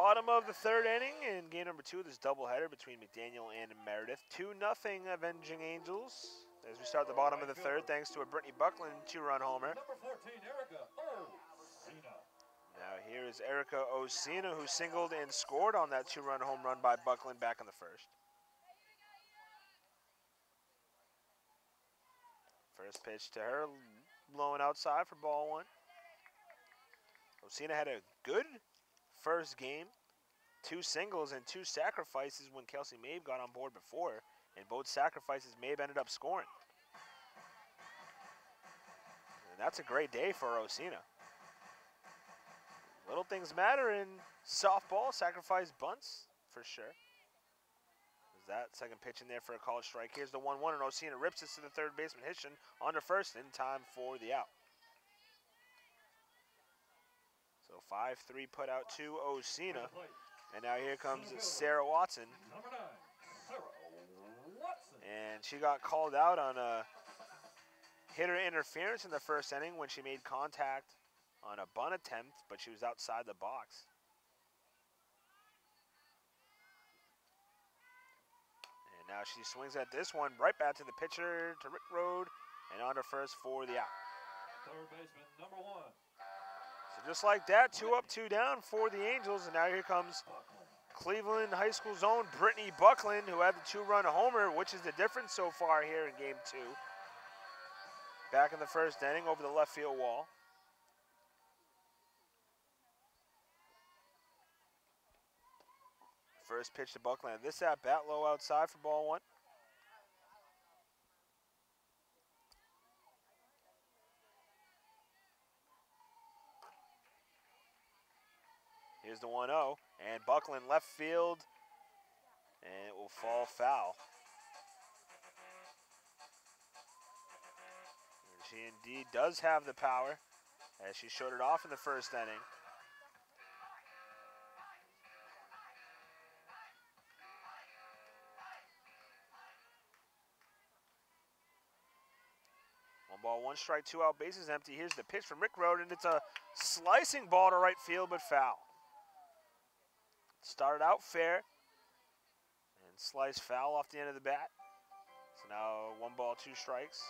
Bottom of the third inning in game number 2 of this doubleheader between McDaniel and Meredith. 2-0 Avenging Angels as we start the bottom of the third, thanks to a Brittany Buckland 2-run homer. Number 14, Erica Osina. Now here is Erica Osina, who singled and scored on that 2-run home run by Buckland back in the first. First pitch to her, blowing outside for ball 1. Osina had a good first game, 2 singles and 2 sacrifices when Kelsey Mabe got on board before, and both sacrifices Mabe ended up scoring. And that's a great day for Osina. Little things matter in softball, sacrifice bunts for sure. There's that second pitch in there for a college strike. Here's the 1-1, and Osina rips this to the third baseman Hitchen on to first in time for the out. So 5-3 put out to Osina. And now here comes Sarah Watson. Number 9, Sarah Watson. And she got called out on a hitter interference in the first inning when she made contact on a bunt attempt, but she was outside the box. And now she swings at this one, right back to the pitcher, to Rick Road, and on to first for the out. Third baseman, number 1. So just like that, 2 up, 2 down for the Angels, and now here comes Cleveland High School's own Brittany Buckland, who had the 2-run homer, which is the difference so far here in game 2. Back in the first inning over the left field wall. First pitch to Buckland. This at bat low outside for ball 1. Here's the 1-0, and Buckland left field, and it will fall foul. And she indeed does have the power, as she showed it off in the first inning. Ball 1 strike, 2 out, bases empty. Here's the pitch from Rick Road, and it's a slicing ball to right field, but foul. Started out fair, and sliced foul off the end of the bat. So now 1 ball, 2 strikes.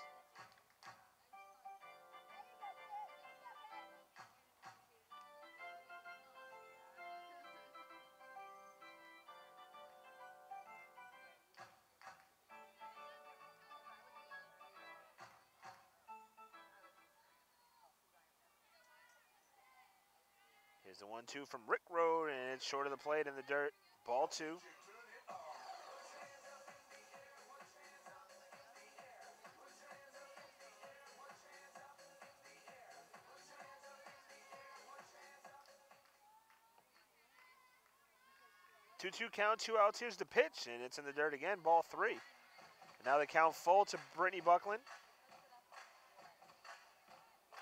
Here's the 1-2 from Rick Road, and it's short of the plate in the dirt. Ball 2. Two count, 2 outs. Here's the pitch, and it's in the dirt again. Ball 3. And now the count full to Brittany Buckland.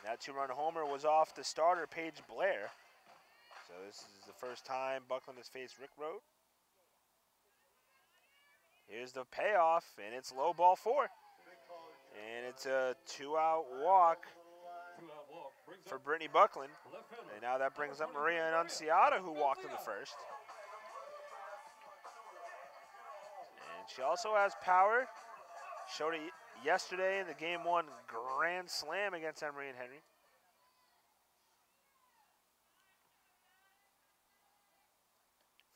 That 2-run homer was off the starter, Paige Blair. So this is the first time Buckland has faced Rick Road. Here's the payoff, and it's low, ball 4. And it's a 2-out walk for Brittany Buckland. And now that brings up Maria Annunciata, who walked in the first. And she also has power. Showed it yesterday in the Game 1 Grand Slam against Emory and Henry.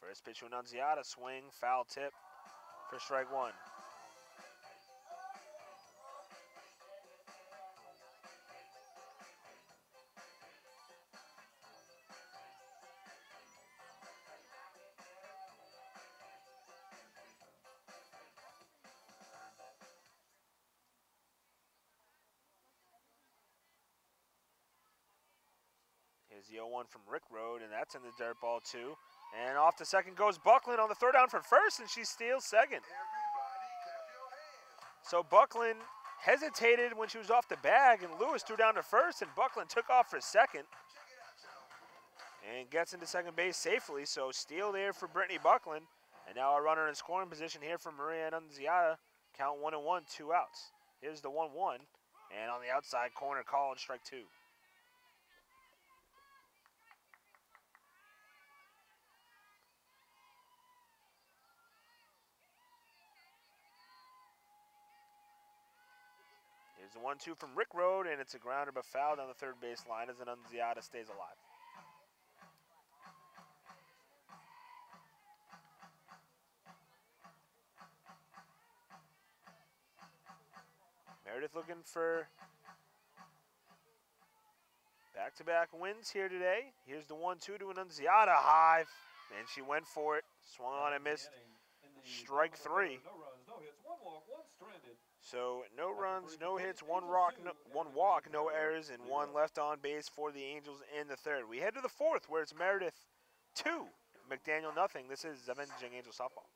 First pitch to Annunciata, swing, foul tip for strike 1. Here's the 0-1 from Rick Road, and that's in the dirt, ball 2. And off to second goes Buckland on the third down for first, and she steals second. So Buckland hesitated when she was off the bag, and Lewis threw down to first, and Buckland took off for second. And gets into second base safely, so steal there for Brittany Buckland. And now a runner in scoring position here for Maria Annunziata. Count 1-1, 2 outs. Here's the 1-1, and on the outside corner, College, strike 2. 1-2 from Rick Road, and it's a grounder but foul down the third base line as Annunziata stays alive. Meredith looking for back-to-back wins here today. Here's the 1-2 to Annunziata, high, and she went for it. Swung on and missed. Strike 3. No runs, no hits, one walk, one stranded. So no runs, no hits, one walk, no errors, and one left on base for the Angels in the third. We head to the fourth, where it's Meredith 2, McDaniel nothing. This is Avenging Angel softball.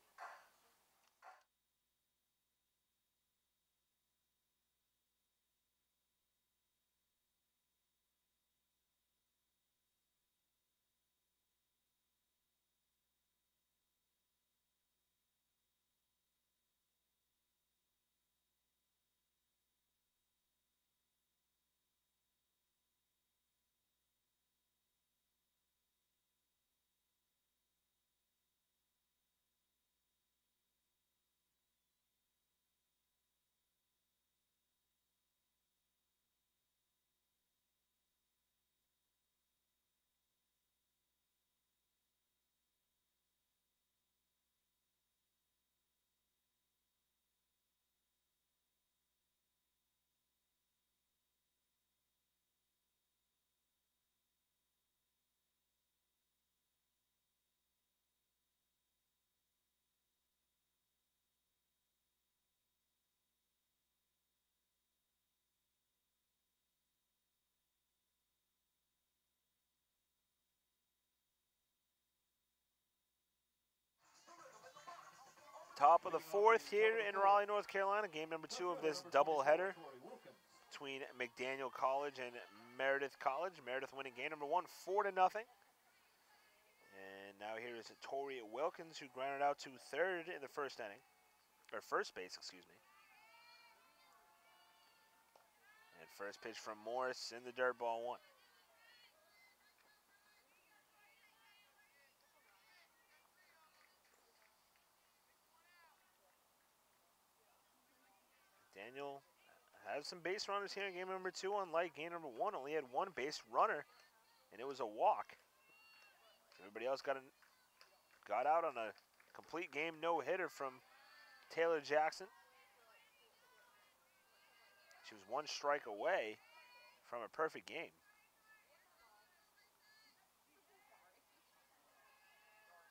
Top of the fourth here in Raleigh, North Carolina. Game number 2 of this doubleheader between McDaniel College and Meredith College. Meredith winning game number 1, 4-0. And now here is Tori Wilkins, who grounded out to third in the first inning, or first base, excuse me. And first pitch from Morris in the dirt, ball 1. Daniel has some base runners here in game number 2, unlike game number 1, only had 1 base runner, and it was a walk. Everybody else got out on a complete game no-hitter from Taylor Jackson. She was 1 strike away from a perfect game.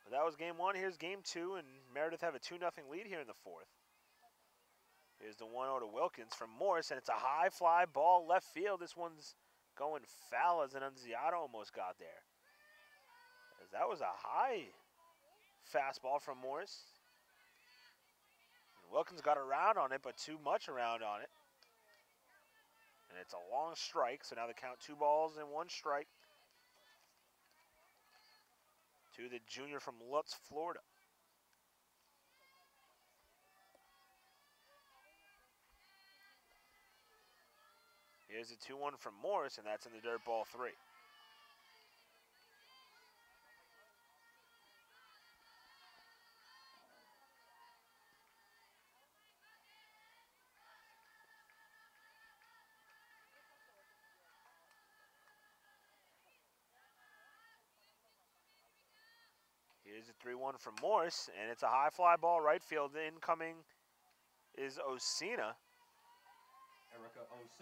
But that was game 1. Here's game 2, and Meredith have a 2-0 lead here in the fourth. Here's the 1-0 to Wilkins from Morris, and it's a high fly ball left field. This one's going foul as Annunziata almost got there. As that was a high fastball from Morris. And Wilkins got around on it, but too much around on it. And it's a long strike, so now they count 2 balls and 1 strike to the junior from Lutz, Florida. Here's a 2-1 from Morris, and that's in the dirt, ball 3. Here's a 3-1 from Morris, and it's a high fly ball right field. Incoming is Osina.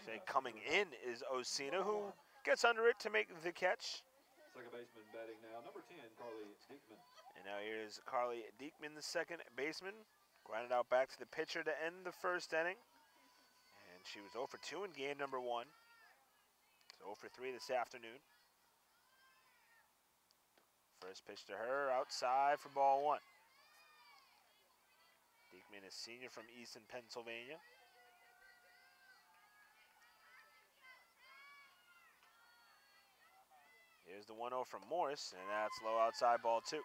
Say coming in is Osina, who gets under it to make the catch. Second baseman batting now, number 10, Carly Diekman. And now here's Carly Diekman, the second baseman. Grounded out back to the pitcher to end the first inning. And she was 0 for 2 in game number 1. So 0 for 3 this afternoon. First pitch to her, outside for ball 1. Diekman is senior from Easton, Pennsylvania. Here's the 1-0 from Morris, and that's low outside, ball 2.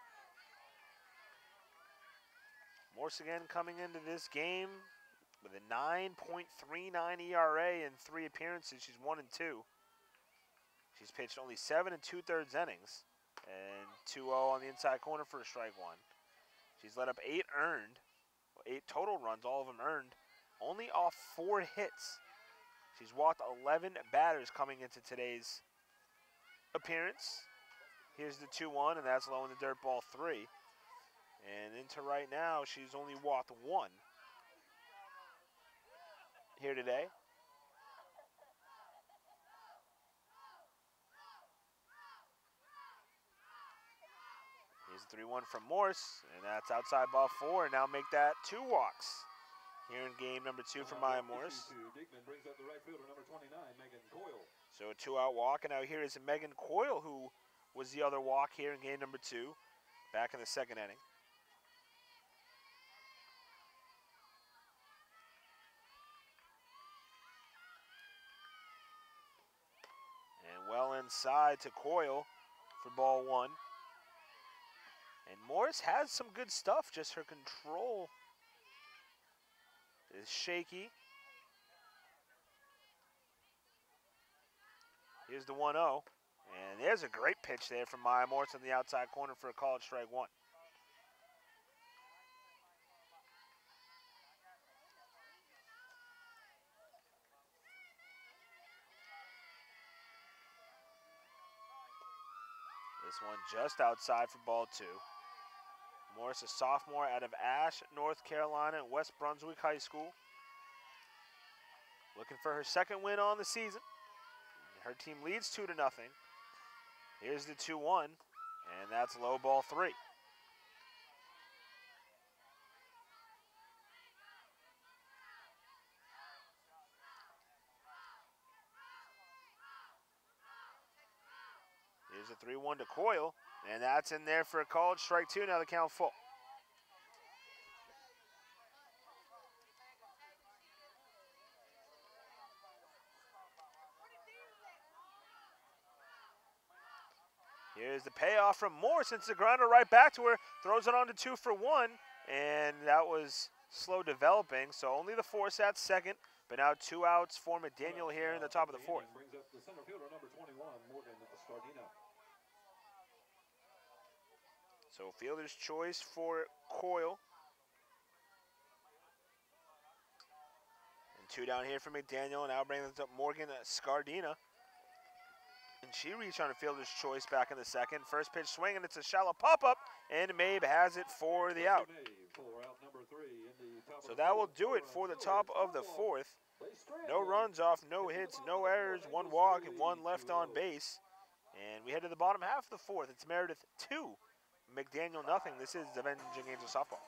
Morris again coming into this game with a 9.39 ERA in 3 appearances. She's 1-2. She's pitched only 7 2/3 innings, and 2-0 on the inside corner for a strike 1. She's let up 8 earned, 8 total runs, all of them earned, only off 4 hits. She's walked 11 batters coming into today's appearance. Here's the 2-1, and that's low in the dirt, ball 3. And into right now, she's only walked 1 here today. Here's the 3-1 from Morse, and that's outside ball 4. And now make that 2 walks here in game number 2 for Maya Morse. Dickman brings up the right fielder, number 29, Megan Coyle. So a 2-out walk, and now here is Megan Coyle, who was the other walk here in game number 2, back in the 2nd inning. And well inside to Coyle for ball 1. And Morris has some good stuff, just her control is shaky. Here's the 1-0. And there's a great pitch there from Maya Morris on the outside corner for a called strike 1. This one just outside for ball 2. Morris, a sophomore out of Ashe, North Carolina, at West Brunswick High School. Looking for her 2nd win on the season. Her team leads 2-0. Here's the 2-1, and that's low, ball 3. Here's a 3-1 to Coyle, and that's in there for a called strike 2. Now the count full. Here's the payoff from Moore, since the grounder right back to her, throws it on to 2 for 1, and that was slow developing, so only the force at 2nd, but now 2 outs for McDaniel here in the top of the 4th. Brings up the center fielder, number 21, Morgan Scardina. So fielder's choice for Coyle. And 2 down here for McDaniel, and now brings up Morgan Scardina. And she reached on a fielder's choice back in the 2nd. First pitch swing, and it's a shallow pop-up, and Mabe has it for the out. So that will do it for the top of the 4th. No runs off, no hits, no errors, 1 walk, and 1 left on base. And we head to the bottom half of the 4th. It's Meredith 2, McDaniel nothing. This is Avenging Angels softball.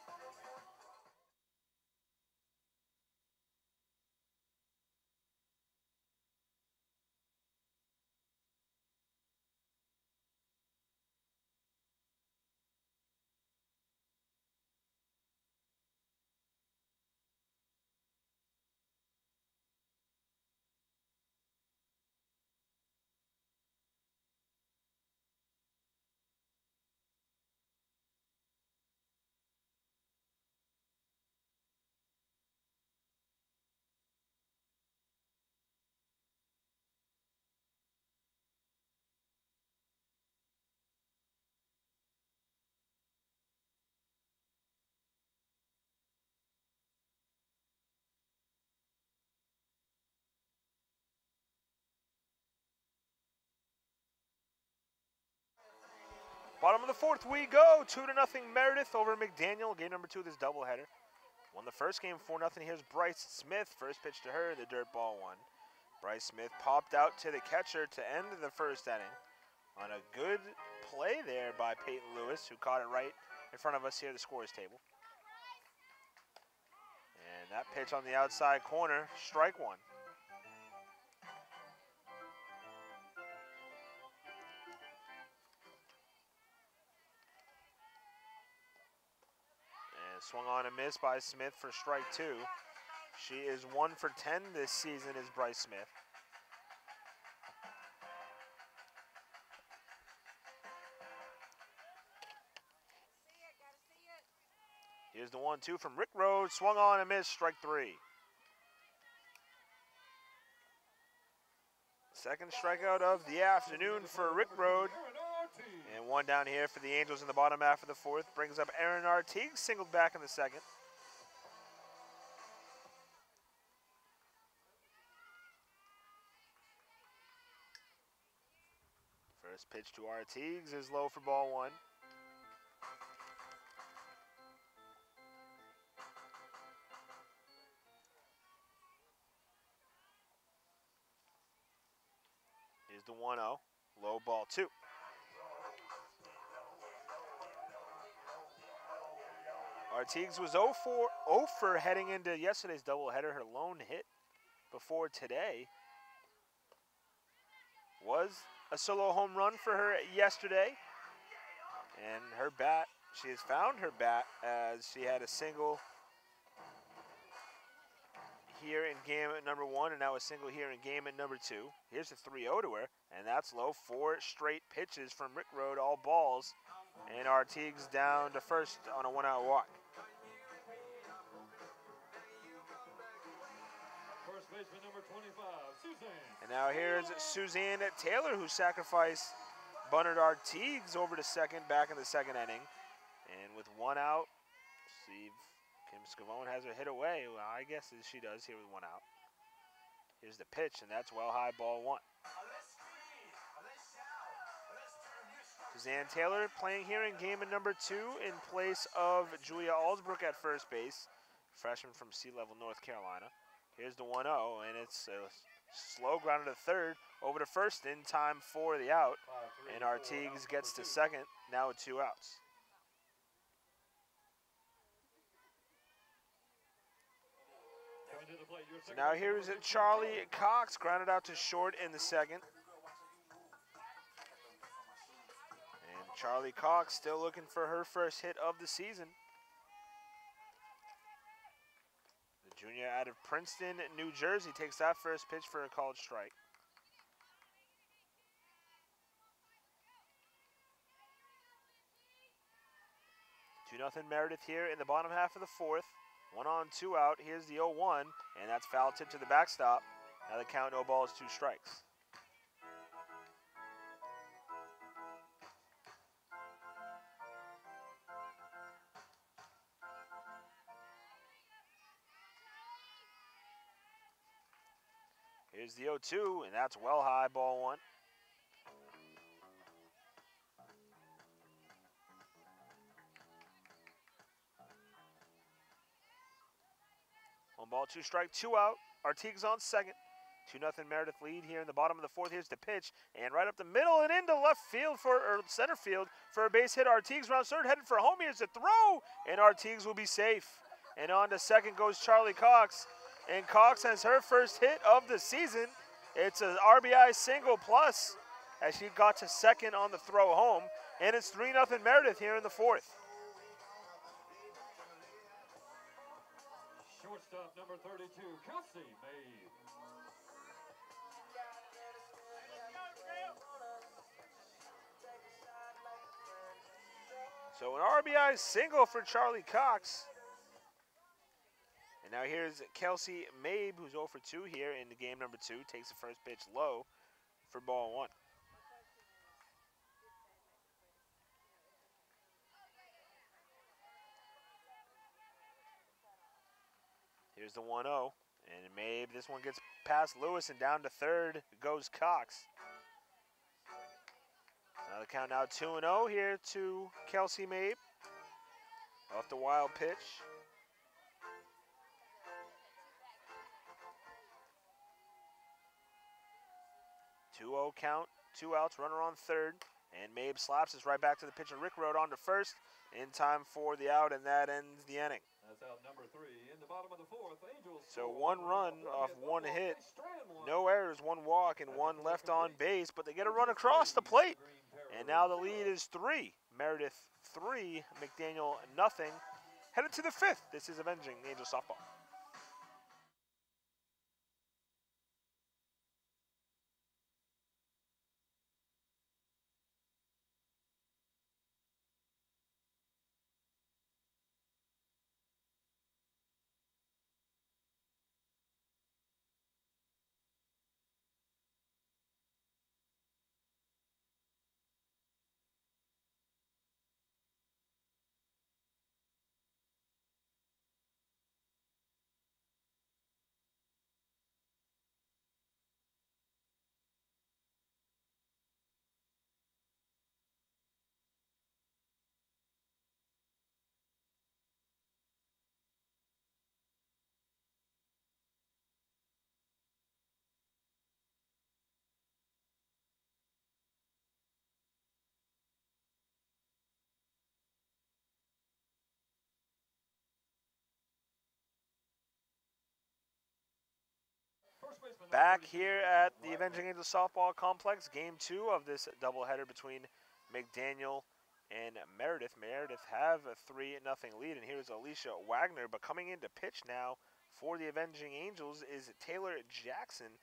Bottom of the 4th we go. 2-0 Meredith over McDaniel. Game number 2 of this doubleheader. Won the first game 4-0. Here's Bryce Smith. First pitch to her, the dirt ball 1. Bryce Smith popped out to the catcher to end the 1st inning on a good play there by Peyton Lewis, who caught it right in front of us here at the scores table. And that pitch on the outside corner, strike 1. Swung on and missed by Smith for strike 2. She is 1 for 10 this season, is Bryce Smith. Here's the 1-2 from Rick Rhodes. Swung on and missed, strike 3. Second strikeout of the afternoon for Rick Rhodes. And 1 down here for the Angels in the bottom half of the 4th. Brings up Aaron Artigue, singled back in the 2nd. First pitch to Artigues is low for ball one. Here's the 1-0. Low, ball two. Artigues was 0 for heading into yesterday's doubleheader. Her lone hit before today was a solo home run for her yesterday. And her bat, she has found her bat as she had a single here in game at number 1 and now a single here in game at number 2. Here's a 3-0 to her, and that's low. 4 straight pitches from Rick Road, all balls. And Artigues down to first on a 1-out walk. First baseman number 25, Suzanne. And now here's Suzanne Taylor, who sacrificed bunted Artigues over to second back in the second inning. And with 1 out, see if Kim Scavone has her hit away. Well, I guess she does here with 1 out. Here's the pitch, and that's well high, ball 1. Suzanne Taylor playing here in game at number 2 in place of Julia Alsbrook at first base, freshman from Sea Level, North Carolina. Here's the 1-0, and it's a slow ground to third, over to first in time for the out. And Artigues gets to second, now with 2 outs. So now here's Charlie Cox, grounded out to short in the second. And Charlie Cox still looking for her first hit of the season. The junior out of Princeton, New Jersey, takes that first pitch for a called strike. Two 2-0 Meredith here in the bottom half of the fourth. 1 on, 2 out. Here's the 0-1, and that's foul tip to the backstop. Now the count, no balls, 2 strikes. Here's the 0-2, and that's well high, ball 1. One ball, 2 strike, 2 out. Artigues on second. 2-0 Meredith lead here in the bottom of the fourth. Here's the pitch, and right up the middle and into left field or center field for a base hit. Artigues rounds third, headed for home. Here's the throw, and Artigues will be safe. And on to second goes Charlie Cox, and Cox has her first hit of the season. It's an RBI single plus as she got to second on the throw home, and it's 3-0 Meredith here in the fourth. Shortstop number 32, Kelsey May. So an RBI single for Charlie Cox. And now here's Kelsey Mabe, who's 0 for 2 here in the game number 2. Takes the first pitch low for ball 1. Here's the 1-0. And Mabe, this one gets past Lewis, and down to third goes Cox. Now the count now 2-0 here to Kelsey Mabe. Off the wild pitch. 2-0 count, 2 outs, runner on third. And Mabe slaps us right back to the pitcher. Rick Road on to first in time for the out, and that ends the inning. That's out number 3 in the bottom of the fourth. Angels. So 1 run off 1 hit, no errors, 1 walk, and 1 left on base, but they get a run across the plate. And now the lead is 3. Meredith 3, McDaniel nothing. Headed to the 5th. This is Avenging Angels Softball. Back here at the Avenging Angels softball complex, game 2 of this doubleheader between McDaniel and Meredith. Meredith have a 3-0 lead, and here's Alicia Wagner. But coming in to pitch now for the Avenging Angels is Taylor Jackson,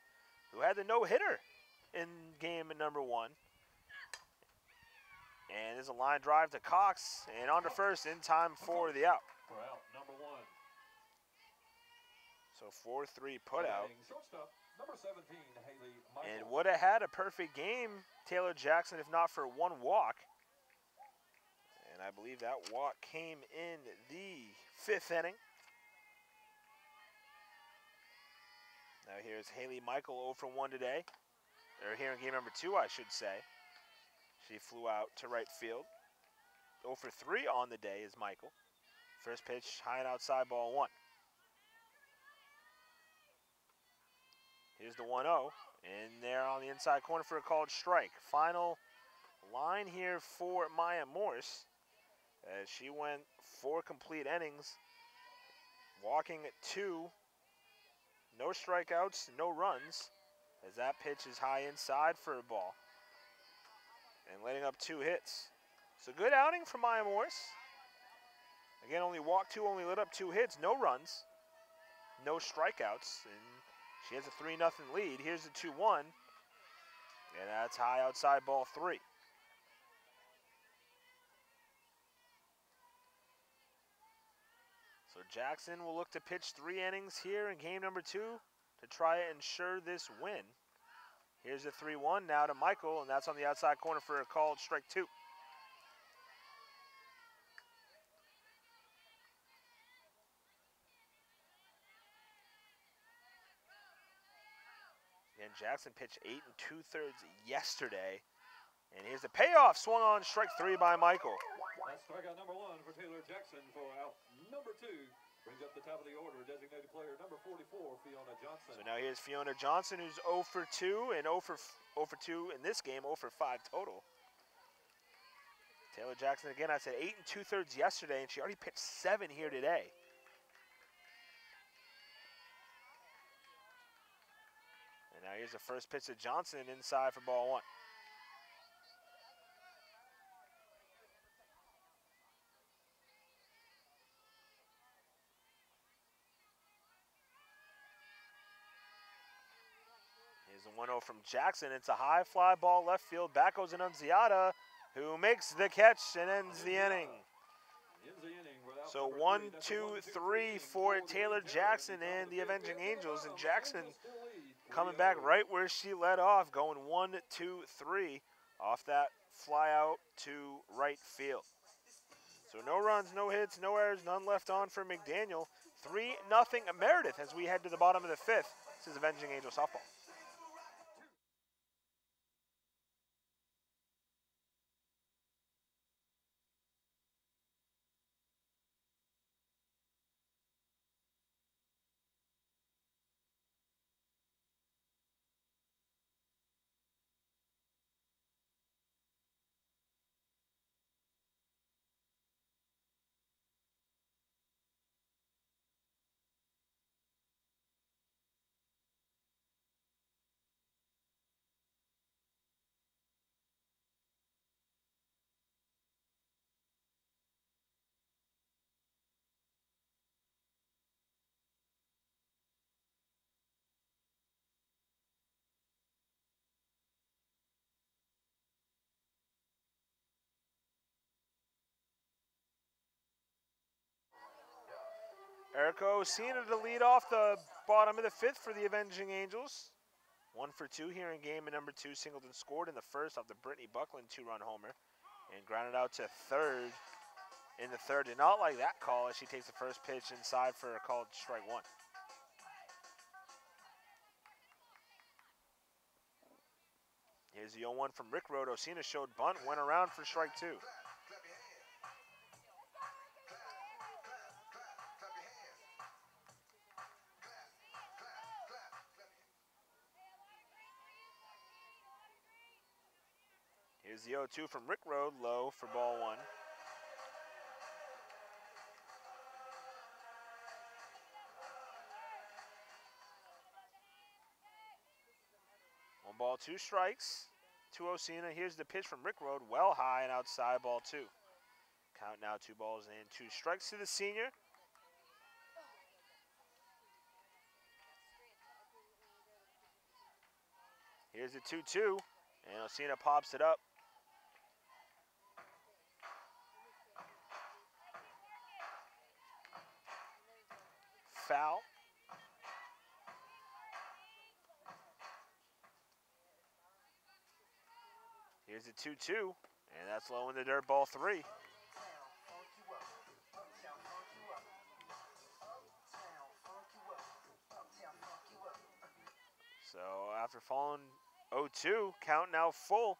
who had the no-hitter in game number 1. And there's a line drive to Cox, and on to first in time for the out. For out number 1. So 4-3 put out. Shortstop, number 17, Haley Michael. And would have had a perfect game, Taylor Jackson, if not for one walk. And I believe that walk came in the 5th inning. Now here's Haley Michael 0 for 1 today. Or here in game number 2, I should say. She flew out to right field. 0 for 3 on the day is Michael. First pitch, high and outside, ball 1. Here's the 1-0, and there on the inside corner for a called strike. Final line here for Maya Morse, as she went 4 complete innings, walking 2, no strikeouts, no runs, as that pitch is high inside for a ball, and letting up 2 hits. So good outing for Maya Morse. Again, only walked 2, only lit up 2 hits, no runs, no strikeouts, and she has a 3-0 lead. Here's the 2-1, and that's high outside, ball 3. So Jackson will look to pitch 3 innings here in game number 2 to try and ensure this win. Here's the 3-1 now to Michael, and that's on the outside corner for a called strike 2. And Jackson pitched 8 2/3 yesterday. And here's the payoff, swung on strike 3 by Michael. That's strikeout number 1 for Taylor Jackson. For out number 2, brings up the top of the order, designated player number 44, Fiona Johnson. So now here's Fiona Johnson, who's 0 for 2 and 0 for 2 in this game, 0 for 5 total. Taylor Jackson, again, I said 8 2/3 yesterday, and she already pitched 7 here today. And now here's the first pitch to Johnson inside for ball 1. Here's a 1-0 from Jackson. It's a high fly ball left field. Back goes Annunziata, who makes the catch and ends the inning. So 1, 2, 3 for Taylor Jackson and the Avenging Angels. And Jackson coming back right where she led off, going 1, 2, 3 off that fly out to right field. So no runs, no hits, no errors, none left on for McDaniel. 3-0 Meredith as we head to the bottom of the 5th. This is Avenging Angel softball. Erica Osina to lead off the bottom of the 5th for the Avenging Angels. 1 for 2 here in game number 2. Singleton scored in the first off the Brittany Buckland 2-run homer and grounded out to third in the 3rd. Did not like that call as she takes the first pitch inside for a called strike 1. Here's the 0-1 from Rick Road. Osina showed bunt, went around for strike 2. Here's the 0-2 from Rick Road, low for ball 1. ball, 2 strikes to Osina. Here's the pitch from Rick Road, well high and outside, ball 2. Count now, 2 balls and 2 strikes to the senior. Here's the 2-2, and Osina pops it up. Foul. Here's the 2-2, and that's low in the dirt, ball 3. So after falling 0-2, count now full.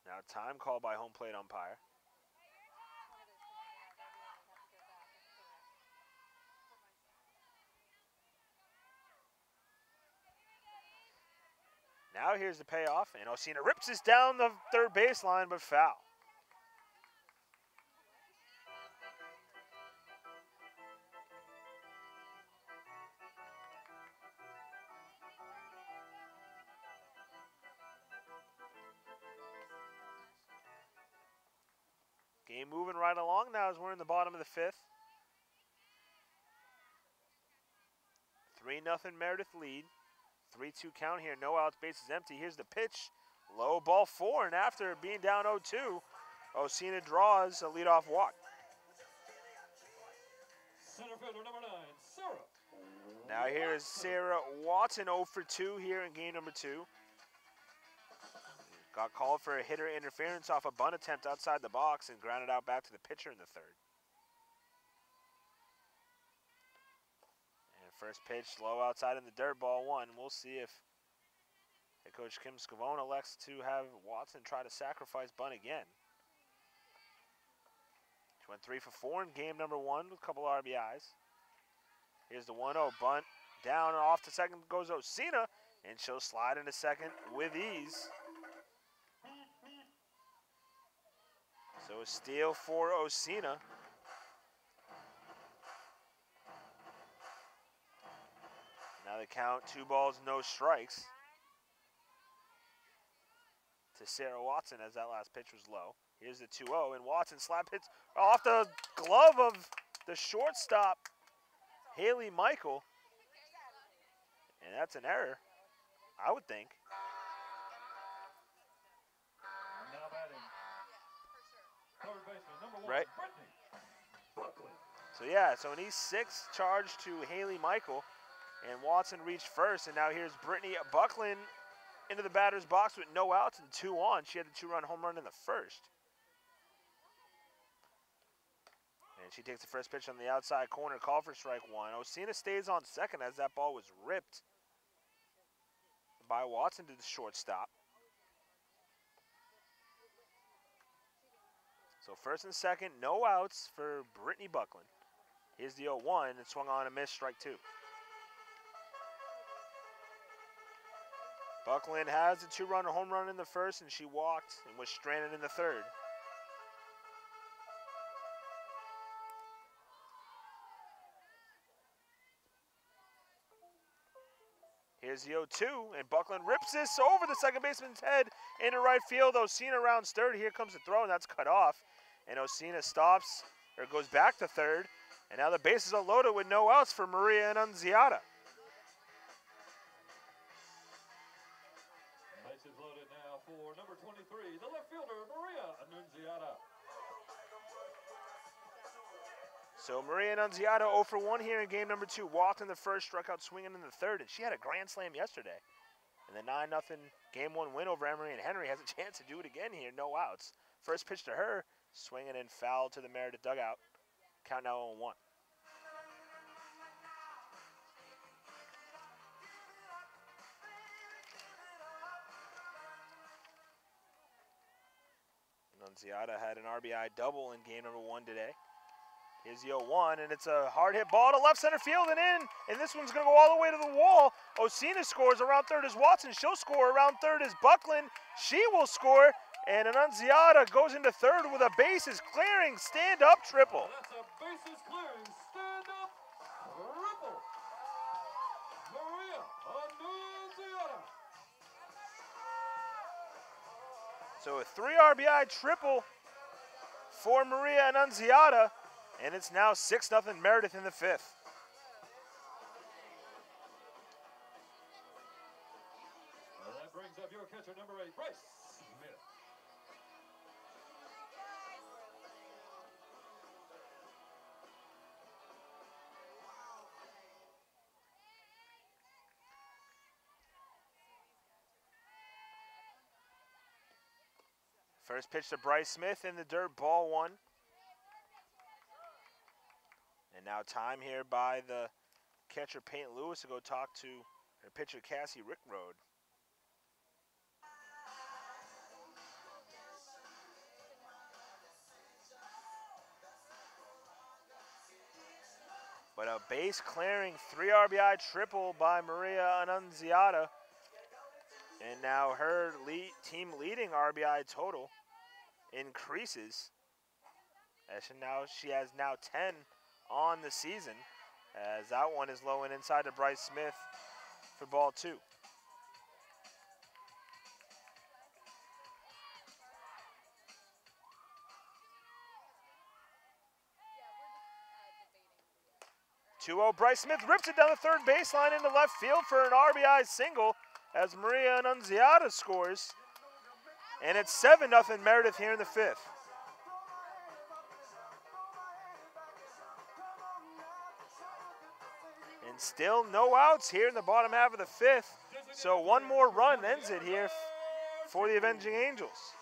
Now time called by home plate umpire. Now here's the payoff, and Osina rips this down the third baseline, but foul. Game moving right along now as we're in the bottom of the 5th. 3-0 Meredith lead. 3-2 count here, no outs, bases empty. Here's the pitch, low, ball 4, and after being down 0-2, Osina draws a leadoff walk. Center fielder number 9, Sarah. Now here is Sarah Watson 0 for 2 here in game number 2. Got called for a hitter interference off a bunt attempt outside the box and grounded out back to the pitcher in the 3rd. And first pitch, low outside in the dirt, ball 1. We'll see if head coach Kim Scavone elects to have Watson try to sacrifice bunt again. She went 3 for 4 in game number 1 with a couple RBIs. Here's the 1-0 bunt. Down and off to second goes Osina, and she'll slide into second with ease. So a steal for Osina. Now they count 2 balls, no strikes to Sarah Watson as that last pitch was low. Here's the 2-0, and Watson slap hits off the glove of the shortstop, Haley Michael. And that's an error, I would think. Now batting. Third baseman, number 1, Right. Brittany. So yeah, so an E6 charge to Haley Michael, and Watson reached first, and now here's Brittany Buckland into the batter's box with no outs and 2 on. She had a 2-run home run in the 1st. And she takes the first pitch on the outside corner, call for strike 1. Osina stays on second as that ball was ripped by Watson to the shortstop. So first and second, no outs for Brittany Buckland. Here's the 0-1, and swung on and missed, strike 2. Buckland has a 2-run home run in the 1st, and she walked and was stranded in the 3rd. Here's the 0-2, and Buckland rips this over the second baseman's head into right field. Osina rounds 3rd. Here comes the throw, and that's cut off. And Osina stops, or goes back to 3rd. And now the bases are loaded with no outs for Maria Annunziata. Bases loaded now for number 23, the left fielder, Maria Annunziata. So Maria Annunziata 0 for 1 here in game number 2. Walked in the 1st, struck out swinging in the 3rd, and she had a grand slam yesterday. And the 9-0 game 1 win over Emory and Henry has a chance to do it again here, no outs. First pitch to her, swinging and foul to the Meredith dugout. Count now 0-1. Annunziata had an RBI double in game number 1 today. Here's the 0-1, and it's a hard hit ball to left center field and in, and this one's going to go all the way to the wall. Osina scores. Around 3rd is Watson. She'll score. Around 3rd is Buckland. She will score, and Annunziata goes into 3rd with a bases clearing stand-up triple. That's a bases clearing stand-up triple. Annunziata. So a 3 RBI triple for Maria Annunziata, and it's now 6-0 Meredith in the 5th. Well, that brings up your catcher, number 8, Bryce Smith. First pitch to Bryce Smith in the dirt, ball 1. And now time here by the catcher Peyton Lewis to go talk to her pitcher Cassie Rickroad. But a base clearing 3 RBI triple by Maria Annunziata. And now her team leading RBI total increases. As she has now 10 on the season. As that one is low and inside to Bryce Smith for ball 2. Bryce Smith rips it down the third baseline into left field for an RBI single as Maria Annunziata scores. And it's 7-0 Meredith here in the 5th. And still no outs here in the bottom half of the 5th. So one more run ends it here for the Avenging Angels.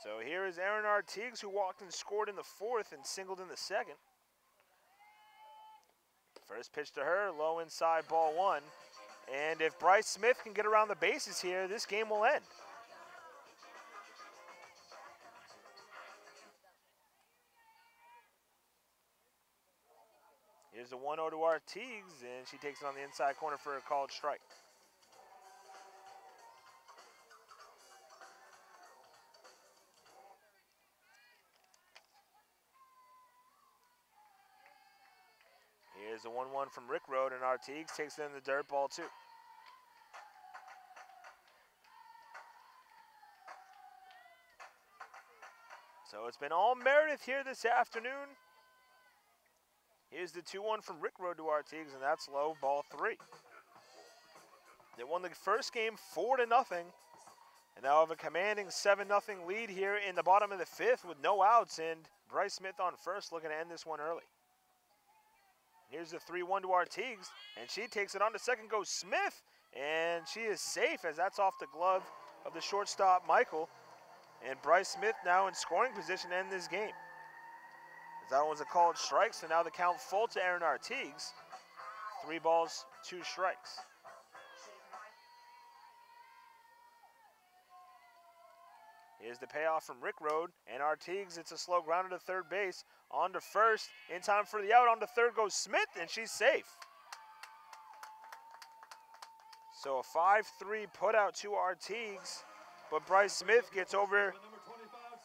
So here is Erin Artigues, who walked and scored in the 4th and singled in the 2nd. First pitch to her, low inside, ball 1. And if Bryce Smith can get around the bases here, this game will end. Here's the 1-0 to Artigues, and she takes it on the inside corner for a called strike. Here's the 1-1 from Rickroad, and Artigues takes it in the dirt, ball 2. So it's been all Meredith here this afternoon. Here's the 2-1 from Rickroad to Artigues, and that's low, ball 3. They won the first game 4-0, and now have a commanding 7-0 lead here in the bottom of the 5th with no outs, and Bryce Smith on first looking to end this one early. Here's the 3-1 to Artigues, and she takes it on to second, goes Smith, and she is safe as that's off the glove of the shortstop, Michael. And Bryce Smith now in scoring position to end this game. As that one's a called strike, so now the count full to Erin Artigues. 3 balls, 2 strikes. Here's the payoff from Rickroad, and Artigues, it's a slow grounder to third base, on to first, in time for the out, on to third goes Smith, and she's safe. So a 5-3 put out to Artigues, but Bryce Smith gets over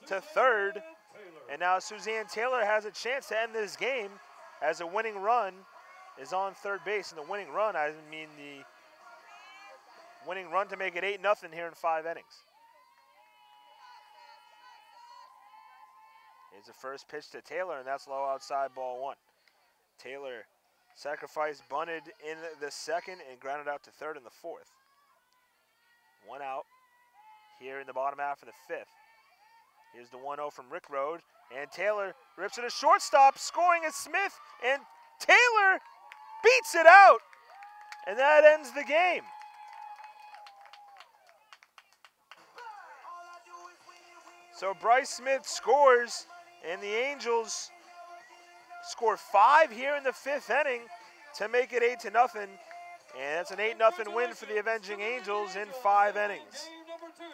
to third, and now Suzanne Taylor has a chance to end this game as a winning run is on third base. And the winning run, I mean the winning run to make it 8-0 here in 5 innings. Here's the first pitch to Taylor, and that's low outside, ball 1. Taylor sacrificed, bunted in the 2nd, and grounded out to third in the 4th. 1 out here in the bottom half of the 5th. Here's the 1-0 from Rickroad, and Taylor rips it to shortstop, scoring is Smith, and Taylor beats it out, and that ends the game. So Bryce Smith scores, and the Angels score 5 here in the 5th inning to make it 8-0, and that's an 8-0 win for the Avenging Angels in 5 innings. Game number 2,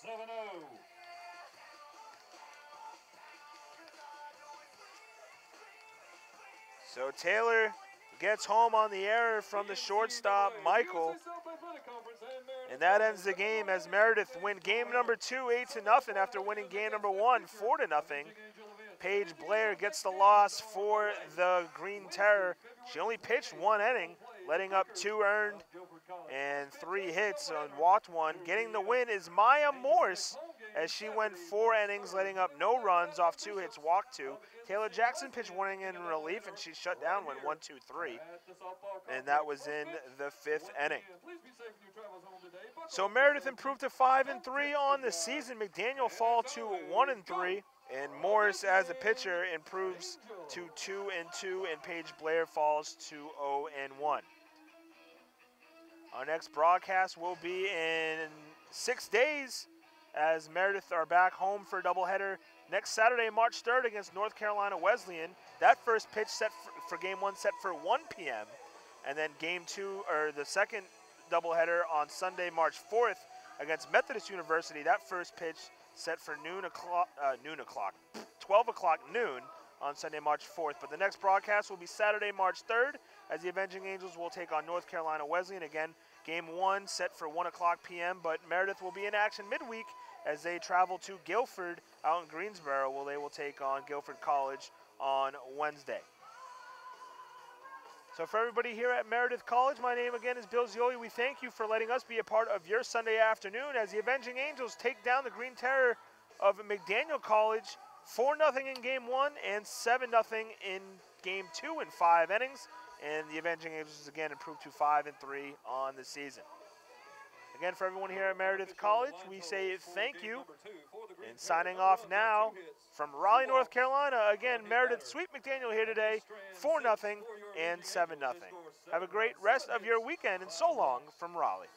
7-0. So Taylor gets home on the error from the shortstop, Michael. And that ends the game as Meredith win game number 2, 8-0, after winning game number 1, 4-0. Paige Blair gets the loss for the Green Terror. She only pitched 1 inning, letting up 2 earned and 3 hits and walked 1. Getting the win is Maya Morse, as she went 4 innings, letting up no runs off 2 hits, walked 2. Taylor Jackson pitched 1 inning in relief, and she shut down, went 1-2-3, and that was in the 5th inning. So Meredith improved to 5-3 on the season. McDaniel fall to 1-3, and Morris, as a pitcher, improves to 2-2, and Paige Blair falls to 0-1. Our next broadcast will be in 6 days, as Meredith are back home for a doubleheader next Saturday, March 3rd, against North Carolina Wesleyan. That first pitch set for game 1 set for 1 p.m. And then game 2, or the second doubleheader on Sunday, March 4th, against Methodist University. That first pitch set for 12 o'clock noon on Sunday, March 4th. But the next broadcast will be Saturday, March 3rd, as the Avenging Angels will take on North Carolina Wesleyan. Again, game 1 set for 1 o'clock p.m., but Meredith will be in action midweek as they travel to Guilford out in Greensboro, where they will take on Guilford College on Wednesday. So for everybody here at Meredith College, my name again is Bill Zioli. We thank you for letting us be a part of your Sunday afternoon as the Avenging Angels take down the Green Terror of McDaniel College 4-0 in game 1 and 7-0 in game 2 in 5 innings. And the Avenging Angels again improved to 5-3 on the season. Again, for everyone here at Meredith College, we say thank you. And signing off now from Raleigh, North Carolina, again, Meredith sweep McDaniel here today, 4-0 and 7-0. Have a great rest of your weekend, and so long from Raleigh.